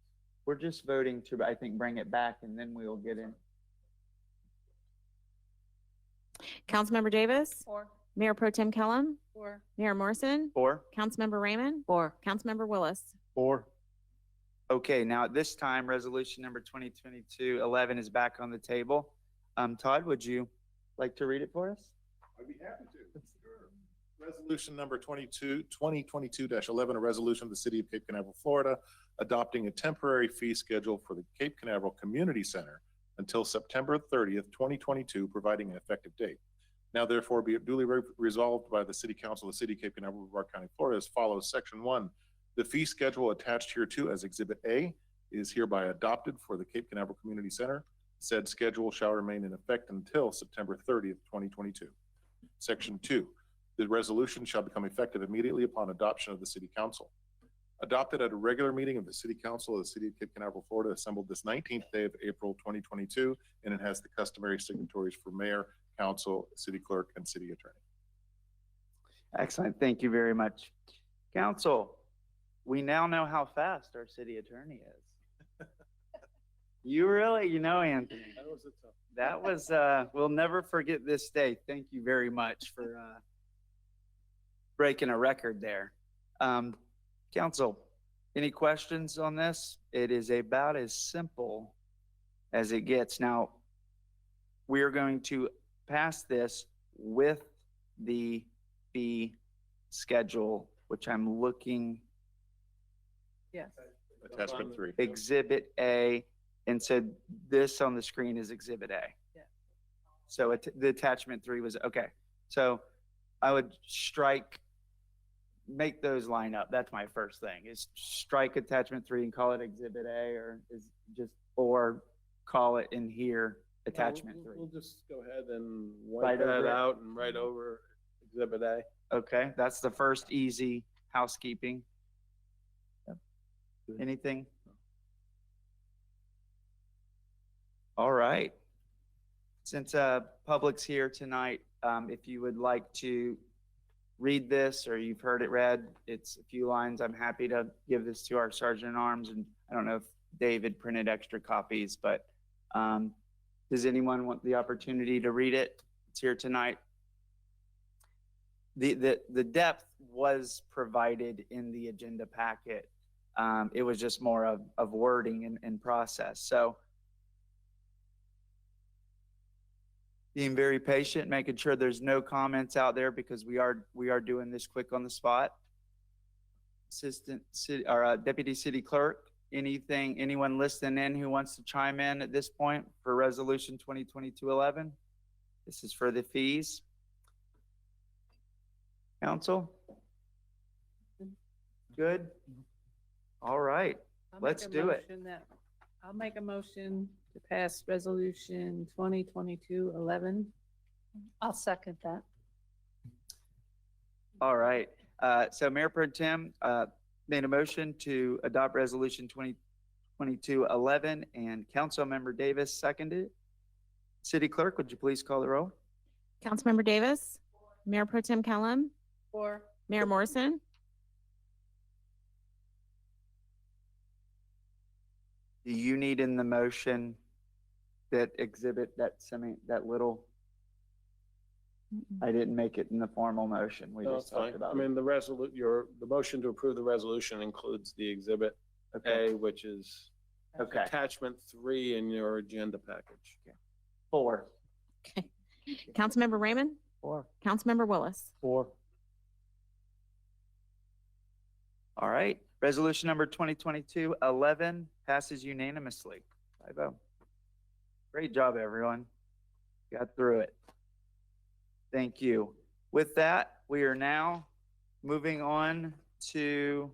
We're just voting to, I think, bring it back and then we'll get in. Councilmember Davis. 4. Mayor Pro Tem Kellum. 4. Mayor Morrison. 4. Councilmember Raymond. 4. Councilmember Willis. 4. Okay, now at this time, resolution number 2022-11 is back on the table. Todd, would you like to read it for us? I'd be happy to. Sure. Resolution number 2022-11, a resolution of the City of Cape Canaveral, Florida, adopting a temporary fee schedule for the Cape Canaveral Community Center until September 30th, 2022, providing an effective date. Now therefore be it duly resolved by the City Council of the City of Cape Canaveral, Brevard County, Florida as follows. Section 1, the fee schedule attached hereto as Exhibit A is hereby adopted for the Cape Canaveral Community Center. Said schedule shall remain in effect until September 30th, 2022. Section 2, the resolution shall become effective immediately upon adoption of the City Council. Adopted at a regular meeting of the City Council of the City of Cape Canaveral, Florida, assembled this 19th day of April 2022, and it has the customary signatories for Mayor, Council, City Clerk, and City Attorney. Excellent. Thank you very much. Council, we now know how fast our city attorney is. You really, Anthony. That was we'll never forget this day. Thank you very much for breaking a record there. Council, any questions on this? It is about as simple as it gets. Now, we are going to pass this with the fee schedule which I'm looking, Yes. Attachment 3. Exhibit A, and so this on the screen is Exhibit A. Yeah. So the attachment 3 was, okay. So I would make those line up. That's my first thing, is strike attachment 3 and call it Exhibit A, or call it in here attachment 3. We'll just go ahead and Right wipe that over it. out and write over Exhibit A. Okay, that's the first easy housekeeping. Anything? All right. Since public's here tonight, if you would like to read this or you've heard it read, it's a few lines. I'm happy to give this to our Sergeant at Arms, and I don't know if David printed extra copies, but does anyone want the opportunity to read it? It's here tonight. The depth was provided in the agenda packet. It was just more of wording and process. So being very patient, making sure there's no comments out there, because we are doing this quick on the spot. Assistant City or Deputy City Clerk, anyone listening in who wants to chime in at this point for Resolution 2022-11? This is for the fees. Council? Good? All right, let's do it. I'll make a motion to pass resolution 2022-11. I'll second that. All right, so Mayor Pro Tem made a motion to adopt Resolution 2022-11, and Councilmember Davis seconded it. City Clerk, would you please call the roll? Councilmember Davis, Mayor Pro Tem Kellum, For. Mayor Morrison, Do you need in the motion that exhibit that little? I didn't make it in the formal motion. We No, just it's fine. talked about I it. mean, the motion to approve the resolution includes the Exhibit Okay. A, which is Okay. attachment 3 in your agenda package. 4. okay. Councilmember Raymond, 4. Councilmember Willis. 4. All right. Resolution number 2022-11 passes unanimously. 5-0. Great job, everyone. Got through it. Thank you. With that, we are now moving on to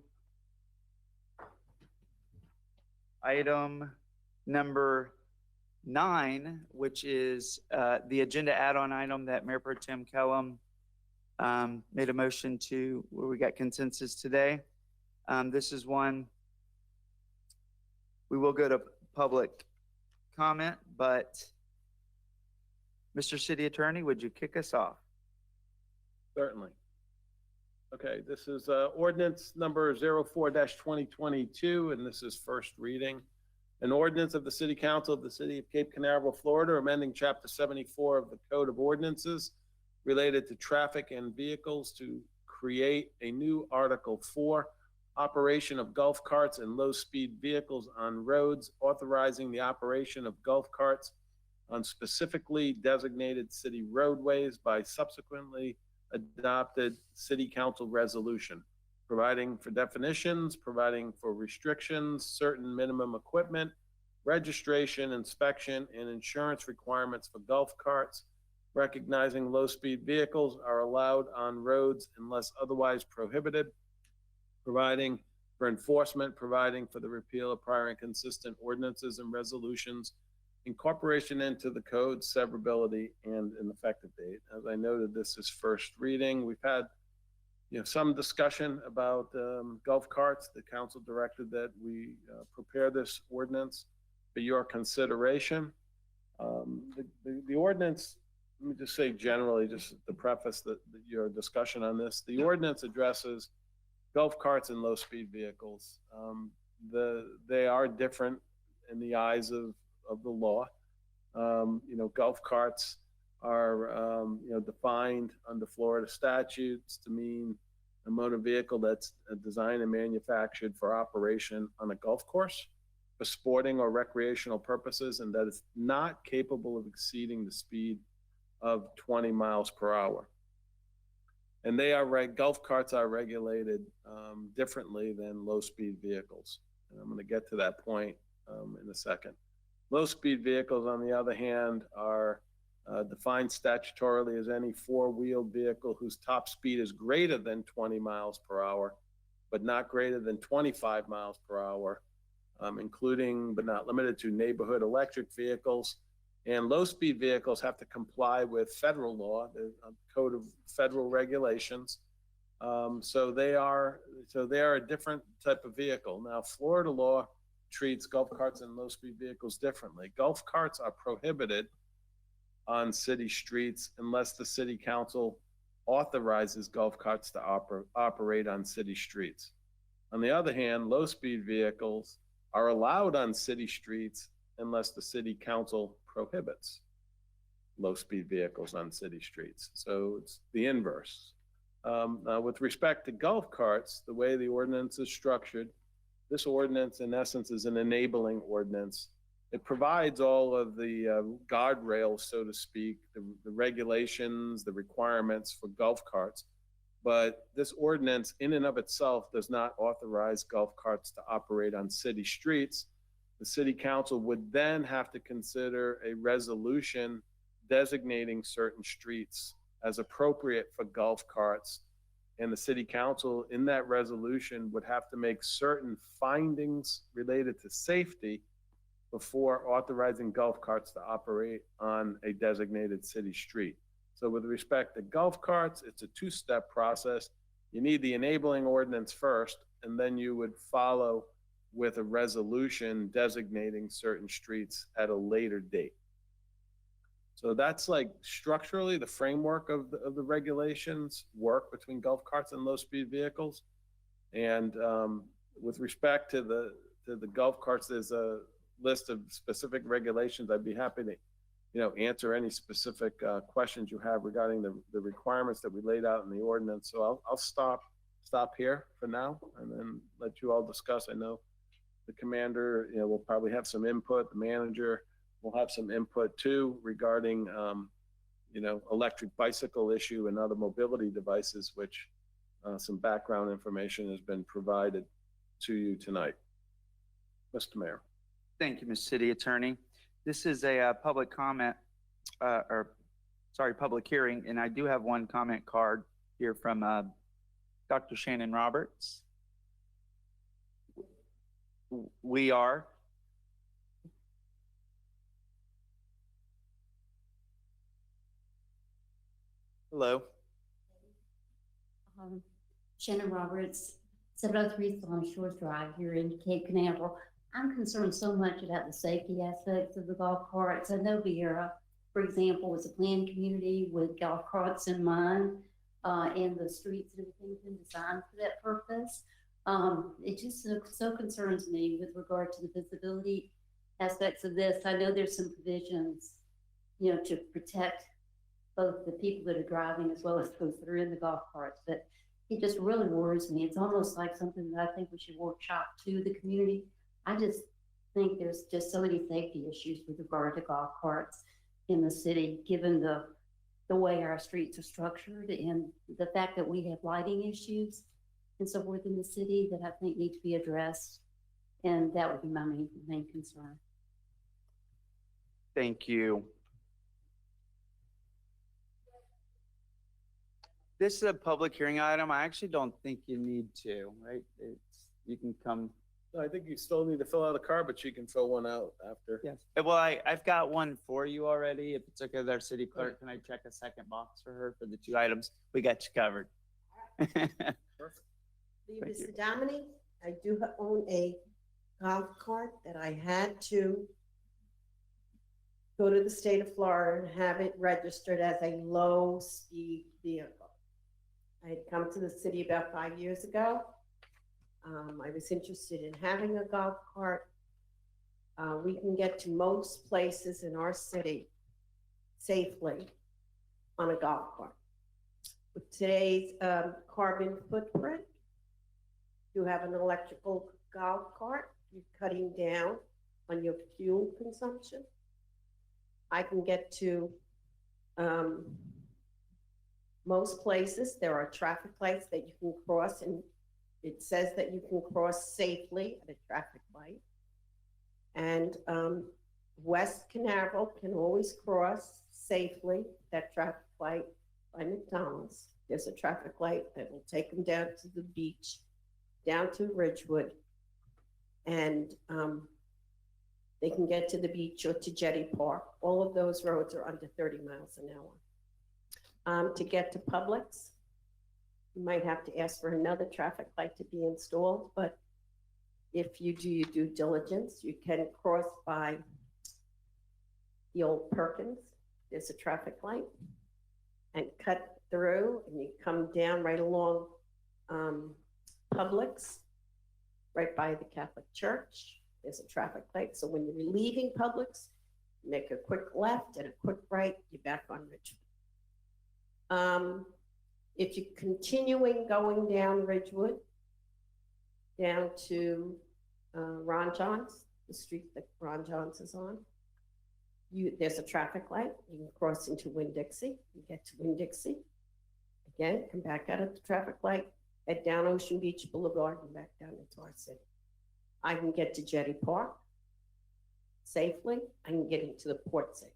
item number 9, which is the agenda add-on item that Mayor Pro Tem Kellum made a motion to, where we got consensus today. This is one, we will go to public comment, but Mr. City Attorney, would you kick us off? Certainly. Okay, this is ordinance number 04-2022, and this is first reading. An ordinance of the City Council of the City of Cape Canaveral, Florida, amending Chapter 74 of the Code of Ordinances related to traffic and vehicles to create a new Article 4, operation of golf carts and low-speed vehicles on roads, authorizing the operation of golf carts on specifically designated city roadways by subsequently adopted City Council resolution, providing for definitions, providing for restrictions, certain minimum equipment, registration, inspection, and insurance requirements for golf carts, recognizing low-speed vehicles are allowed on roads unless otherwise prohibited, providing for enforcement, providing for the repeal of prior inconsistent ordinances and resolutions, incorporation into the code, severability, and an effective date. As I noted, this is first reading. We've had some discussion about golf carts. The council directed that we prepare this ordinance for your consideration. The ordinance, let me just say generally, just to preface your discussion on this, the ordinance addresses golf carts and low-speed vehicles. They are different in the eyes of the law. Golf carts are defined under Florida statutes to mean a motor vehicle that's designed and manufactured for operation on a golf course for sporting or recreational purposes, and that is not capable of exceeding the speed of 20 miles per hour. And golf carts are regulated differently than low-speed vehicles. And I'm going to get to that point in a second. Low-speed vehicles, on the other hand, are defined statutorily as any four-wheeled vehicle whose top speed is greater than 20 miles per hour, but not greater than 25 miles per hour, including but not limited to neighborhood electric vehicles. And low-speed vehicles have to comply with federal law, the Code of Federal Regulations. So they are a different type of vehicle. Now, Florida law treats golf carts and low-speed vehicles differently. Golf carts are prohibited on city streets unless the city council authorizes golf carts to operate on city streets. On the other hand, low-speed vehicles are allowed on city streets unless the city council prohibits low-speed vehicles on city streets. So it's the inverse. With respect to golf carts, the way the ordinance is structured, this ordinance in essence is an enabling ordinance. It provides all of the guardrails, so to speak, the regulations, the requirements for golf carts. But this ordinance in and of itself does not authorize golf carts to operate on city streets. The city council would then have to consider a resolution designating certain streets as appropriate for golf carts. And the city council in that resolution would have to make certain findings related to safety before authorizing golf carts to operate on a designated city street. So with respect to golf carts, it's a two-step process. You need the enabling ordinance first, and then you would follow with a resolution designating certain streets at a later date. So that's like structurally the framework of the regulations work between golf carts and low-speed vehicles. And with respect to the golf carts, there's a list of specific regulations. I'd be happy to answer any specific questions you have regarding the requirements that we laid out in the ordinance. So I'll stop here for now and then let you all discuss. I know the commander, will probably have some input. The manager will have some input too regarding, electric bicycle issue and other mobility devices, which some background information has been provided to you tonight. Mr. Mayor. Thank you, Ms. City Attorney. This is a public comment, public hearing, and I do have one comment card here from Dr. Shannon Roberts. We are. Hello. Shannon Roberts, 703 Long Shores Drive here in Cape Canaveral. I'm concerned so much about the safety aspects of the golf carts. I know Vieira, for example, was a planned community with golf carts in mind, and the streets and everything have been designed for that purpose. It just so concerns me with regard to the visibility aspects of this. I know there's some provisions, to protect both the people that are driving as well as those that are in the golf carts, but it just really worries me. It's almost like something that I think we should workshop to the community. I just think there's just so many safety issues with regard to golf carts in the city, given the way our streets are structured and the fact that we have lighting issues and so forth in the city that I think need to be addressed. And that would be my main concern. Thank you. This is a public hearing item. I actually don't think you need to, right? You can come. I think you still need to fill out a card, but you can fill one out after. Yes. Well, I've got one for you already. If it's okay with our city clerk, can I check a second box for her for the two items? We got you covered. Perfect. Mr. Dominic, I do own a golf cart that I had to go to the state of Florida and have it registered as a low-speed vehicle. I had come to the city about 5 years ago. I was interested in having a golf cart. We can get to most places in our city safely on a golf cart. With today's carbon footprint, you have an electrical golf cart, you're cutting down on your fuel consumption. I can get to Most places, there are traffic lights that you can cross, and it says that you can cross safely at a traffic light. And West Canaveral can always cross safely that traffic light by McDonald's. There's a traffic light that will take them down to the beach, down to Ridgewood, and they can get to the beach or to Jetty Park. All of those roads are under 30 miles an hour. To get to Publix, you might have to ask for another traffic light to be installed, but if you do your due diligence, you can cross by the old Perkins. There's a traffic light, and cut through, and you come down right along Publix, right by the Catholic Church. There's a traffic light. So when you're leaving Publix, make a quick left and a quick right, you're back on Ridgewood. If you're continuing going down Ridgewood, down to Ron John's, the street that Ron John's is on, there's a traffic light. You can cross into Winn-Dixie. You get to Winn-Dixie. Again, come back out of the traffic light, head down Ocean Beach Boulevard and back down into our city. I can get to Jetty Park safely. I can get into the port safely.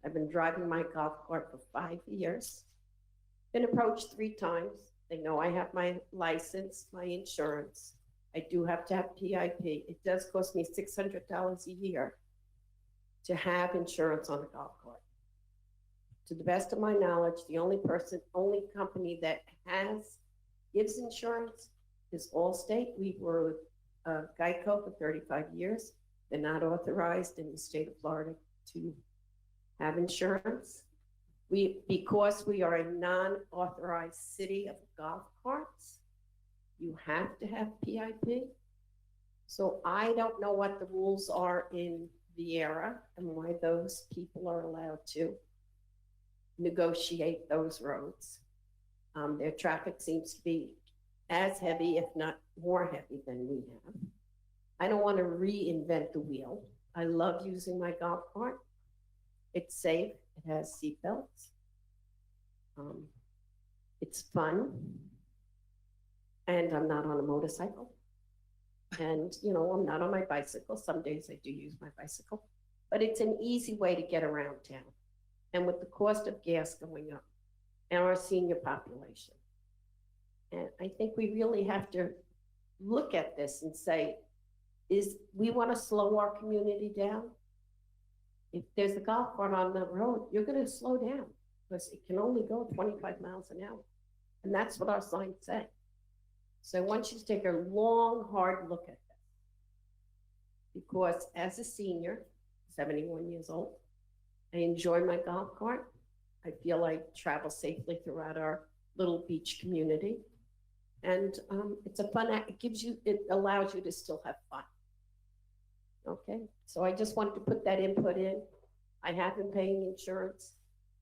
I've been driving my golf cart for 5 years. Been approached 3 times. They know I have my license, my insurance. I do have to have PIP. It does cost me $600 a year to have insurance on a golf cart. To the best of my knowledge, the only company that gives insurance is Allstate. We were with Geico for 35 years. They're not authorized in the state of Florida to have insurance. Because we are a non-authorized city of golf carts, you have to have PIP. So I don't know what the rules are in Vieira and why those people are allowed to negotiate those roads. Their traffic seems to be as heavy, if not more heavy than we have. I don't want to reinvent the wheel. I love using my golf cart. It's safe. It has seat belts. It's fun. And I'm not on a motorcycle. And, I'm not on my bicycle. Some days I do use my bicycle. But it's an easy way to get around town. And with the cost of gas going up and our senior population, and I think we really have to look at this and say, we want to slow our community down? If there's a golf cart on the road, you're going to slow down because it can only go 25 miles an hour. And that's what our signs say. So I want you to take a long, hard look at this. Because as a senior, 71 years old, I enjoy my golf cart. I feel I travel safely throughout our little beach community. And it's a fun act. It allows you to still have fun. Okay, so I just wanted to put that input in. I have been paying insurance.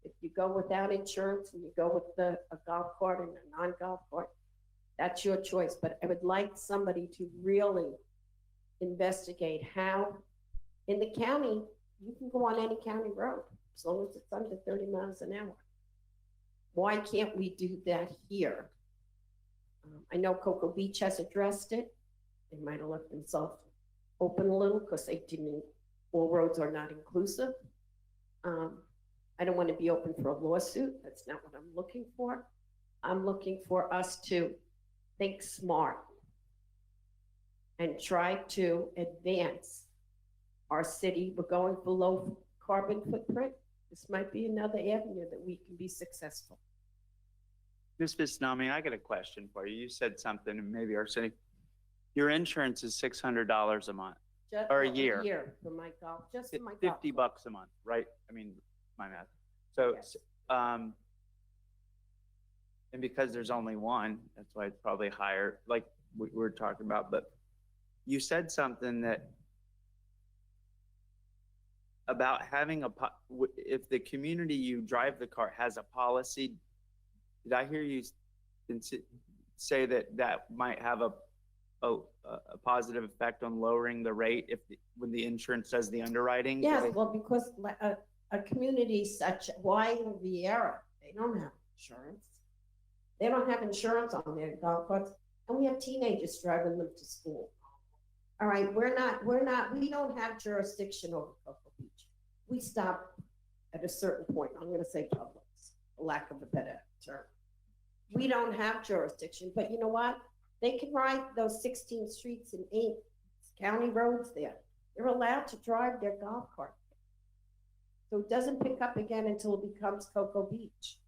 If you go without insurance and you go with a golf cart and a non-golf cart, that's your choice. But I would like somebody to really investigate how, in the county, you can go on any county road as long as it's under 30 miles an hour. Why can't we do that here? I know Cocoa Beach has addressed it. They might have left themselves open a little because all roads are not inclusive. I don't want to be open for a lawsuit. That's not what I'm looking for. I'm looking for us to think smart and try to advance our city. We're going below carbon footprint. This might be another avenue that we can be successful. Ms. Visnami, I got a question for you. You said something, and maybe our city, your insurance is $600 a month or a year. A year for my golf, just for my golf. $50 a month, right? I mean, my math. So, Yes. and because there's only one, that's why it's probably higher, like we were talking about. But you said something about having if the community you drive the car has a policy. Did I hear you say that might have a positive effect on lowering the rate when the insurance does the underwriting? Yes, well, because a community such, why in Vieira, they They don't have insurance. They don't have insurance on their golf carts, and we have teenagers driving them to school. All right, we don't have jurisdiction over Cocoa Beach. We stop at a certain point. I'm gonna say Publix, for lack of a better term. We don't have jurisdiction, but you know what? They can ride those 16 streets and 8 county roads there. They're allowed to drive their golf cart. So it doesn't pick up again until it becomes Cocoa Beach.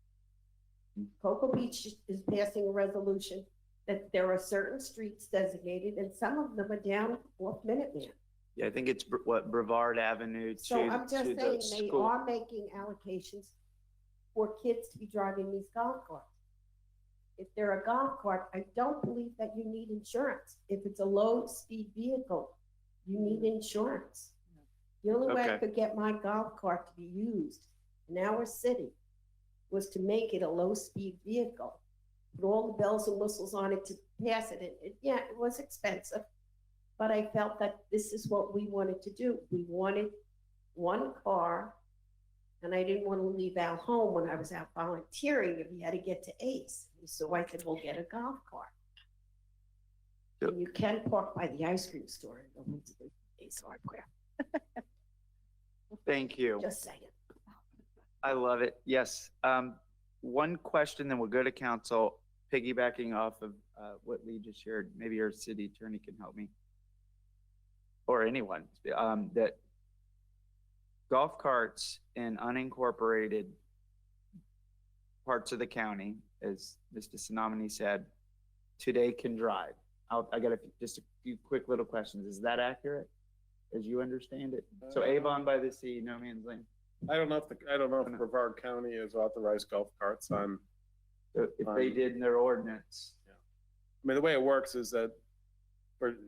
Cocoa Beach is passing a resolution that there are certain streets designated, and some of them are down off Minuteman. Yeah, I think it's Brevard Avenue to So I'm just to the saying, they school. are making allocations for kids to be driving these golf carts. If they're a golf cart, I don't believe that you need insurance. If it's a low-speed vehicle, you need insurance. The only way I Okay. could get my golf cart to be used in our city was to make it a low-speed vehicle, put all the bells and whistles on it to pass it. Yeah, it was expensive, but I felt that this is what we wanted to do. We wanted one car, and I didn't want to leave Al home when I was out volunteering if he had to get to Ace. So I said, we'll get a golf cart. And you can park by the ice cream store and go into the Ace Hardware. Thank you. Just saying. I love it. Yes. One question, then we'll go to council, piggybacking off of what Lee just shared. Maybe our city attorney can help me, or anyone. That golf carts in unincorporated parts of the county, as Mr. Sinamani said, today can drive. I got just a few quick little questions. Is that accurate, as you understand it? So Avon by the Sea, no man's land. I don't know if Brevard County has authorized golf carts on. If they did in their ordinance. Yeah. I mean, the way it works is that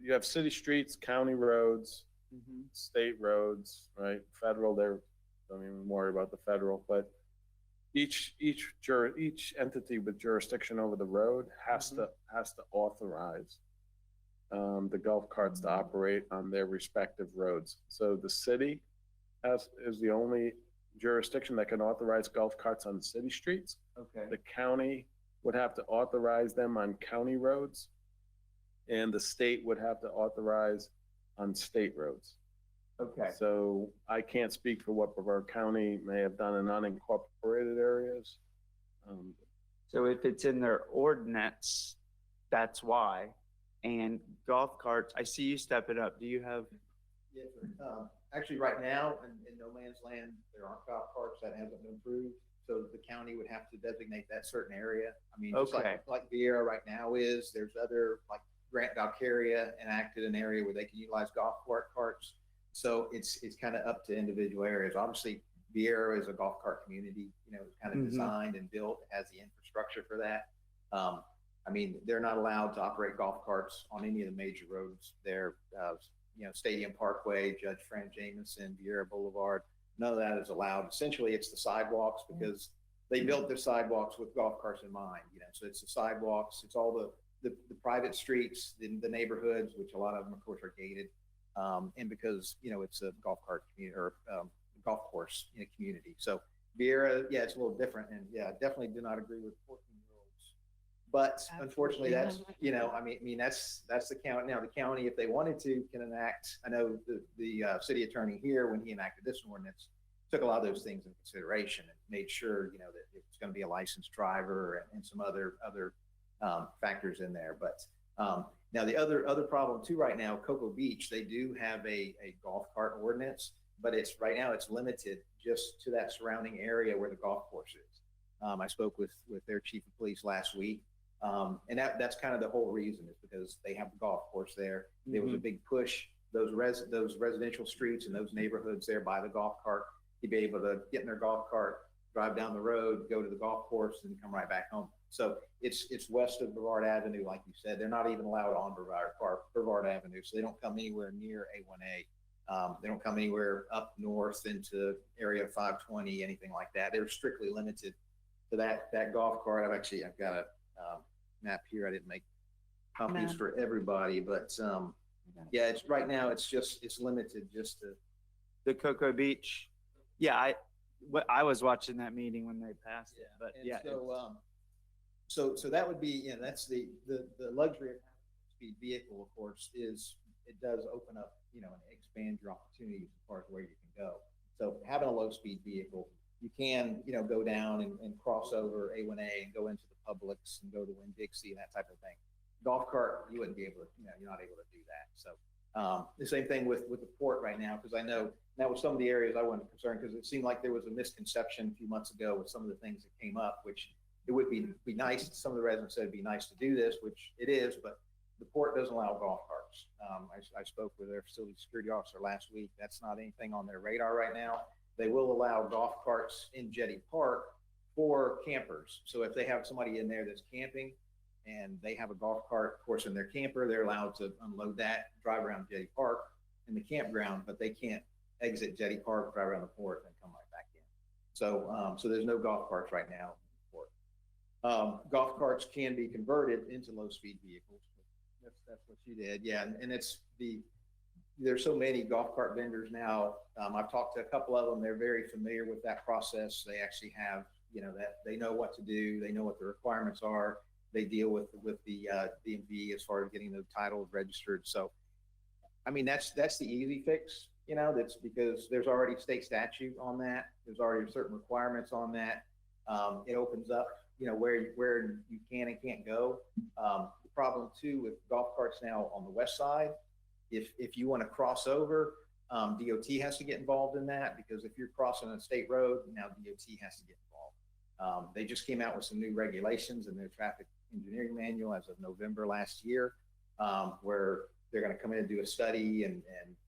you have city streets, county roads, state roads, right? Federal, don't even worry about the federal, but each entity with jurisdiction over the road has to authorize the golf carts to operate on their respective roads. So the city is the only jurisdiction that can authorize golf carts on city streets. Okay. The county would have to authorize them on county roads, and the state would have to authorize on state roads. Okay. So I can't speak for what Brevard County may have done in unincorporated areas. So if it's in their ordinance, that's why. And golf carts, I see you stepping up. Do you have? Yeah, sure. Actually, right now, in no man's land, there aren't golf carts that haven't been approved. So the county would have to designate that certain area. I mean, just Okay. like Vieira right now is, there's other, like Grant Valcaria enacted an area where they can utilize golf carts. So it's kind of up to individual areas. Obviously, Vieira is a golf cart community, it's kind of designed and built, has the infrastructure for that. I mean, they're not allowed to operate golf carts on any of the major roads there. Stadium Parkway, Judge Fran Jamison, Vieira Boulevard, none of that is allowed. Essentially, it's the sidewalks because they built their sidewalks with golf carts in mind. So it's the sidewalks, it's all the private streets, the neighborhoods, which a lot of them, of course, are gated. And because, it's a golf cart community or golf course community. So Vieira, yeah, it's a little different. And yeah, definitely do not agree with 14-year-olds. But unfortunately, that's, that's the county. Now, the county, if they wanted to, can enact, I know the city attorney here, when he enacted this ordinance, took a lot of those things into consideration and made sure, that it's going to be a licensed driver and some other factors in there. But now the other problem too right now, Cocoa Beach, they do have a golf cart ordinance, but right now it's limited just to that surrounding area where the golf course is. I spoke with their chief of police last week. And that's kind of the whole reason, is because they have the golf course there. There was a big push, those residential streets and those neighborhoods there by the golf cart, to be able to get in their golf cart, drive down the road, go to the golf course, and come right back home. So it's west of Brevard Avenue, like you said. They're not even allowed on Brevard Avenue, so they don't come anywhere near A1A. They don't come anywhere up north into Area 520, anything like that. They're strictly limited to that golf cart. I've got a map here. I didn't make copies for everybody, but yeah, it's right now. It's limited just to the Cocoa Beach. Yeah, I was watching that meeting when they passed it, but And yeah. so that would be, that's the luxury of having a speed vehicle, of course, is it does open up, and expand your opportunities as far as where you can go. So having a low speed vehicle, you can, go down and cross over A1A and go into the Publix and go to Winn-Dixie and that type of thing. Golf cart, you wouldn't be able to, you're not able to do that. So the same thing with the port right now, because I know that was some of the areas I wasn't concerned, because it seemed like there was a misconception a few months ago with some of the things that came up, which it would be nice. Some of the residents said it'd be nice to do this, which it is, but the port doesn't allow golf carts. I spoke with their facility security officer last week. That's not anything on their radar right now. They will allow golf carts in Jetty Park for campers. So if they have somebody in there that's camping and they have a golf cart, of course, in their camper, they're allowed to unload that, drive around Jetty Park in the campground, but they can't exit Jetty Park, drive around the port, and come right back in. So there's no golf carts right now in the port. Golf carts can be converted into low-speed vehicles. That's what you did, yeah. And there's so many golf cart vendors now. I've talked to a couple of them. They're very familiar with that process. They actually have, that they know what to do. They know what the requirements are. They deal with the DMV as far as getting the titles registered. So, I mean, that's the easy fix. That's because there's already state statute on that. There's already certain requirements on that. It opens up, where you can and can't go. The problem too with golf carts now on the west side, if you want to cross over, DOT has to get involved in that, because if you're crossing a state road, now DOT has to get involved. They just came out with some new regulations in their traffic engineering manual as of November last year, where they're going to come in and do a study and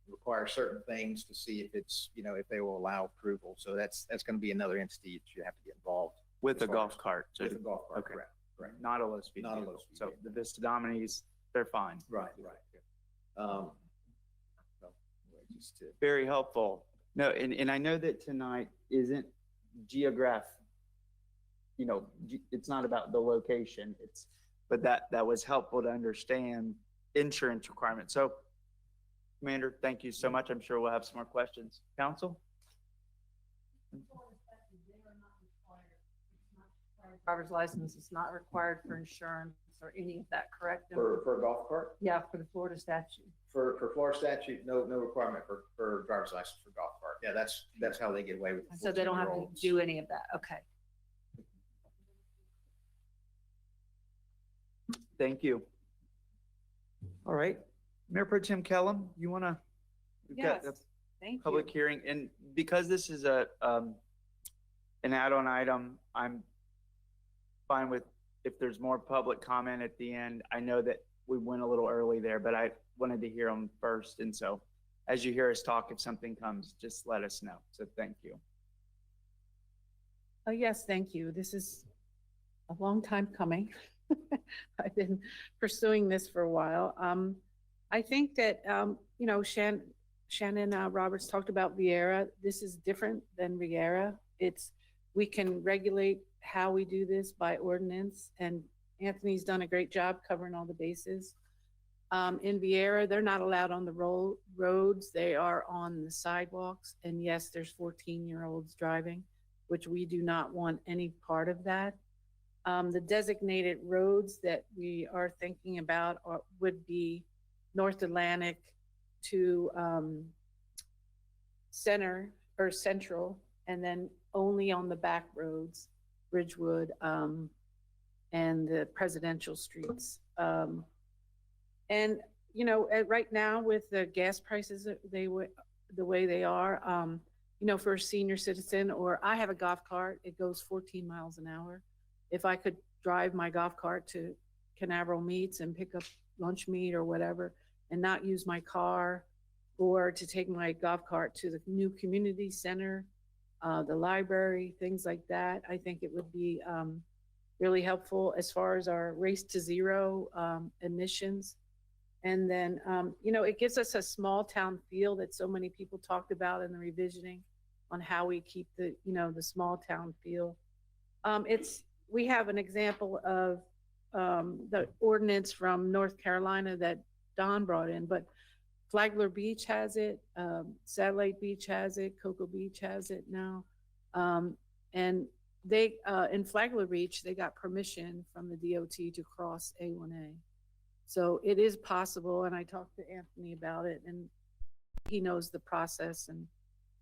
require certain things to see if it's, if they will allow approval. So that's going to be another entity that you have to get involved With a golf cart. with a golf cart. Okay. Correct. Not a low speed. Not a vehicle. low speed So vehicle. the Vista Dominis, they're fine. Right. So, just to Very helpful. No, and I know that tonight isn't it's not about the location. But that was helpful to understand insurance requirements. So, Commander, thank you so much. I'm sure we'll have some more questions. Council? Driver's license is not required for insurance or any of that, correct? for a golf cart. Yeah, for the Florida statute. For Florida statute, no requirement for driver's license for golf cart. Yeah, that's how they get away with it. So they don't have to do any of that. Okay. Thank you. All right. Mayor Pro Tem Kellum, you want to? We've got Yes, thank you. public hearing, and because this is an add-on item, I'm fine with if there's more public comment at the end. I know that we went a little early there, but I wanted to hear them first, and so as you hear us talk, if something comes, just let us know. So thank you. Oh, yes, thank you. This is a long time coming. I've been pursuing this for a while. I think that, Shannon Roberts talked about Viera. This is different than Viera. We can regulate how we do this by ordinance, and Anthony's done a great job covering all the bases. In Viera, they're not allowed on the roads. They are on the sidewalks. And yes, there's 14-year-olds driving, which we do not want any part of that. The designated roads that we are thinking about would be North Atlantic to Central, and then only on the back roads, Ridgewood and the presidential streets. And right now with the gas prices the way they are, for a senior citizen, or I have a golf cart, it goes 14 miles an hour. If I could drive my golf cart to Canaveral Meats and pick up lunch meat or whatever, and not use my car, or to take my golf cart to the new community center, the library, things like that, I think it would be really helpful as far as our race to zero emissions. And then, it gives us a small town feel that so many people talked about in the revisioning on how we keep the small town feel. We have an example of the ordinance from North Carolina that Don brought in, but Flagler Beach has it, Satellite Beach has it, Cocoa Beach has it now. And they, in Flagler Beach, they got permission from the DOT to cross A1A. So it is possible, and I talked to Anthony about it, and he knows the process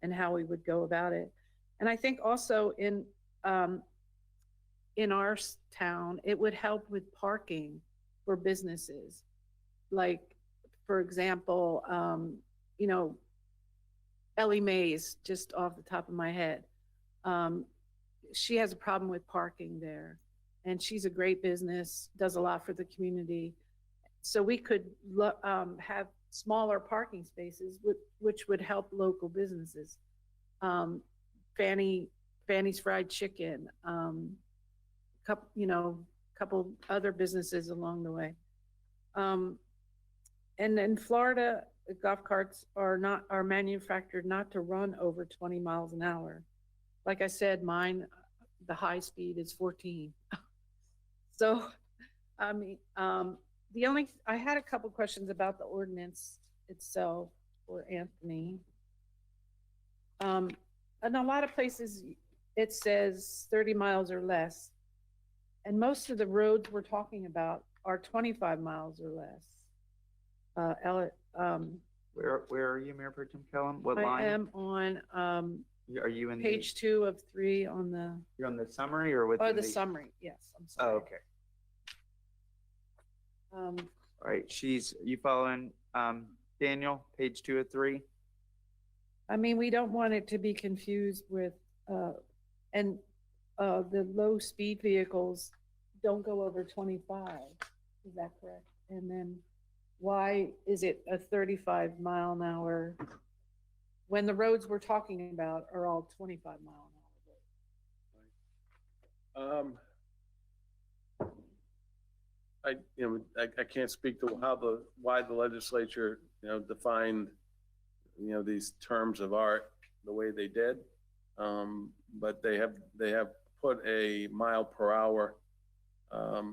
and how we would go about it. And I think also in our town, it would help with parking for businesses. Like, for example, you know, Ellie Mays, just off the top of my head. She has a problem with parking there, and she's a great business, does a lot for the community. So we could have smaller parking spaces, which would help local businesses. Fanny's Fried Chicken, couple other businesses along the way. And in Florida, golf carts are manufactured not to run over 20 miles an hour. Like I said, mine, the high speed is 14. So, I mean, I had a couple questions about the ordinance itself for Anthony. In a lot of places, it says 30 miles or less. And most of the roads we're talking about are 25 miles or less. Where are you, Mayor Pro Tem Kellum? What line? I am on Are you in page 2 of 3 on the. You're on the summary or within the summary? Yes, I'm Oh, sorry. okay. All right, you following, Daniel, page 2 of 3? I mean, we don't want it to be confused with, the low speed vehicles don't go over 25. Is that correct? And then why is it a 35 mile an hour when the roads we're talking about are all 25 mile an hour roads? I can't speak to why the legislature, defined, these terms of art the way they did. But they have put a mile per hour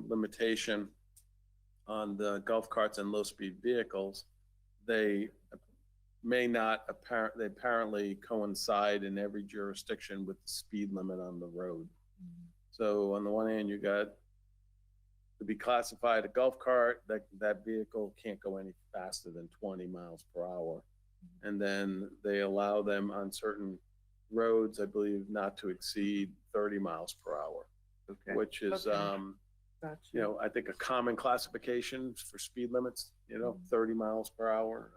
limitation on the golf carts and low speed vehicles. They apparently coincide in every jurisdiction with the speed limit on the road. So on the one hand, you got to be classified a golf cart, that vehicle can't go any faster than 20 miles per hour. And then they allow them on certain roads, I believe, not to exceed 30 miles per hour, Okay. which is, Gotcha. I think a common classification for speed limits, 30 miles per hour.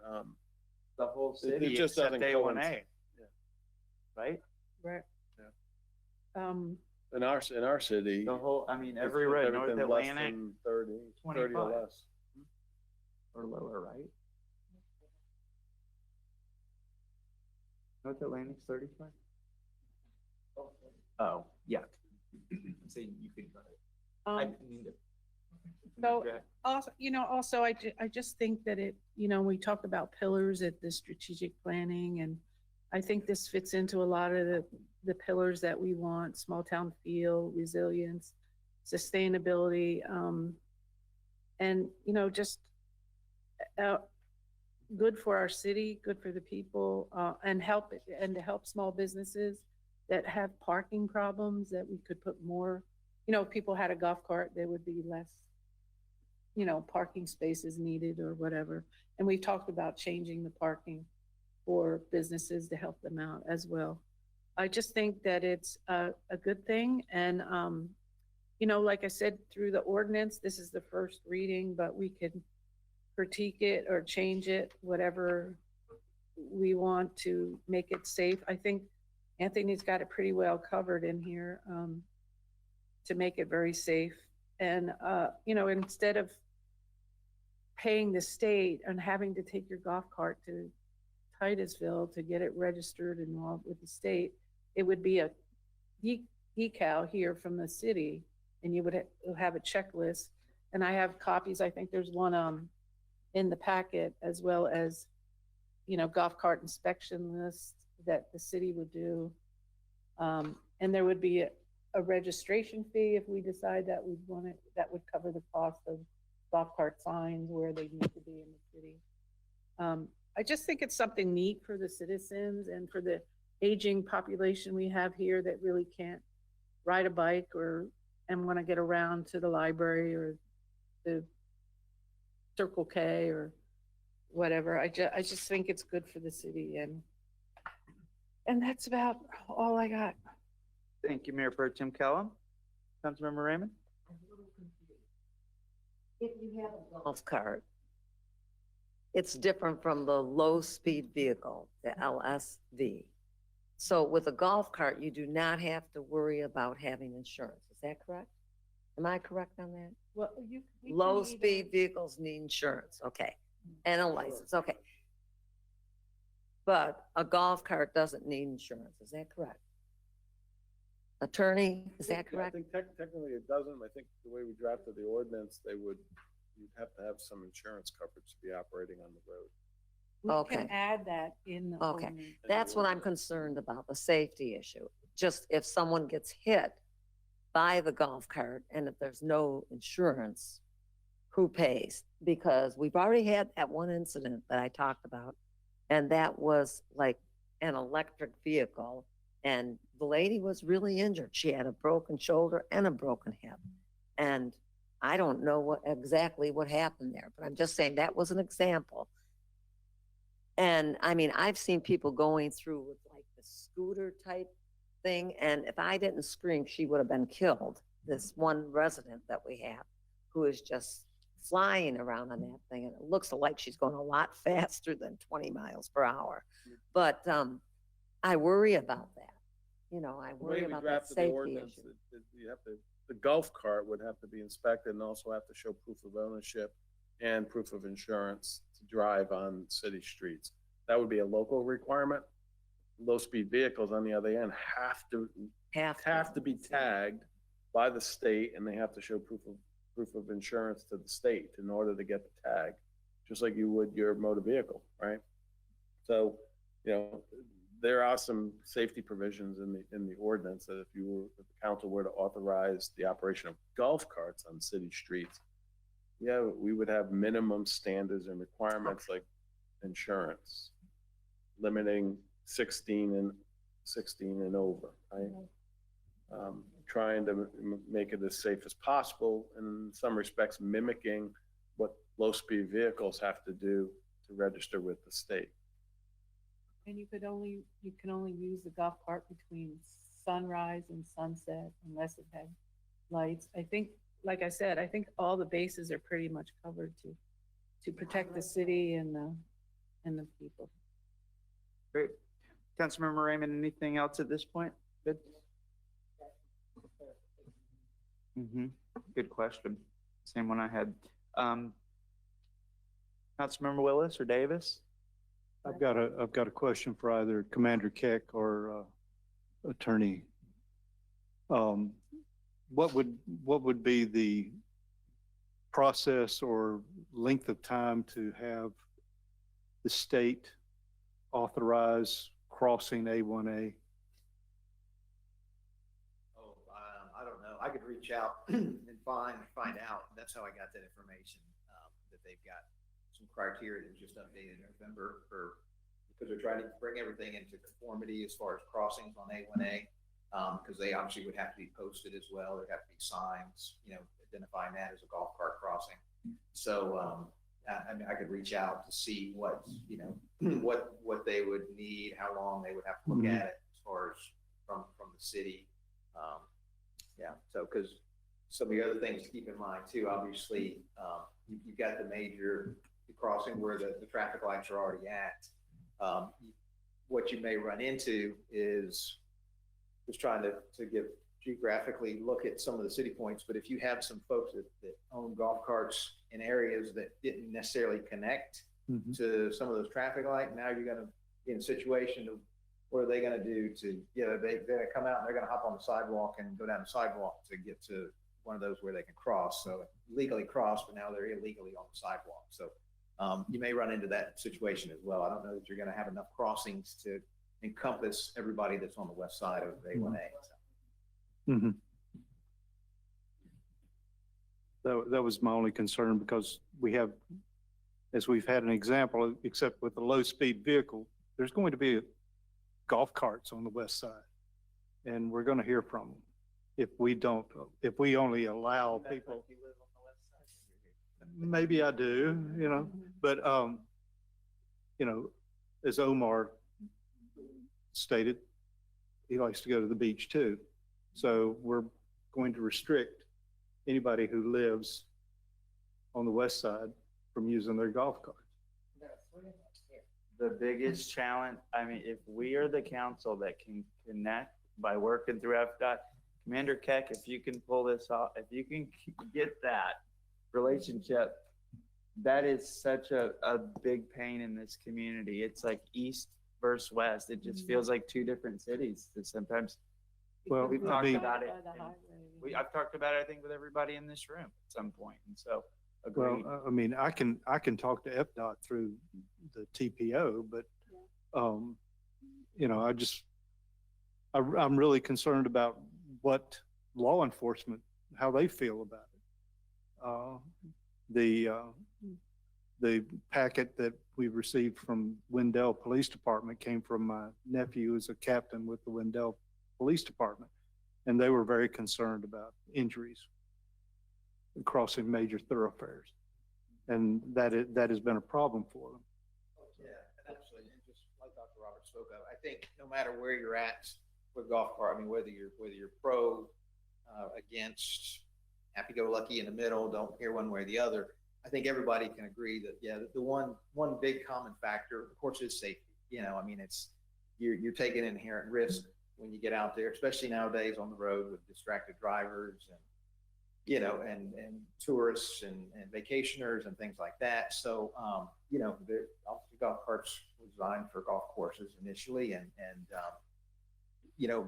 The whole It city just except doesn't A1A, coincide. right? Right. Yeah. In our city, The whole, I mean, every road, North everything less Atlantic, than 30 or 25. less. or lower, right? North Atlantic's 35? Oh, yeah. I'm saying you could cut it. I didn't mean to. So Okay. also, I just think that we talked about pillars at the strategic planning, and I think this fits into a lot of the pillars that we want: small town feel, resilience, sustainability, and just good for our city, good for the people, and to help small businesses that have parking problems, that we could put more. If people had a golf cart, there would be less parking spaces needed or whatever. And we've talked about changing the parking for businesses to help them out as well. I just think that it's a good thing. And, like I said, through the ordinance, this is the first reading, but we could critique it or change it, whatever we want to make it safe. I think Anthony's got it pretty well covered in here to make it very safe. And, instead of paying the state and having to take your golf cart to Titusville to get it registered and all with the state, it would be a decal here from the city, and you would have a checklist. And I have copies. I think there's one in the packet, as well as, golf cart inspection lists that the city would do. And there would be a registration fee if we decide that we'd want it, that would cover the cost of golf cart signs where they need to be in the city. I just think it's something neat for the citizens and for the aging population we have here that really can't ride a bike and want to get around to the library or the Circle K or whatever. I just think it's good for the city, and that's about all I got. Thank you, Mayor Pro Tem Kellum. Councilmember Raymond? If you have a golf cart, it's different from the low-speed vehicle, the LSV. So with a golf cart, you do not have to worry about having insurance. Is that correct? Am I correct on that? Well, Low-speed vehicles need insurance, okay, and a license, okay. But a golf cart doesn't need insurance, is that correct? Attorney, is that correct? I think technically it doesn't. I think the way we drafted the ordinance, you'd have to have some insurance coverage to be operating on the road. We can add that in the Okay, ordinance. that's what I'm concerned about, the safety issue. Just if someone gets hit by the golf cart and if there's no insurance, who pays? Because we've already had that one incident that I talked about, and that was like an electric vehicle, and the lady was really injured. She had a broken shoulder and a broken hip. And I don't know exactly what happened there, but I'm just saying that was an example. And I mean, I've seen people going through with like the scooter type thing, and if I didn't scream, she would have been killed. This one resident that we have who is just flying around on that thing, and it looks like she's going a lot faster than 20 miles per hour. But I worry about that. You know, I worry about that safety issue. The golf cart would have to be inspected and also have to show proof of ownership and proof of insurance to drive on city streets. That would be a local requirement. Low-speed vehicles, on the other end, have to be tagged by the state, and they have to show proof of insurance to the state in order to get the tag, just like you would your motor vehicle, right? So, you know, there are some safety provisions in the ordinance that if the council were to authorize the operation of golf carts on city streets, yeah, we would have minimum standards and requirements like insurance, limiting 16 and over, right? Trying to make it as safe as possible, and in some respects mimicking what low-speed vehicles have to do to register with the state. And you can only use the golf cart between sunrise and sunset unless it had lights. I think, like I said, I think all the bases are pretty much covered to protect the city and the people. Great. Councilmember Raymond, anything else at this point? Good. Good question. Same one I had. Councilmember Willis or Davis? I've got a question for either Commander Keck or Attorney. What would be the process or length of time to have the state authorize crossing A1A? Oh, I don't know. I could reach out and find out. That's how I got that information, that they've got some criteria that was just updated in November because they're trying to bring everything into conformity as far as crossings on A1A, because they obviously would have to be posted as well. There'd have to be signs, you know, identifying that as a golf cart crossing. So, I mean, I could reach out to see what, you know, what they would need, how long they would have to look at it as far as from the city. Yeah, so because some of the other things to keep in mind too, obviously, you've got the major crossing where the traffic lights are already at. What you may run into is just trying to geographically look at some of the city points, but if you have some folks that own golf carts in areas that didn't necessarily connect to some of those traffic lights, now you're going to be in a situation of what are they going to do to, you know, they're going to come out and they're going to hop on the sidewalk and go down the sidewalk to get to one of those where they can cross. So legally cross, but now they're illegally on the sidewalk. So you may run into that situation as well. I don't know that you're going to have enough crossings to encompass everybody that's on the west side of A1A. That was my only concern, because we have, as we've had an example, except with a low-speed vehicle, there's going to be golf carts on the west side. And we're going to hear from them if we only allow people. Maybe I do, but, as Omar stated, he likes to go to the beach too. So we're going to restrict anybody who lives on the west side from using their golf carts. The biggest challenge, I mean, if we are the council that can connect by working through FDOT, Commander Keck, if you can pull this off, if you can get that relationship, that is such a big pain in this community. It's like east versus west. It just feels like two different cities. Sometimes Well, we've I talked mean- about it. I've talked about it, I think, with everybody in this room at some point. And so, agreed. Well, I mean, I can talk to FDOT through the TPO, but, I'm really concerned about what law enforcement, how they feel about it. The packet that we received from Wendell Police Department came from my nephew, who's a captain with the Wendell Police Department. And they were very concerned about injuries crossing major thoroughfares. And that has been a problem for them. Yeah, absolutely. And just like Dr. Roberts spoke of, I think no matter where you're at with golf cart, I mean, whether you're pro, against, happy-go-lucky in the middle, don't care one way or the other, I think everybody can agree that, yeah, the one big common factor, of course, is safety. I mean, it's, you're taking inherent risk when you get out there, especially nowadays on the road with distracted drivers and tourists and vacationers and things like that. So, obviously golf carts were designed for golf courses initially, and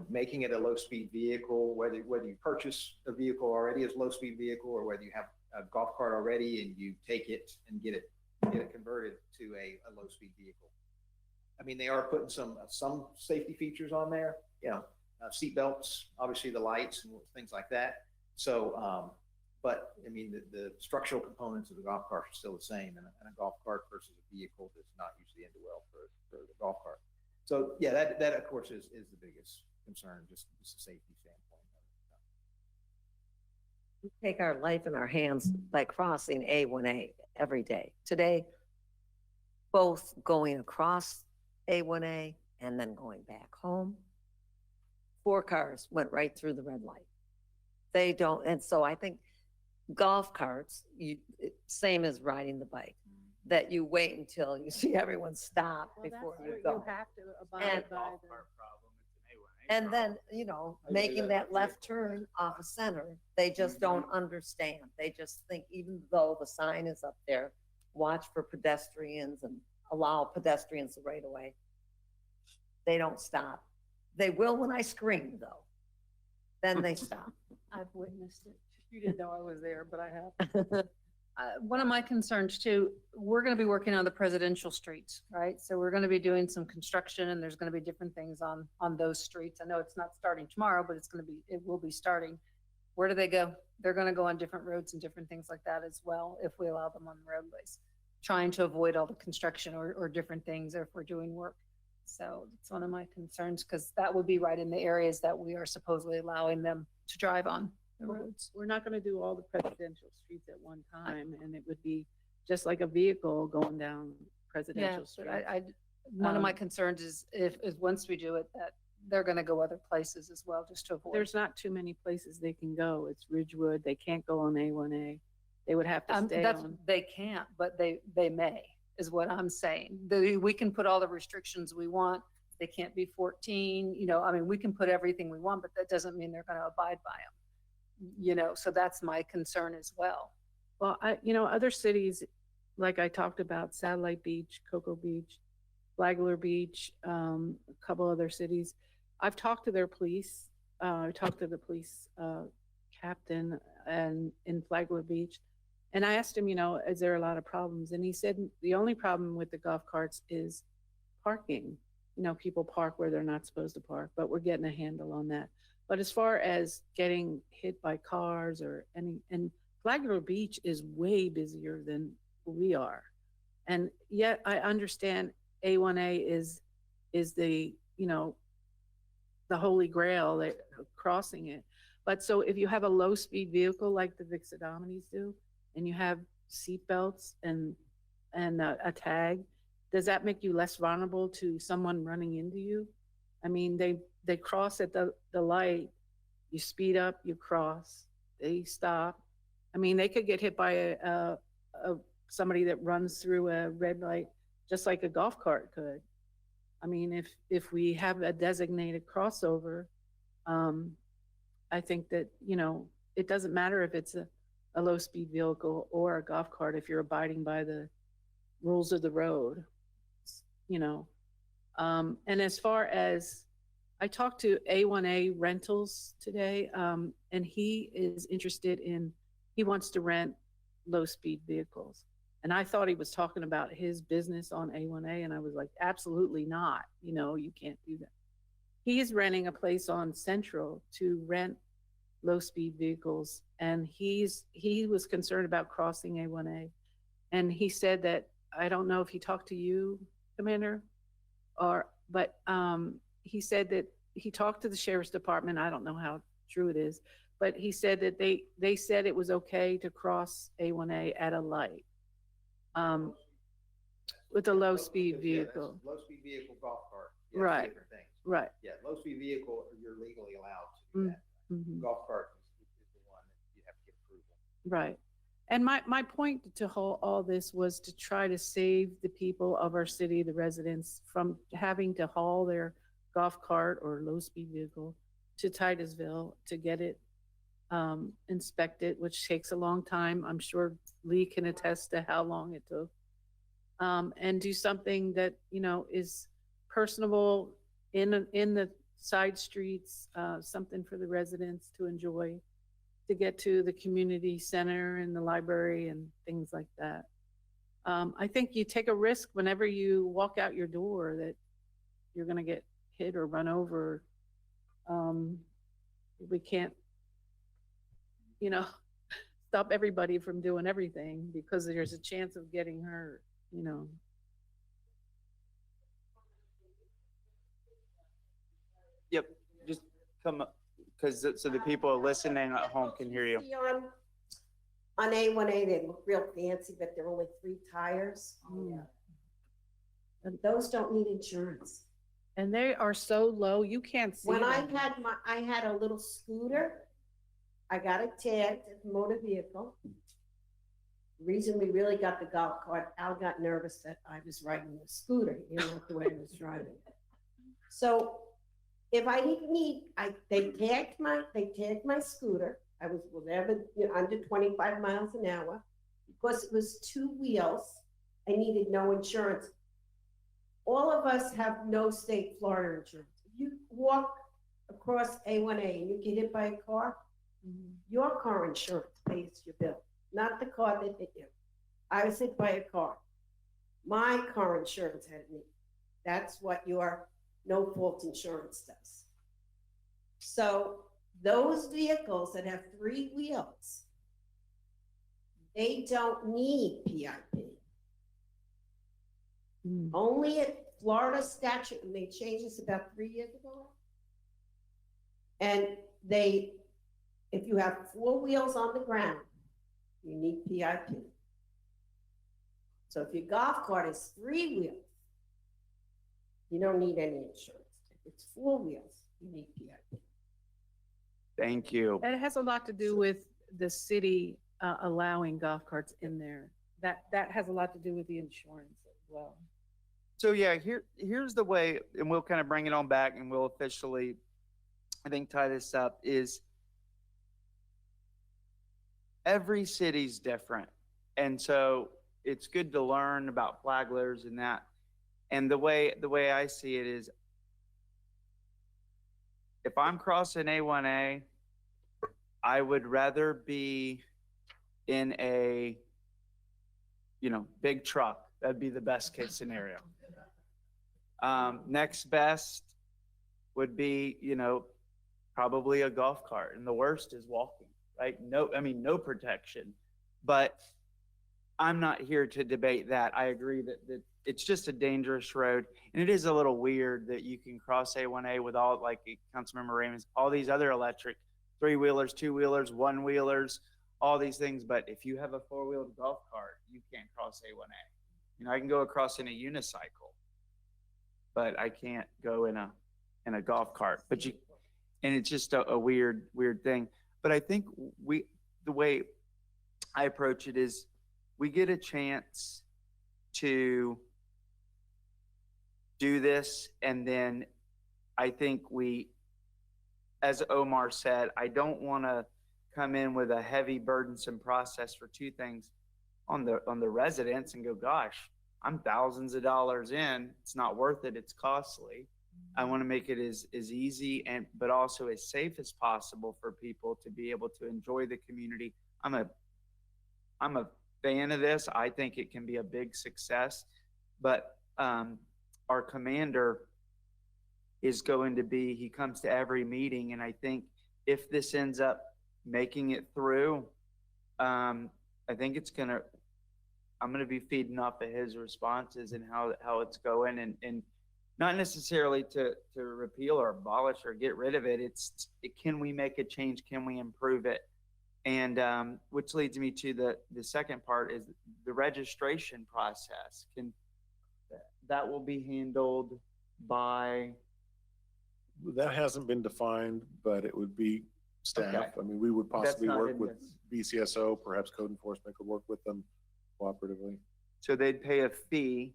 making it a low-speed vehicle, whether you purchase a vehicle already as a low-speed vehicle or whether you have a golf cart already and you take it and get it converted to a low-speed vehicle. I mean, they are putting some safety features on there, seat belts, obviously the lights and things like that. So, but I mean, the structural components of the golf cart are still the same, and a golf cart versus a vehicle does not usually end well for the golf cart. So yeah, that of course is the biggest concern, just a safety standpoint. We take our life in our hands by crossing A1A every day. Today, both going across A1A and then going back home, 4 cars went right through the red light. They don't, and so I think golf carts, same as riding the bike, that you wait until you see everyone stop before you go. You have to abide by And then, making that left turn off of Center, they just don't understand. They just think, even though the sign is up there, watch for pedestrians and allow pedestrians the right of way, they don't stop. They will when I scream, though. Then they stop. I've witnessed it. You didn't know I was there, but I have. One of my concerns too, we're going to be working on the presidential streets, right? So we're going to be doing some construction, and there's going to be different things on those streets. I know it's not starting tomorrow, but it will be starting. Where do they go? They're going to go on different roads and different things like that as well, if we allow them on the roadways, trying to avoid all the construction or different things if we're doing work. So it's one of my concerns, because that would be right in the areas that we are supposedly allowing them to drive on the roads. We're not going to do all the presidential streets at one time, and it would be just like a vehicle going down presidential streets. One of my concerns is if once we do it, that they're going to go other places as well, just to avoid. There's not too many places they can go. It's Ridgewood. They can't go on A1A. They would have to stay on. They can't, but they may, is what I'm saying. We can put all the restrictions we want. They can't be 14, we can put everything we want, but that doesn't mean they're going to abide by them. So that's my concern as well. Well, other cities, like I talked about, Satellite Beach, Cocoa Beach, Flagler Beach, a couple other cities. I've talked to their police. I talked to the police captain in Flagler Beach, and I asked him, is there a lot of problems? And he said the only problem with the golf carts is parking. People park where they're not supposed to park, but we're getting a handle on that. But as far as getting hit by cars and Flagler Beach is way busier than we are. And yet I understand A1A is the you know, the holy grail, that crossing it. But so if you have a low-speed vehicle like the Vixidominis do, and you have seatbelts and a tag, does that make you less vulnerable to someone running into you? I mean, they cross at the light, you speed up, you cross, they stop. I mean, they could get hit by somebody that runs through a red light, just like a golf cart could. I mean, if we have a designated crossover, I think that, you know, it doesn't matter if it's a low-speed vehicle or a golf cart if you're abiding by the rules of the road, you know. And as far as, I talked to A1A Rentals today, and he is interested in, he wants to rent low-speed vehicles. And I thought he was talking about his business on A1A, and I was like, absolutely not. You know, you can't do that. He's renting a place on Central to rent low-speed vehicles, and he was concerned about crossing A1A. And he said that, I don't know if he talked to you, Commander, but he said that he talked to the Sheriff's Department. I don't know how true it is, but he said that they said it was okay to cross A1A at a light. With a low-speed vehicle. Low-speed vehicle, golf cart. Right. Different things. Right. Yeah, low-speed vehicle, you're legally allowed to do that. Mm-hmm. Golf cart is the one that you have to get approval. Right. And my point to all this was to try to save the people of our city, the residents, from having to haul their golf cart or low-speed vehicle to Titusville to get it inspected, which takes a long time. I'm sure Lee can attest to how long it took. And do something that, you know, is personable in the side streets, something for the residents to enjoy, to get to the community center and the library and things like that. I think you take a risk whenever you walk out your door that you're going to get hit or run over. We can't, you know, stop everybody from doing everything because there's a chance of getting hurt, you know. Yep, just come up, because so the people listening at home can hear you. See, on A1A, they look real fancy, but they're only 3 tires. And those don't need insurance. And they are so low, you can't see When them. I had a little scooter, I got it tagged as a motor vehicle. The reason we really got the golf cart, Al got nervous that I was riding the scooter, you know, the way I was driving. So if I didn't need, they tagged my scooter. I was whatever, you know, under 25 miles an hour. Because it was 2 wheels, I needed no insurance. All of us have no state Florida insurance. If you walk across A1A and you get hit by a car, your car insurance pays your bill, not the car that hit you. I was hit by a car. My car insurance had me. That's what your no-fault insurance does. So those vehicles that have 3 wheels, they don't need PIP. Only at Florida statute, and they changed this about 3 years ago. And if you have 4 wheels on the ground, you need PIP. So if your golf cart is 3 wheels, you don't need any insurance. If it's 4 wheels, you need PIP. Thank you. It has a lot to do with the city allowing golf carts in there. That has a lot to do with the insurance as well. So yeah, here's the way, and we'll kind of bring it on back and we'll officially, I think, tie this up, is every city's different. And so it's good to learn about flagglers and that. And the way I see it is, if I'm crossing A1A, I would rather be in a, you know, big truck. That'd be the best case scenario. Next best would be, you know, probably a golf cart. And the worst is walking, right? No protection. But I'm not here to debate that. I agree that it's just a dangerous road. And it is a little weird that you can cross A1A with all, like Councilmember Raymond's, all these other electric 3-wheelers, 2-wheelers, 1-wheelers, all these things. But if you have a 4-wheeled golf cart, you can't cross A1A. You know, I can go across in a unicycle, but I can't go in a golf cart. But you, and it's just a weird thing. But I think the way I approach it is we get a chance to do this, and then I think as Omar said, I don't want to come in with a heavy, burdensome process for two things on the residents and go, gosh, I'm thousands of dollars in. It's not worth it. It's costly. I want to make it as easy but also as safe as possible for people to be able to enjoy the community. I'm a fan of this. I think it can be a big success, but our commander is going to be, he comes to every meeting. And I think if this ends up making it through, I think I'm going to be feeding off of his responses and how it's going, and not necessarily to repeal or abolish or get rid of it. Can we make a change? Can we improve it? And which leads me to the second part is the registration process. That will be handled by? That hasn't been defined, but it would be staff. Okay. I mean, we would possibly That's not work in with this. BCSO, perhaps code enforcement could work with them cooperatively. So they'd pay a fee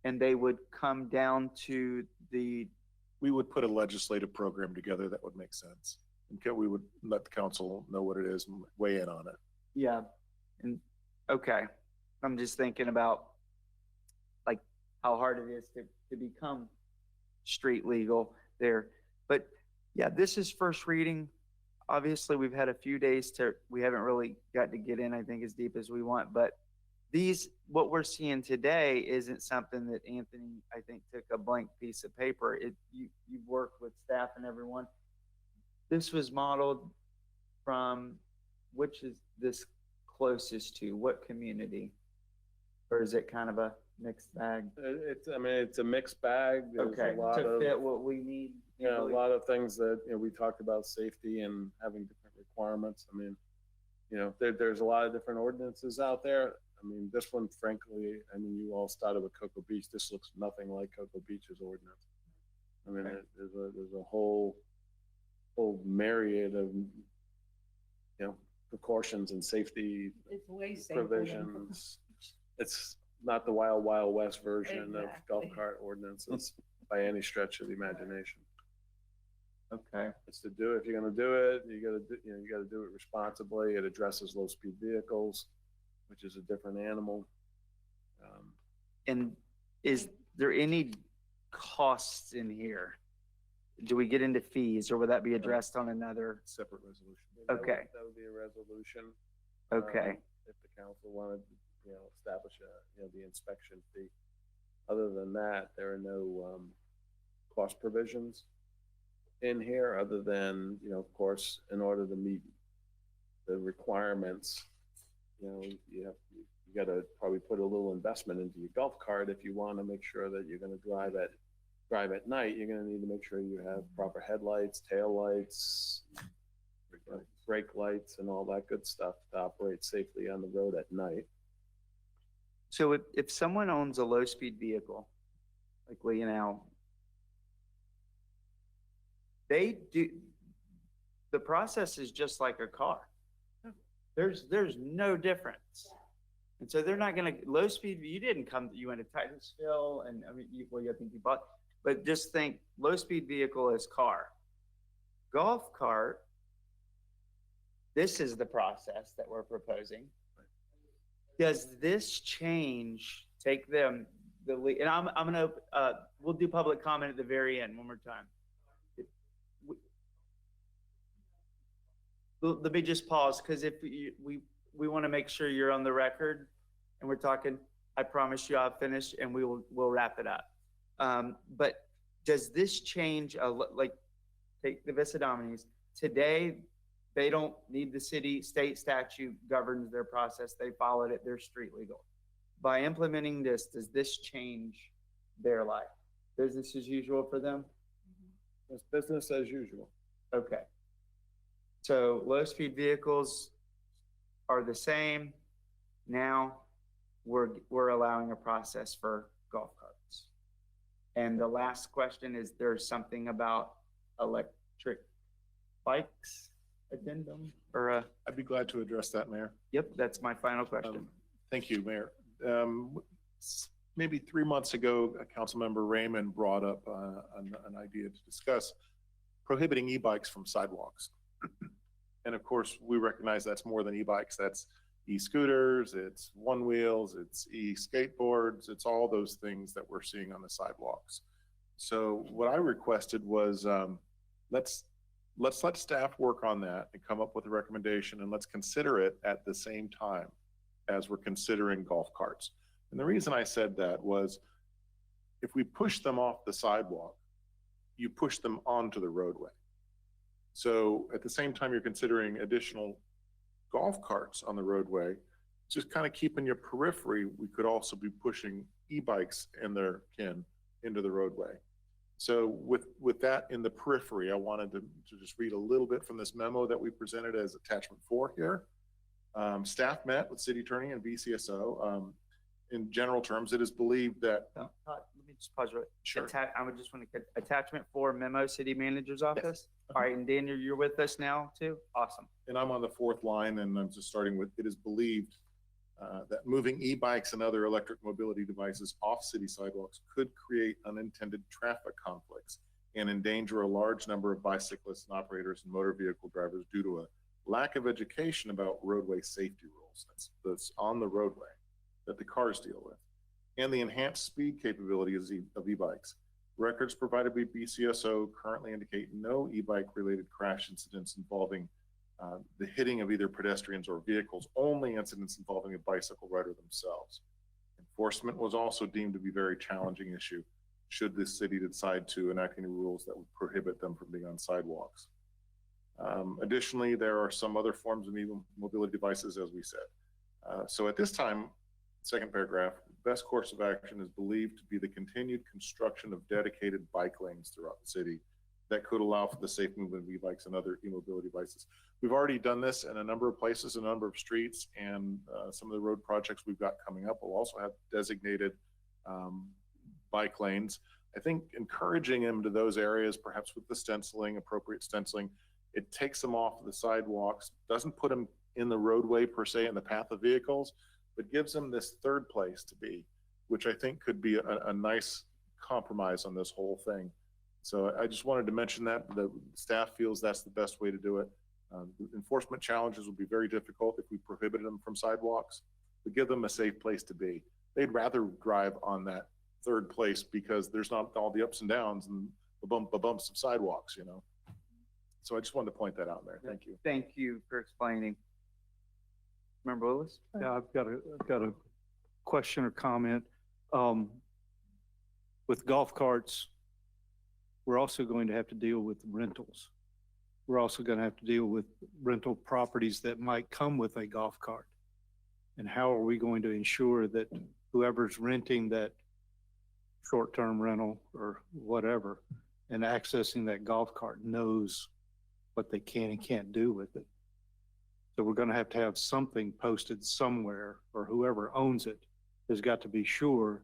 and they would come down to we would put a legislative program together that would make sense. Okay, we would let the council know what it is and weigh in on it. Yeah. And okay. I'm just thinking about like how hard it is to become street legal there. But yeah, this is first reading. Obviously, we've had a few days we haven't really got to get in, I think, as deep as we want, but what we're seeing today isn't something that Anthony, I think, took a blank piece of paper. You've worked with staff and everyone. This was modeled from, which is this closest to, what community? Or is it kind of a mixed bag? It's a mixed bag. There's Okay, a lot to fit what we need. A lot of things that, we talked about safety and having different requirements. I mean, there's a lot of different ordinances out there. I mean, this one, frankly, you all started with Cocoa Beach. This looks nothing like Cocoa Beach's ordinance. I mean, there's a whole myriad of, precautions and safety It's way safer than- provisions. It's not the wild, wild west version of golf Exactly. cart ordinances by any stretch of the imagination. Okay. It's to do it. If you're going to do it, you got to do it responsibly. It addresses low speed vehicles, which is a different animal. And is there any costs in here? Do we get into fees, or would that be addressed on another? Separate resolution. Okay. That would be a resolution. Okay. If the council wanted, establish the inspection fee. Other than that, there are no cost provisions in here, other than, of course, in order to meet the requirements, you got to probably put a little investment into your golf cart if you want to make sure that you're going to drive at night. You're going to need to make sure you have proper headlights, tail lights, brake lights, and all that good stuff to operate safely on the road at night. So if someone owns a low-speed vehicle, like Lee and Al, the process is just like a car. There's no difference. And so they're not going to, low-speed, you went to Titusville, and I think you bought, but just think low-speed vehicle is car. Golf cart, this is the process that we're proposing. Does this change, take them, and I'm going to, we'll do public comment at the very end one more time. Let me just pause, because if we want to make sure you're on the record and we're talking, I promise you I'll finish and we'll wrap it up. But does this change, like take the Vista Dominis, today they don't need the state statute governs their process. They followed it, they're street legal. by implementing this, does this change their life? Business as usual for them? It's business as usual. Okay. So low-speed vehicles are the same. Now we're allowing a process for golf carts. And the last question is, there's something about electric bikes addendum or a? I'd be glad to address that, Mayor. Yep, that's my final question. Thank you, Mayor. Maybe 3 months ago, Councilmember Raymond brought up an idea to discuss prohibiting e-bikes from sidewalks. And of course, we recognize that's more than e-bikes. That's e-scooters, it's one-wheels, it's e-skateboards, it's all those things that we're seeing on the sidewalks. So what I requested was, let's let staff work on that and come up with a recommendation, and let's consider it at the same time as we're considering golf carts. And the reason I said that was, if we push them off the sidewalk, you push them onto the roadway. So at the same time you're considering additional golf carts on the roadway, just kind of keep in your periphery, we could also be pushing e-bikes and their kin into the roadway. So with that in the periphery, I wanted to just read a little bit from this memo that we presented as attachment 4 here. Staff met with City Attorney and VCSO. In general terms, it is believed that. Let me just pause right. Sure. I would just want to get attachment 4 memo, City Manager's Office. All right, and Daniel, you're with us now too? Awesome. And I'm on the 4th line, and I'm just starting with, it is believed that moving e-bikes and other electric mobility devices off city sidewalks could create unintended traffic conflicts and endanger a large number of bicyclists and operators and motor vehicle drivers due to a lack of education about roadway safety rules that's on the roadway that the cars deal with, and the enhanced speed capabilities of e-bikes. Records provided by BCSO currently indicate no e-bike related crash incidents involving the hitting of either pedestrians or vehicles, only incidents involving a bicycle rider themselves. Enforcement was also deemed to be a very challenging issue should the city decide to enact any rules that would prohibit them from being on sidewalks. Additionally, there are some other forms of mobility devices, as we said. So at this time, second paragraph, best course of action is believed to be the continued construction of dedicated bike lanes throughout the city that could allow for the safe movement of e-bikes and other e-mobility devices. We've already done this in a number of places, a number of streets, and some of the road projects we've got coming up will also have designated bike lanes. I think encouraging them to those areas, perhaps with the stenciling, appropriate stenciling, it takes them off the sidewalks, doesn't put them in the roadway per se in the path of vehicles, but gives them this third place to be, which I think could be a nice compromise on this whole thing. So I just wanted to mention that the staff feels that's the best way to do it. Enforcement challenges will be very difficult if we prohibited them from sidewalks, but give them a safe place to be. They'd rather drive on that third place because there's not all the ups and downs and the bumps of sidewalks, you know. So I just wanted to point that out there. Thank you. Thank you for explaining. Member Willis? Yeah, I've got a question or comment. With golf carts, we're also going to have to deal with rentals. We're also going to have to deal with rental properties that might come with a golf cart. And how are we going to ensure that whoever's renting that short-term rental or whatever and accessing that golf cart knows what they can and can't do with it? So we're going to have something posted somewhere, or whoever owns it has got to be sure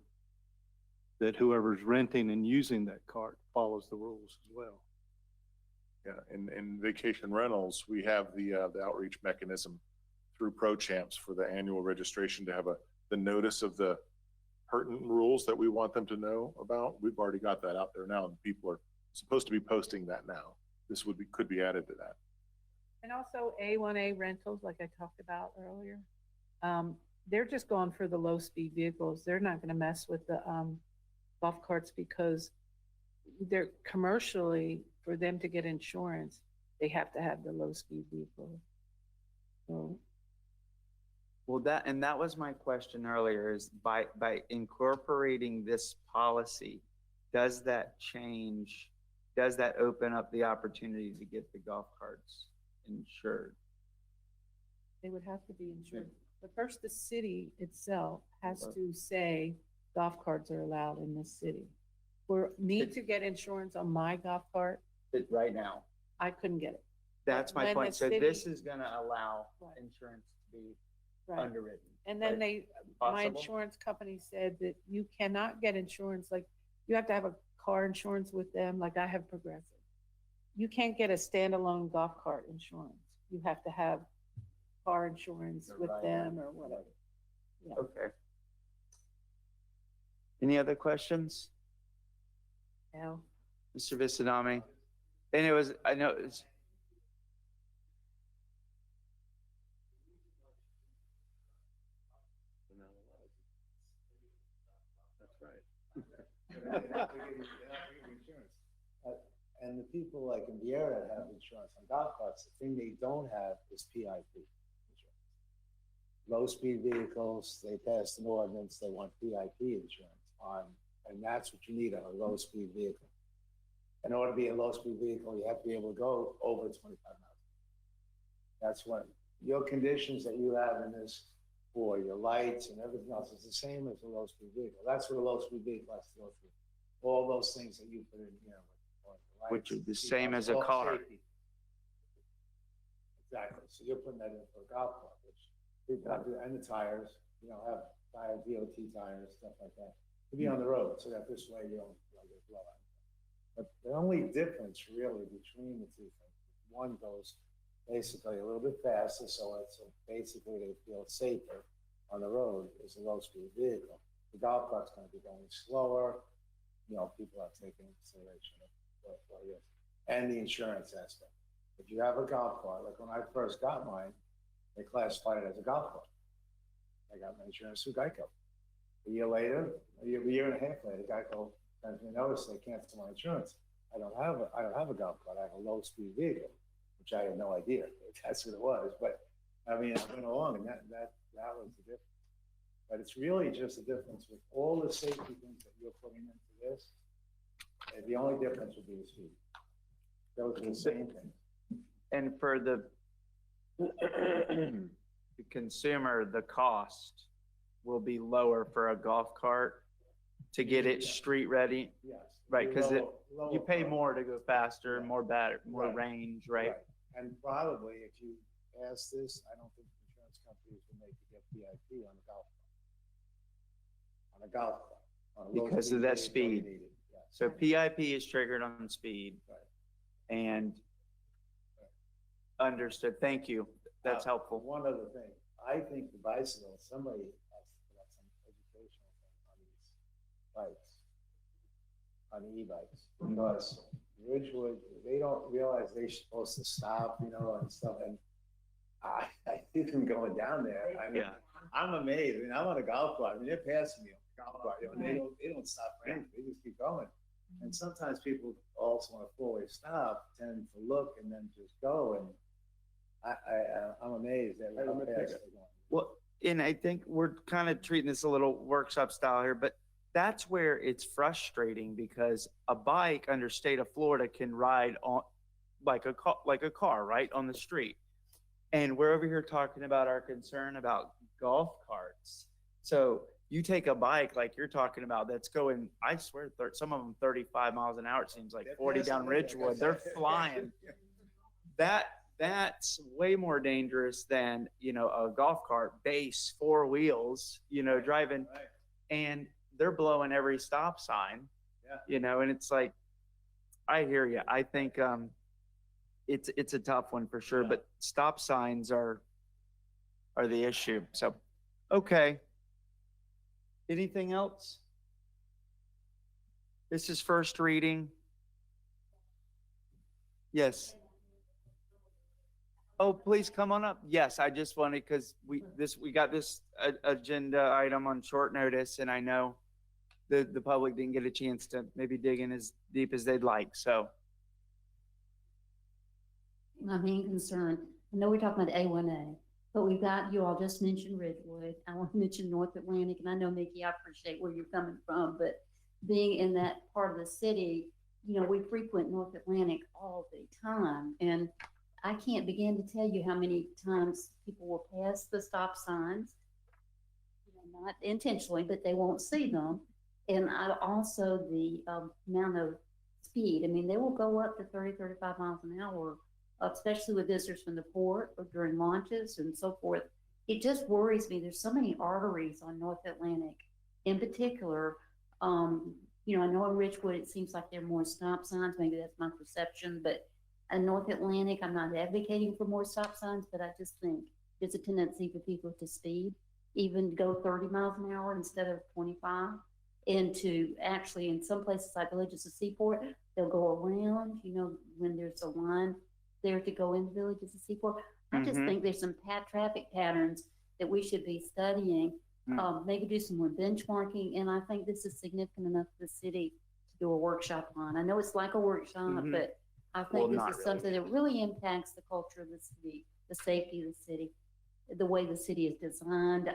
that whoever's renting and using that cart follows the rules as well. Yeah, in vacation rentals, we have the outreach mechanism through Pro Champs for the annual registration to have the notice of the pertinent rules that we want them to know about. We've already got that out there now, and people are supposed to be posting that now. This could be added to that. And also A1A rentals, like I talked about earlier. They're just going for the low speed vehicles. They're not going to mess with the golf carts because they're commercially, for them to get insurance, they have to have the low speed vehicle. So. Well, that was my question earlier, is by incorporating this policy, does that open up the opportunity to get the golf carts insured? They would have to be insured. But first, the city itself has to say golf carts are allowed in this city. For me to get insurance on my golf cart, Right now. I couldn't get it. That's my When the point. So city- this is gonna allow Right. insurance to be Right. underwritten. And then right? my Possible? insurance company said that you cannot get insurance, like, you have to have a car insurance with them, like I have Progressive. You can't get a standalone golf cart insurance. You have to have car insurance with Right. them or whatever. Yeah. Okay. Any other questions? No. Mr. Visadami? And it was, I know it's. That's right. And the people like in Vieira that have insurance on golf carts, the thing they don't have is PIP insurance. Low-speed vehicles, they passed an ordinance, they want PIP insurance on, and that's what you need on a low-speed vehicle. In order to be a low-speed vehicle, you have to be able to go over 25 miles. That's what, your conditions that you have in this for your lights and everything else is the same as a low-speed vehicle. That's what a low-speed vehicle has to go through. All those things that you put in here. Which are the same as a car. Exactly. So you're putting that in for a golf cart, which people have to, and the tires, have tire, DOT tires, stuff like that, to be on the road, so that this way you don't get blowout. But the only difference really between the two things, one goes basically a little bit faster, so basically they feel safer on the road is a low-speed vehicle. The golf cart's going to be going slower. People are taking consideration of what it is, and the insurance aspect. If you have a golf cart, like when I first got mine, they classified it as a golf cart. I got my insurance through Geico. A year later, a year and a half later, Geico sends me a notice they canceled my insurance. I don't have a golf cart. I have a low-speed vehicle, which I had no idea. That's what it was. But I mean, I went along, and that was the difference. But it's really just the difference with all the safety things that you're putting into this. And the only difference would be the speed. Those are the same things. And for the consumer, the cost will be lower for a golf cart to get it street ready. Yes. Right, because Lower you pay cost. more to go faster, more Right. range, right? And probably if you ask this, I don't think insurance companies will make you get PIP on a golf cart. On a golf cart. On a Because low of that vehicle, you speed. need it. Yes. So PIP is triggered on speed. Right. And understood. Thank you. That's helpful. One other thing, I think the bicycle, somebody has to put up some educational thing on these bikes, on the e-bikes, because Ridgewood, they don't realize they're supposed to stop, and stuff, and I see them going down there. I mean, Yeah. I'm amazed. I mean, I'm on a golf cart. I mean, they're passing me on a golf cart. They don't stop for anything. They just keep going. And sometimes people also on a four-way stop tend to look and then just go. And I'm amazed at how fast they're going. Well, and I think we're kind of treating this a little workshop style here, but that's where it's frustrating because a bike under state of Florida can ride on like a car, right, on the street. And we're over here talking about our concern about golf carts. So you take a bike like you're talking about that's going, I swear, some of them 35 miles an hour. It seems like 40 down Ridgewood. They're flying. That's way more dangerous than, a golf cart base, four wheels, driving, and they're blowing every stop sign, and it's like, I hear you. I think, it's a tough one for sure, but stop signs are the issue. So, okay. Anything else? This is first reading. Yes. Oh, please come on up. Yes, I just wanted, because we got this agenda item on short notice, and I know the public didn't get a chance to maybe dig in as deep as they'd like, so. My main concern, I know we're talking about A1A, but you all just mentioned Ridgewood. I want to mention North Atlantic, and I know, Mickey, I appreciate where you're coming from, but being in that part of the city, we frequent North Atlantic all the time. And I can't begin to tell you how many times people will pass the stop signs, not intentionally, but they won't see them. And also the amount of speed. I mean, they will go up to 30, 35 miles an hour, especially with visitors from the port or during launches and so forth. It just worries me. There's so many arteries on North Atlantic in particular. You know, I know in Ridgewood, it seems like there are more stop signs. Maybe that's my perception, but in North Atlantic, I'm not advocating for more stop signs, but I just think there's a tendency for people to speed, even go 30 miles an hour instead of 25. And to actually, in some places like Villages of Seaport, they'll go around, you know, when there's a line there to go into Villages of Seaport. I just think there's some traffic patterns that we should be studying, maybe do some more benchmarking. And I think this is significant enough for the city to do a workshop on. I know it's like a workshop, but I think this is something that really impacts the culture of the city, the safety of the city, the way the city is designed.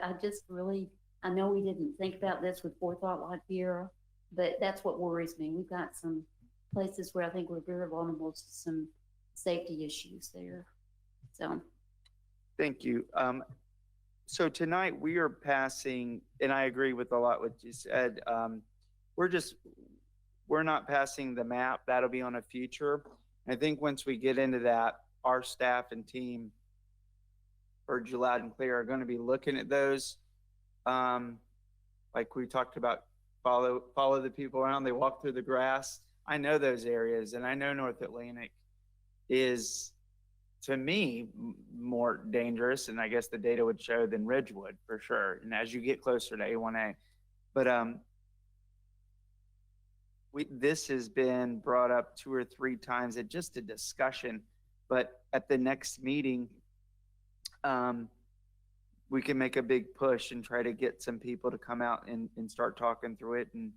I know we didn't think about this with forethought like Vera, but that's what worries me. We've got some places where I think we're very vulnerable to some safety issues there. So. Thank you. So tonight we are passing, and I agree with a lot what you said. We're not passing the map. That'll be on a future. I think once we get into that, our staff and team, heard you loud and clear, are going to be looking at those. Like we talked about, follow the people around. They walk through the grass. I know those areas, and I know North Atlantic is, to me, more dangerous, and I guess the data would show, than Ridgewood for sure. And as you get closer to A1A, but this has been brought up 2 or 3 times at just a discussion. But at the next meeting, we can make a big push and try to get some people to come out and start talking through it. And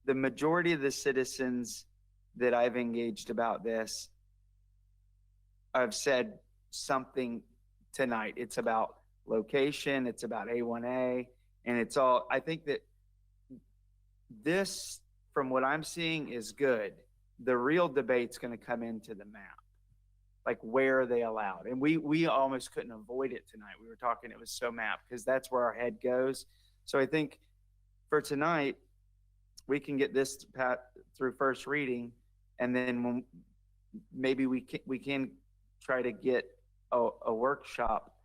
the majority of the citizens that I've engaged about this, I've said something tonight. It's about location, it's about A1A, and it's all, I think that this, from what I'm seeing, is good. The real debate's going to come into the map. Like, where are they allowed? And we almost couldn't avoid it tonight. We were talking, it was so mapped, because that's where our head goes. So I think for tonight, we can get this through first reading, and then maybe we can try to get a workshop,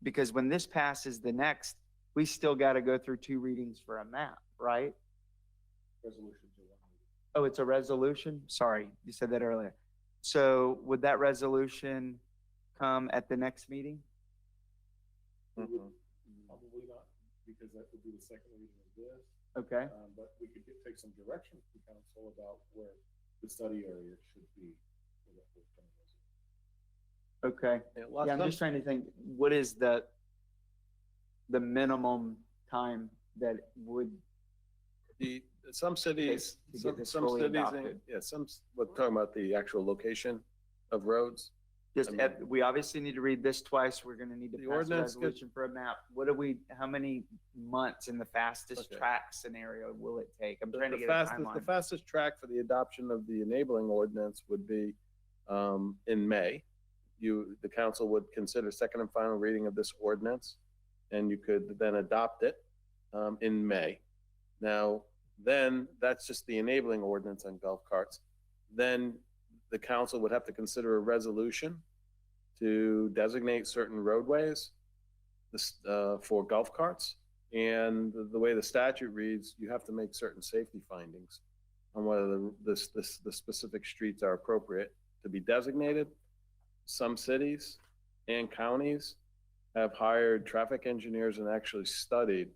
because when this passes the next, we still got to go through 2 readings for a map, right? Oh, it's a resolution? Sorry, you said that earlier. So would that resolution come at the next meeting? Probably not, because that would be the second reading of this. Okay. But we could take some direction from council about where the study area should be. Okay. Yeah, I'm just trying to think, what is the minimum time that would some cities, to get some fully cities, adopted? we're talking about the actual location of roads. Just, we obviously need to read this twice. We're going to need to The pass a ordinance resolution for a map. How many months in the fastest track scenario will it take? I'm trying to get a timeline. The fastest track for the adoption of the enabling ordinance would be in May. The council would consider second and final reading of this ordinance, and you could then adopt it in May. Now, then that's just the enabling ordinance on golf carts. Then the council would have to consider a resolution to designate certain roadways for golf carts. And the way the statute reads, you have to make certain safety findings on whether the specific streets are appropriate to be designated. Some cities and counties have hired traffic engineers and actually studied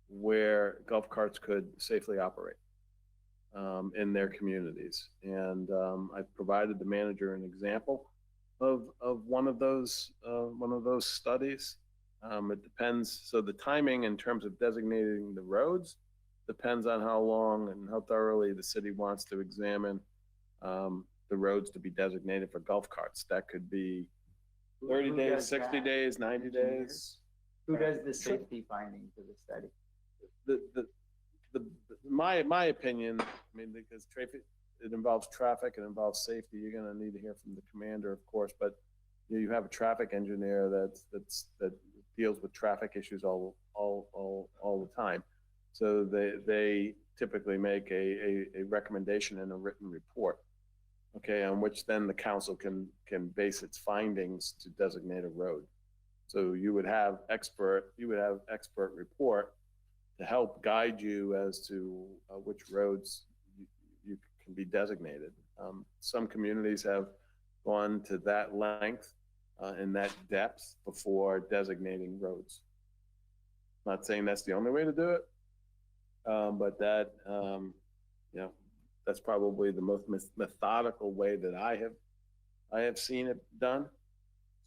where golf carts could safely operate in their communities. And I've provided the manager an example of one of those studies. It depends. So the timing in terms of designating the roads depends on how long and how thoroughly the city wants to examine the roads to be designated for golf carts. That could be 30 days, 60 days, 90 days. Who does the safety findings of the study? My opinion, I mean, because it involves traffic, it involves safety. You're gonna need to hear from the commander, of course, but you have a traffic engineer that deals with traffic issues all the time. So they typically make a recommendation in a written report, okay, on which then the council can base its findings to designate a road. So you would have expert report to help guide you as to which roads you can be designated. Some communities have gone to that length and that depth before designating roads. Not saying that's the only way to do it, but that, that's probably the most methodical way that I have seen it done.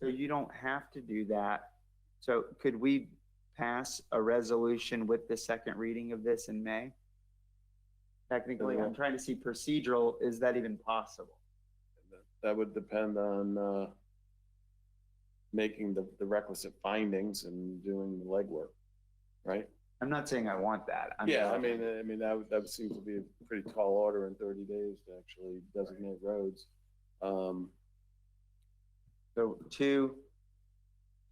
So you don't have to do that. So could we pass a resolution with the second reading of this in May? Technically, I'm trying to see procedural, is that even possible? That would depend on making the requisite findings and doing the legwork, right? I'm not saying I want that. Yeah, I mean, that would seem to be a pretty tall order in 30 days to actually designate roads. So two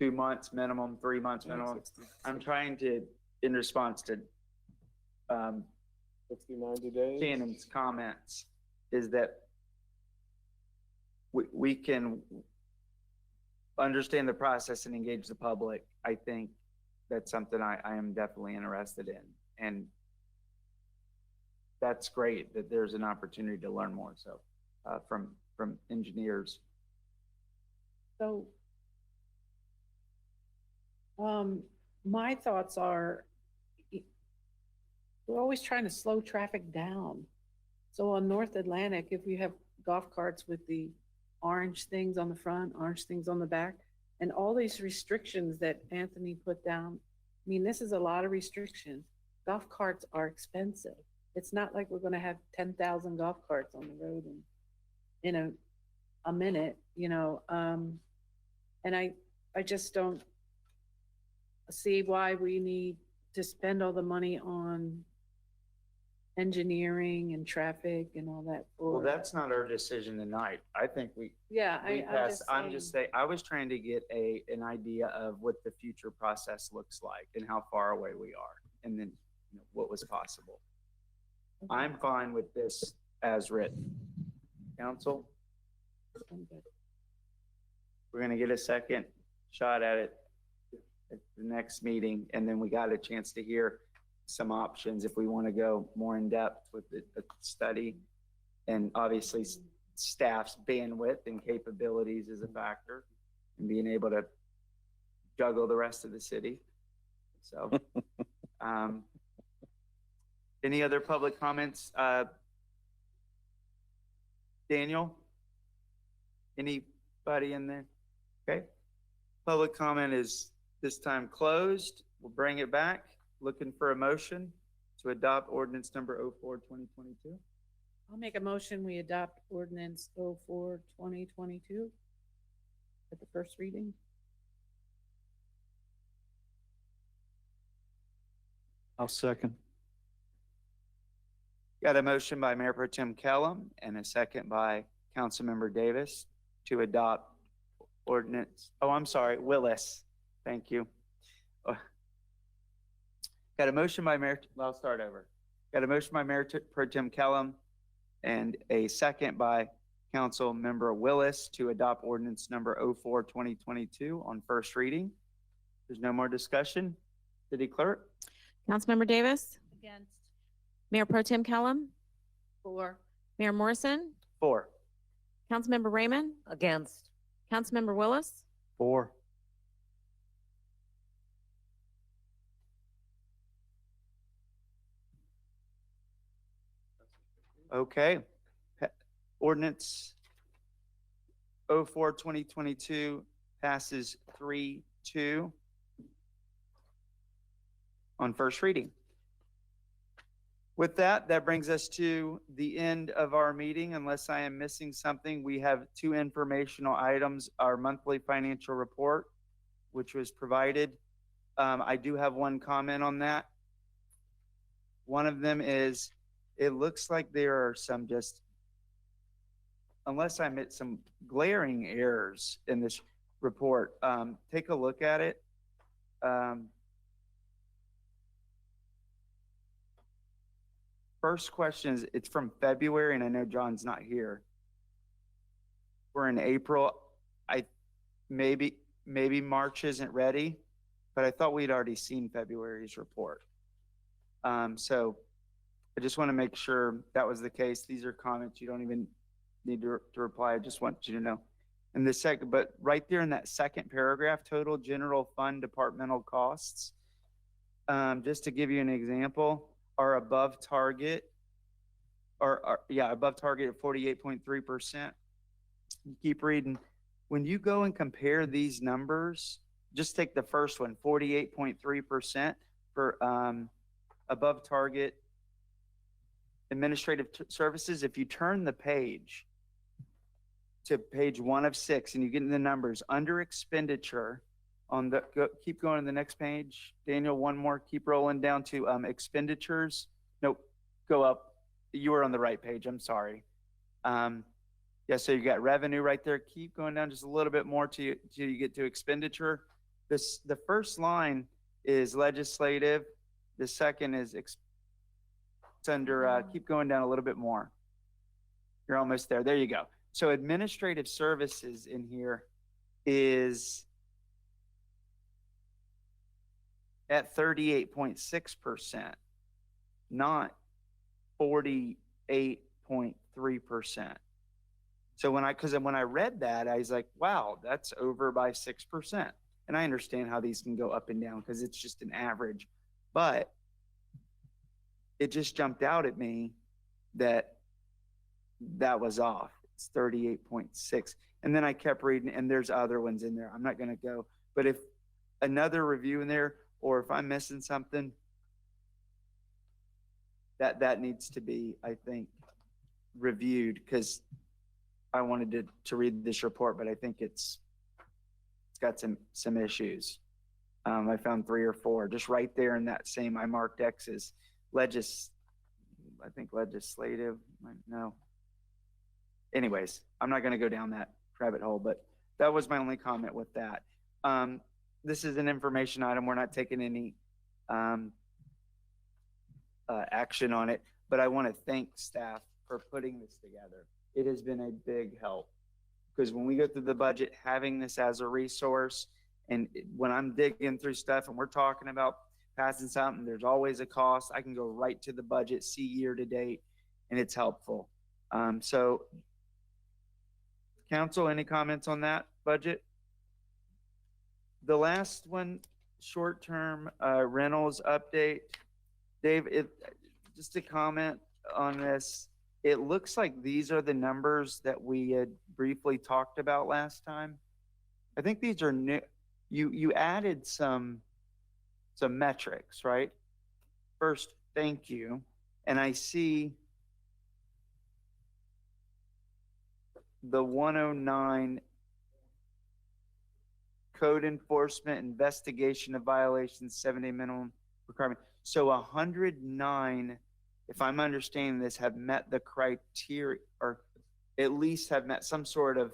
months minimum, 3 months minimum. I'm trying to, in response to 60, 90 days. Shannon's comments, is that we can understand the process and engage the public. I think that's something I am definitely interested in. And that's great that there's an opportunity to learn more. So from engineers. So my thoughts are, we're always trying to slow traffic down. So on North Atlantic, if you have golf carts with the orange things on the front, orange things on the back, and all these restrictions that Anthony put down, I mean, this is a lot of restrictions. Golf carts are expensive. It's not like we're going to have 10,000 golf carts on the road in a minute, and I just don't see why we need to spend all the money on engineering and traffic and all that. Well, that's not our decision tonight. I think we I'm I'm just saying, I was trying to get an idea of what the future process looks like and how far away we are, and then what was possible. Okay. I'm fine with this as written. Council? We're gonna get a second shot at it at the next meeting, and then we got a chance to hear some options if we want to go more in depth with the study. And obviously staff's bandwidth and capabilities is a factor, and being able to juggle the rest of the city. So any other public comments? Daniel? Anybody in there? Okay. Public comment is this time closed. We'll bring it back. Looking for a motion to adopt ordinance number 04-2022. I'll make a motion. We adopt ordinance 04-2022 at the first reading. I'll second. Got a motion by Mayor Pro Tem Kellum and a second by Councilmember Davis to adopt ordinance. Oh, I'm sorry, Willis. Thank you. Got a motion by Mayor, I'll start over. Got a motion by Mayor Pro Tem Kellum and a second by Councilmember Willis to adopt ordinance number 04-2022 on first reading. There's no more discussion. City Clerk? Councilmember Davis? Against. Mayor Pro Tem Kellum? 4. Mayor Morrison? 4. Councilmember Raymond? Against. Councilmember Willis? 4. Okay. Ordinance 04-2022 passes 3-2 on first reading. With that, that brings us to the end of our meeting. Unless I am missing something, we have 2 informational items. Our monthly financial report, which was provided. I do have one comment on that. One of them is, it looks like there are some just unless I missed some glaring errors in this report, take a look at it. First question is, it's from February, and I know John's not here. We're in April. Maybe March isn't ready, but I thought we'd already seen February's report. So I just want to make sure that was the case. These are comments. You don't even need to reply. I just want you to know. In the second, but right there in that second paragraph, total general fund departmental costs, just to give you an example, are above target, above target at 48.3%. You keep reading. When you go and compare these numbers, just take the first one, 48.3% for above target administrative services. If you turn the page to page 1 of 6 and you get in the numbers under expenditure on the, keep going to the next page. Daniel, one more, keep rolling down to expenditures. Nope, go up. You were on the right page, I'm sorry. Yeah, so you got revenue right there. Keep going down just a little bit more till you get to expenditure. The first line is legislative. The second is it's under, keep going down a little bit more. You're almost there. There you go. So administrative services in here is at 38.6%, not 48.3%. So when I read that, I was like, wow, that's over by 6%. And I understand how these can go up and down because it's just an average. But it just jumped out at me that that was off. It's 38.6. And then I kept reading, and there's other ones in there. I'm not going to go. But if another review in there, or if I'm missing something, that needs to be, I think, reviewed, because I wanted to read this report, but I think it's got some issues. I found 3 or 4 just right there in that same, I marked X's. I think legislative, no. Anyways, I'm not going to go down that rabbit hole, but that was my only comment with that. This is an information item. We're not taking any action on it, but I want to thank staff for putting this together. It has been a big help, because when we go through the budget, having this as a resource, and when I'm digging through stuff and we're talking about passing something, there's always a cost. I can go right to the budget, see year to date, and it's helpful. So council, any comments on that budget? The last one, short-term rentals update. Dave, just a comment on this. It looks like these are the numbers that we had briefly talked about last time. I think these are new. You added some metrics, right? First, thank you. And I see the 109 code enforcement, investigation of violations, 7-day minimum requirement. So 109, if I'm understanding this, have met the criteria, or at least have met some sort of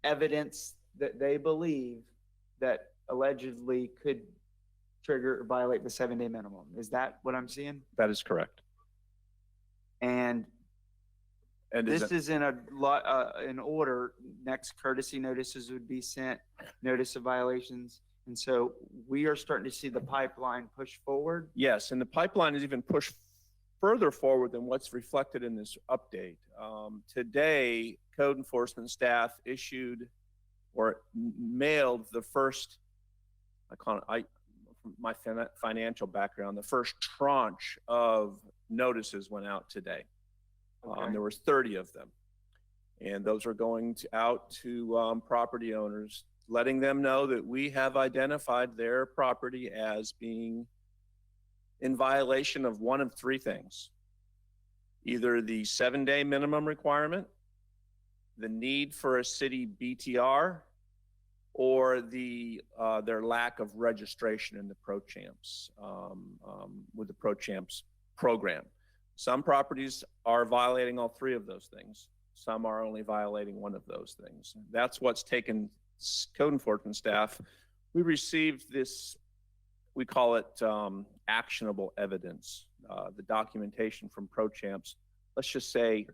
evidence that they believe that allegedly could trigger or violate the 7-day minimum. Is that what I'm seeing? That is correct. And this is in in order. Next, courtesy notices would be sent, notice of violations. And so we are starting to see the pipeline push forward. Yes, and the pipeline is even pushed further forward than what's reflected in this update. Today, code enforcement staff issued or mailed the first, from my financial background, the first tranche of notices went out today. Okay. There was 30 of them. And those are going out to property owners, letting them know that we have identified their property as being in violation of one of 3 things: either the 7-day minimum requirement, the need for a city BTR, or their lack of registration in the ProChamps with the ProChamps program. Some properties are violating all three of those things. Some are only violating one of those things. That's what's taken code enforcement staff. We received this, we call it actionable evidence, the documentation from ProChamps, let's just say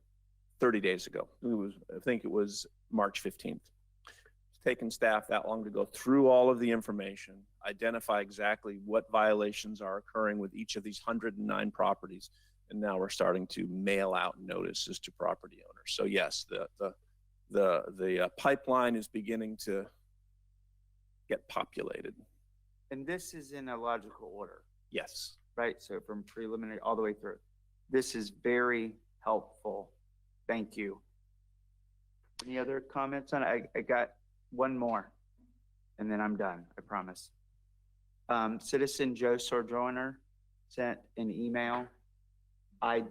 30 days ago. I think it was March 15th. It's taken staff that long to go through all of the information, identify exactly what violations are occurring with each of these 109 properties. And now we're starting to mail out notices to property owners. So yes, the pipeline is beginning to get populated. And this is in a logical order, Yes. right? So from preliminary all the way through. This is very helpful. Thank you. Any other comments on it? I got one more and then I'm done, I promise. Citizen Joe Sojourner sent an email. I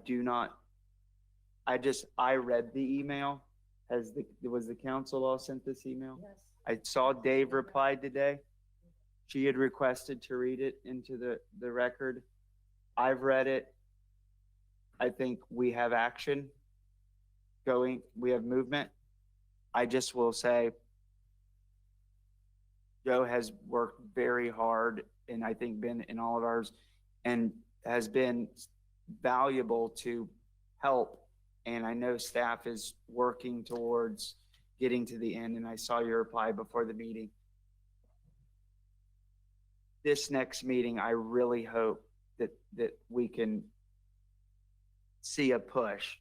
read the email. Was the council all sent this email? Yes. I saw Dave replied today. She had requested to read it into the record. I've read it. I think we have action going, we have movement. I just will say, Joe has worked very hard and I think been in all of ours and has been valuable to help. And I know staff is working towards getting to the end. And I saw your reply before the meeting. This next meeting, I really hope that we can see a push.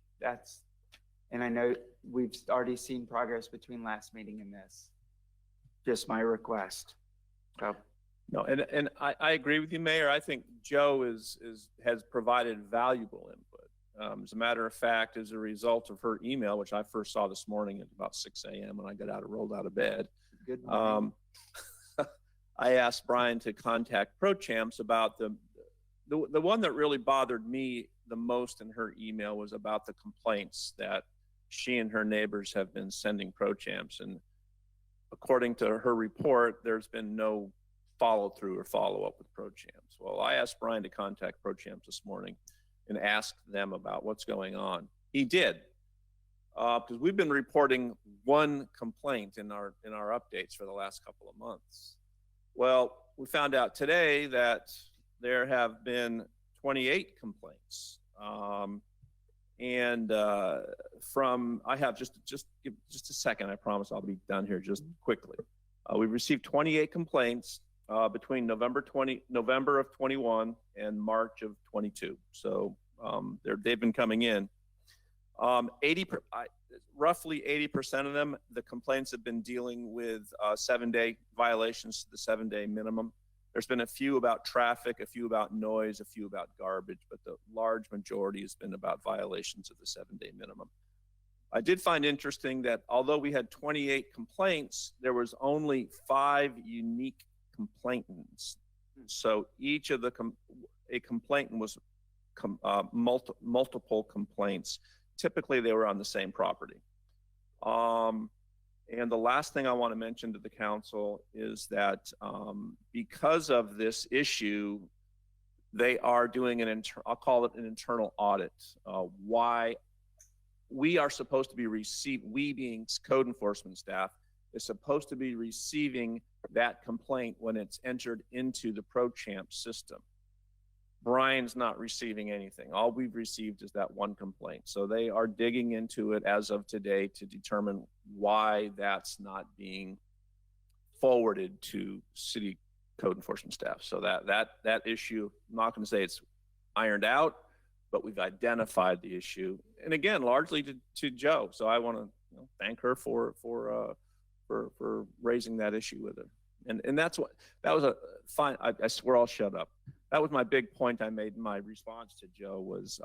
And I know we've already seen progress between last meeting and this. Just my request. So. No, and I agree with you, Mayor. I think Joe has provided valuable input. As a matter of fact, as a result of her email, which I first saw this morning at about 6 a.m. when I rolled out of bed. Good morning. I asked Brian to contact ProChamps about the one that really bothered me the most in her email was about the complaints that she and her neighbors have been sending ProChamps. And according to her report, there's been no follow through or follow up with ProChamps. Well, I asked Brian to contact ProChamps this morning and ask them about what's going on. He did, because we've been reporting one complaint in our updates for the last couple of months. Well, we found out today that there have been 28 complaints. I have just a second, I promise I'll be done here just quickly. We've received 28 complaints between November of 21 and March of 22. So they've been coming in. Roughly 80% of them, the complaints have been dealing with 7-day violations to the 7-day minimum. There's been a few about traffic, a few about noise, a few about garbage, but the large majority has been about violations of the 7-day minimum. I did find interesting that although we had 28 complaints, there was only 5 unique complainants. So each of a complainant was multiple complaints. Typically, they were on the same property. And the last thing I want to mention to the council is that because of this issue, they are doing I'll call it an internal audit. Why we are supposed to be we being code enforcement staff, is supposed to be receiving that complaint when it's entered into the ProChamp system. Brian's not receiving anything. All we've received is that one complaint. So they are digging into it as of today to determine why that's not being forwarded to city code enforcement staff. So that issue, I'm not going to say it's ironed out, but we've identified the issue. And again, largely to Joe. So I want to thank her for raising that issue with her. And that was a fine. I swear I'll shut up. That was my big point I made in my response to Joe was,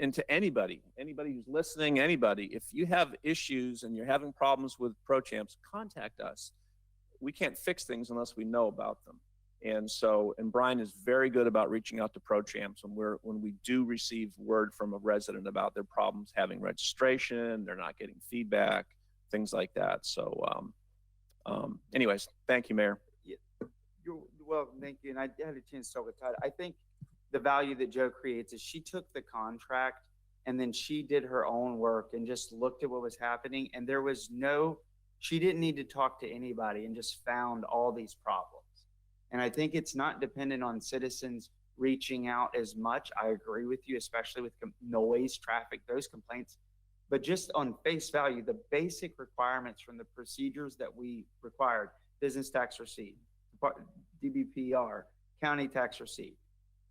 and to anybody who's listening, if you have issues and you're having problems with ProChamps, contact us. We can't fix things unless we know about them. And Brian is very good about reaching out to ProChamps when we do receive word from a resident about their problems having registration, they're not getting feedback, things like that. So anyways, thank you, Mayor. Well, thank you. And I had a chance to talk with Todd. I think the value that Joe creates is she took the contract and then she did her own work and just looked at what was happening. And there was she didn't need to talk to anybody and just found all these problems. And I think it's not dependent on citizens reaching out as much. I agree with you, especially with noise, traffic, those complaints. But just on face value, the basic requirements from the procedures that we required, business tax receipt, DBPR, county tax receipt,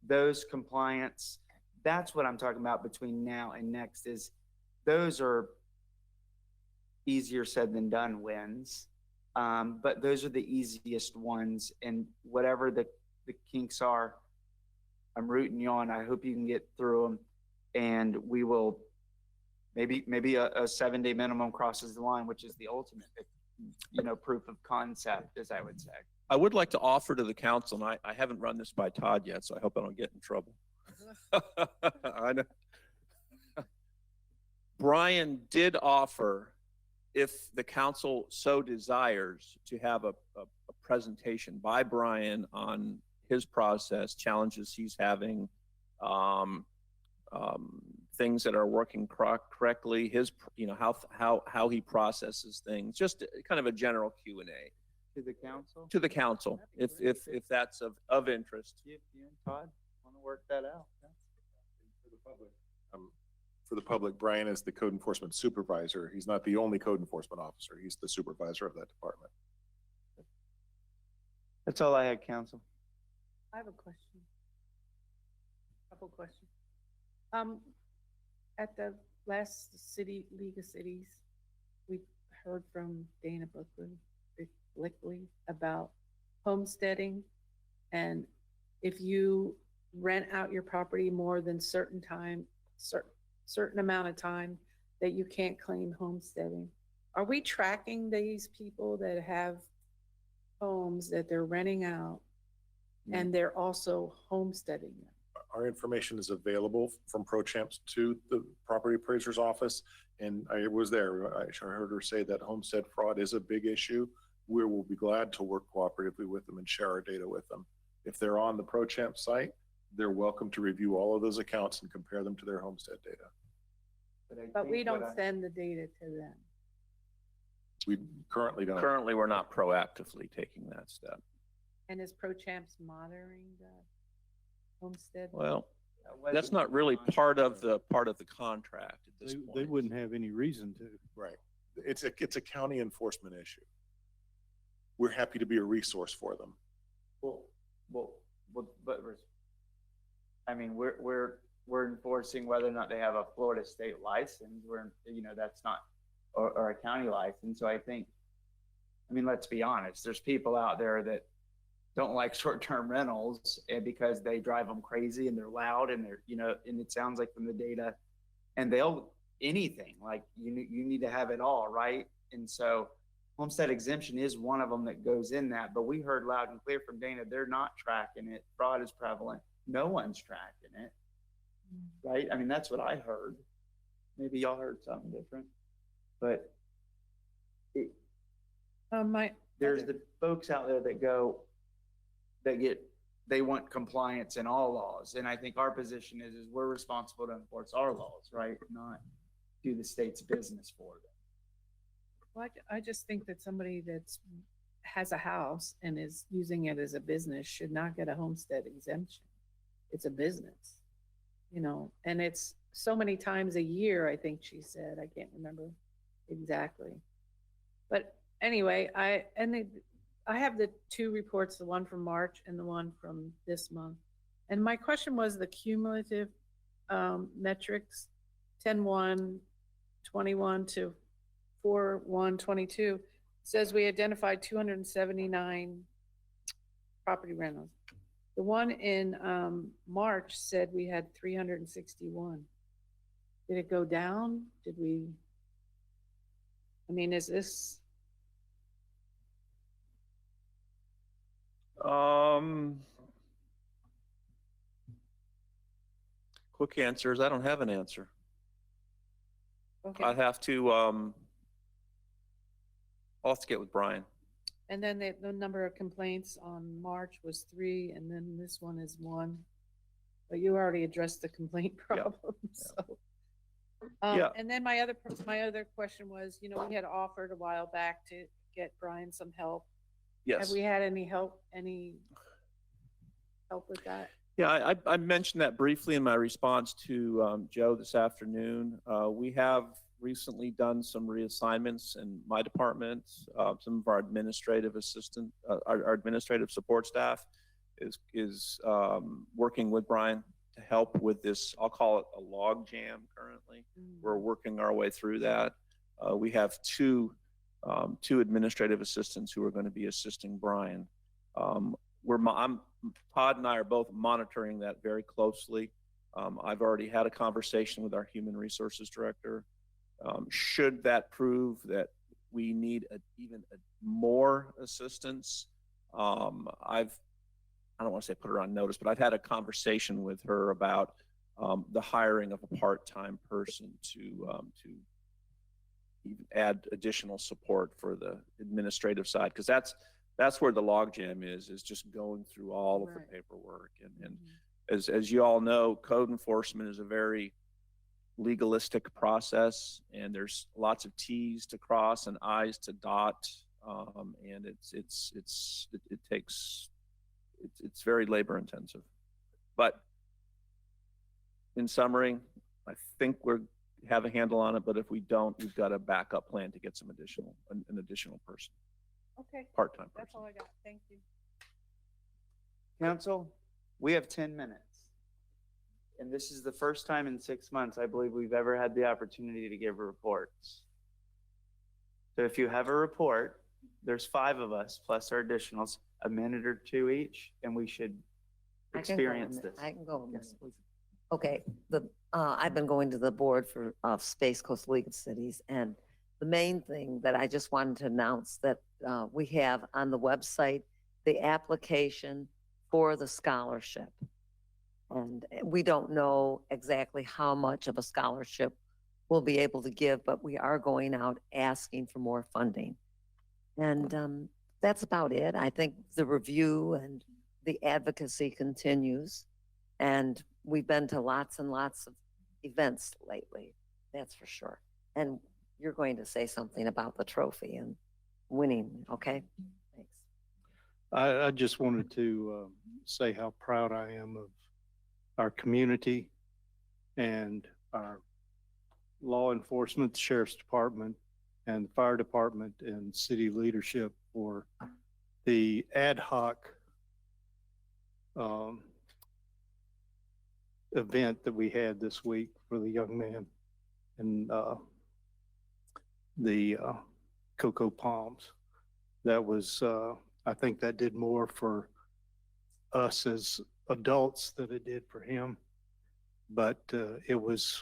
those compliance, that's what I'm talking about between now and next is those are easier said than done wins. But those are the easiest ones, and whatever the kinks are, I'm rooting you on. I hope you can get through them, and we will maybe a 7-day minimum crosses the line, which is the ultimate, proof of concept, as I would say. I would like to offer to the council, and I haven't run this by Todd yet, so I hope I don't get in trouble. I know. Brian did offer, if the council so desires, to have a presentation by Brian on his process, challenges he's having, things that are working correctly, how he processes things, just kind of a general Q&A. To the council? To the council, if that's of interest. You and Todd want to work that out? For the public, Brian is the code enforcement supervisor. He's not the only code enforcement officer. He's the supervisor of that department. That's all I had, council. I have a question. Couple questions. At the last League of Cities, we heard from Dana Blickley about homesteading, and if you rent out your property more than certain amount of time, that you can't claim homesteading. Are we tracking these people that have homes that they're renting out and they're also homesteading them? Our information is available from ProChamps to the property appraiser's office. And I was there. I heard her say that homestead fraud is a big issue. We will be glad to work cooperatively with them and share our data with them. If they're on the ProChamps site, they're welcome to review all of those accounts and compare them to their homestead data. But we don't send the data to them. We currently don't. Currently, we're not proactively taking that step. And is ProChamps monitoring the homestead? Well, that's not really part of the contract at this point. They wouldn't have any reason to. Right. It's a county enforcement issue. We're happy to be a resource for them. But I mean, we're enforcing whether or not they have a Florida state license. That's not, or a county license. So I think, let's be honest. There's people out there that don't like short-term rentals, and because they drive them crazy and they're loud and they're, and it sounds like from the data, and they'll anything like you need to have it all, right? And so homestead exemption is one of them that goes in that. But we heard loud and clear from Dana, they're not tracking it. Fraud is prevalent. No one's tracking it, right? That's what I heard. Maybe y'all heard something different, but there's the folks out there that they want compliance in all laws. And I think our position is we're responsible to enforce our laws, right? Not do the state's business for them. Well, I just think that somebody has a house and is using it as a business should not get a homestead exemption. It's a business, and it's so many times a year, I think she said. I can't remember exactly. But anyway, I have the two reports, the one from March and the one from this month. And my question was the cumulative metrics, 10/1/21 to 4/1/22, says we identified 279 property rentals. The one in March said we had 361. Did it go down? Did we? Is this? Quick answer is I don't have an answer. Okay. I'll have to get with Brian. And then the number of complaints on March was 3, and then this one is 1. but you already addressed the complaint problem, so. Yeah. And then my other question was, we had offered a while back to get Brian some help. Yes. Have we had any help with that? Yeah, I mentioned that briefly in my response to Joe this afternoon. We have recently done some reassignments in my department. Some of our administrative our administrative support staff is working with Brian to help with this. I'll call it a log jam currently. We're working our way through that. We have two administrative assistants who are going to be assisting Brian. Todd and I are both monitoring that very closely. I've already had a conversation with our human resources director. Should that prove that we need even more assistance, I don't want to say put her on notice, but I've had a conversation with her about the hiring of a part-time person to even add additional support for the administrative side, because that's where the logjam is just going through all of the paperwork. And as you all know, code enforcement is a very legalistic process, and there's lots of T's to cross and I's to dot, and it's very labor intensive. But in summary, I think we have a handle on it, but if we don't, we've got a backup plan to get an additional person. Okay. Part-time person. That's all I got. Thank you. Council, we have 10 minutes. And this is the first time in 6 months, I believe, we've ever had the opportunity to give reports. So if you have a report, there's 5 of us plus our additionals, a minute or 2 each, and we should experience this. I can go on this. Okay, I've been going to the board of Space Coastal League of Cities, and the main thing that I just wanted to announce that we have on the website, the application for the scholarship. And we don't know exactly how much of a scholarship we'll be able to give, but we are going out asking for more funding. And that's about it. I think the review and the advocacy continues. And we've been to lots and lots of events lately, that's for sure. And you're going to say something about the trophy and winning, okay? Thanks. I just wanted to say how proud I am of our community and our law enforcement, sheriff's department, and the fire department and city leadership for the ad hoc event that we had this week for the young man and the Cocoa Palms. That was, I think that did more for us as adults than it did for him. But it was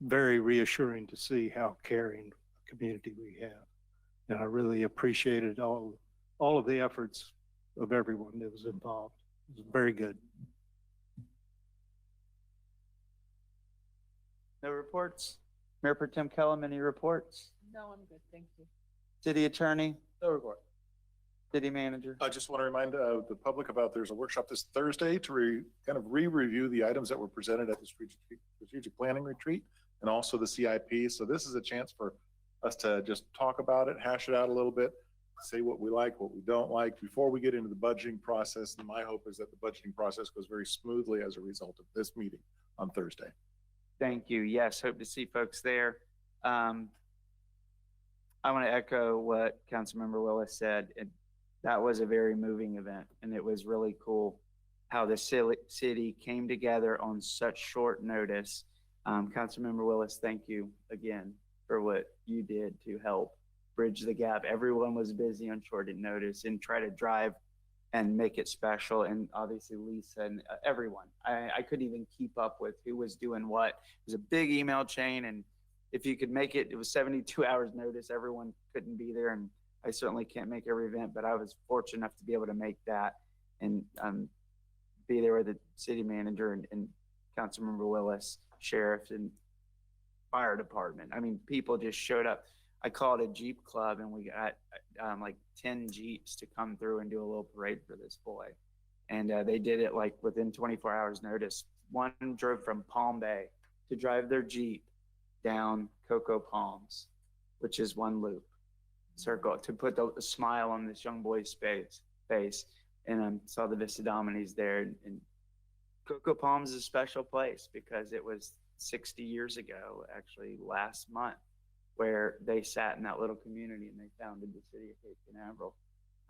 very reassuring to see how caring a community we have. And I really appreciated all of the efforts of everyone that was involved. It was very good. No reports? Mayor Pro Tem Kellum, any reports? No, I'm good. Thank you. City Attorney? No report. City Manager? I just want to remind the public about there's a workshop this Thursday to kind of re-review the items that were presented at the strategic planning retreat and also the CIP. So this is a chance for us to just talk about it, hash it out a little bit, say what we like, what we don't like before we get into the budgeting process. And my hope is that the budgeting process goes very smoothly as a result of this meeting on Thursday. Thank you. Yes, hope to see folks there. I want to echo what Councilmember Willis said. That was a very moving event, and it was really cool how the city came together on such short notice. Councilmember Willis, thank you again for what you did to help bridge the gap. Everyone was busy on short notice and try to drive and make it special. And obviously Lisa and everyone, I couldn't even keep up with who was doing what. It was a big email chain, and if you could make it, it was 72 hours notice. Everyone couldn't be there, and I certainly can't make every event, but I was fortunate enough to be able to make that and be there with the city manager and Councilmember Willis, sheriff, and fire department. I mean, people just showed up. I called a Jeep club, and we got like 10 Jeeps to come through and do a little parade for this boy. And they did it like within 24 hours notice. One drove from Palm Bay to drive their Jeep down Cocoa Palms, which is one loop circle, to put the smile on this young boy's face. And saw the Vista Dominis there. And Cocoa Palms is a special place because it was 60 years ago, actually last month, where they sat in that little community and they founded the city of Cape Canaveral.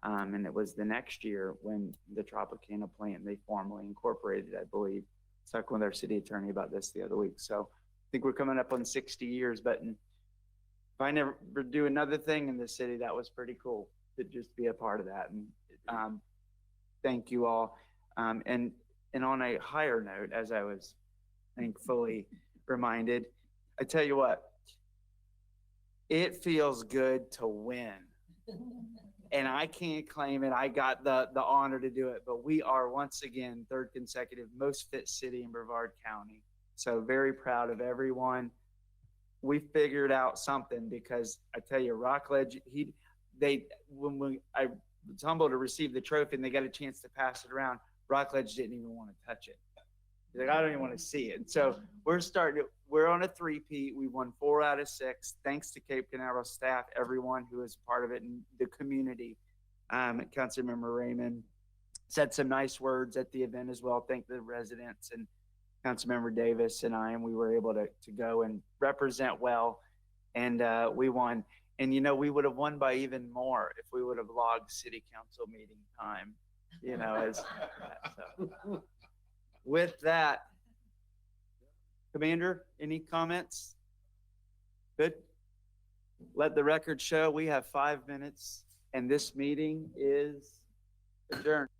And it was the next year when the Tropicana plant, they formally incorporated, I believe. Talking with our city attorney about this the other week. So I think we're coming up on 60 years, but if I never do another thing in this city, that was pretty cool to just be a part of that. And thank you all. And on a higher note, as I was thankfully reminded, I tell you what, it feels good to win. And I can't claim it. I got the honor to do it, but we are once again third consecutive most fit city in Brevard County. So very proud of everyone. We figured out something because I tell you, Rockledge, when I was humbled to receive the trophy and they got a chance to pass it around, Rockledge didn't even want to touch it. He's like, I don't even want to see it. So we're on a three-peat. We won 4 out of 6. Thanks to Cape Canaveral staff, everyone who is part of it, and the community. Councilmember Raymond said some nice words at the event as well. Thank the residents, and Councilmember Davis and I, and we were able to go and represent well, and we won. And we would have won by even more if we would have logged city council meeting time, as so. With that, Commander, any comments? Good. Let the record show we have 5 minutes and this meeting is adjourned.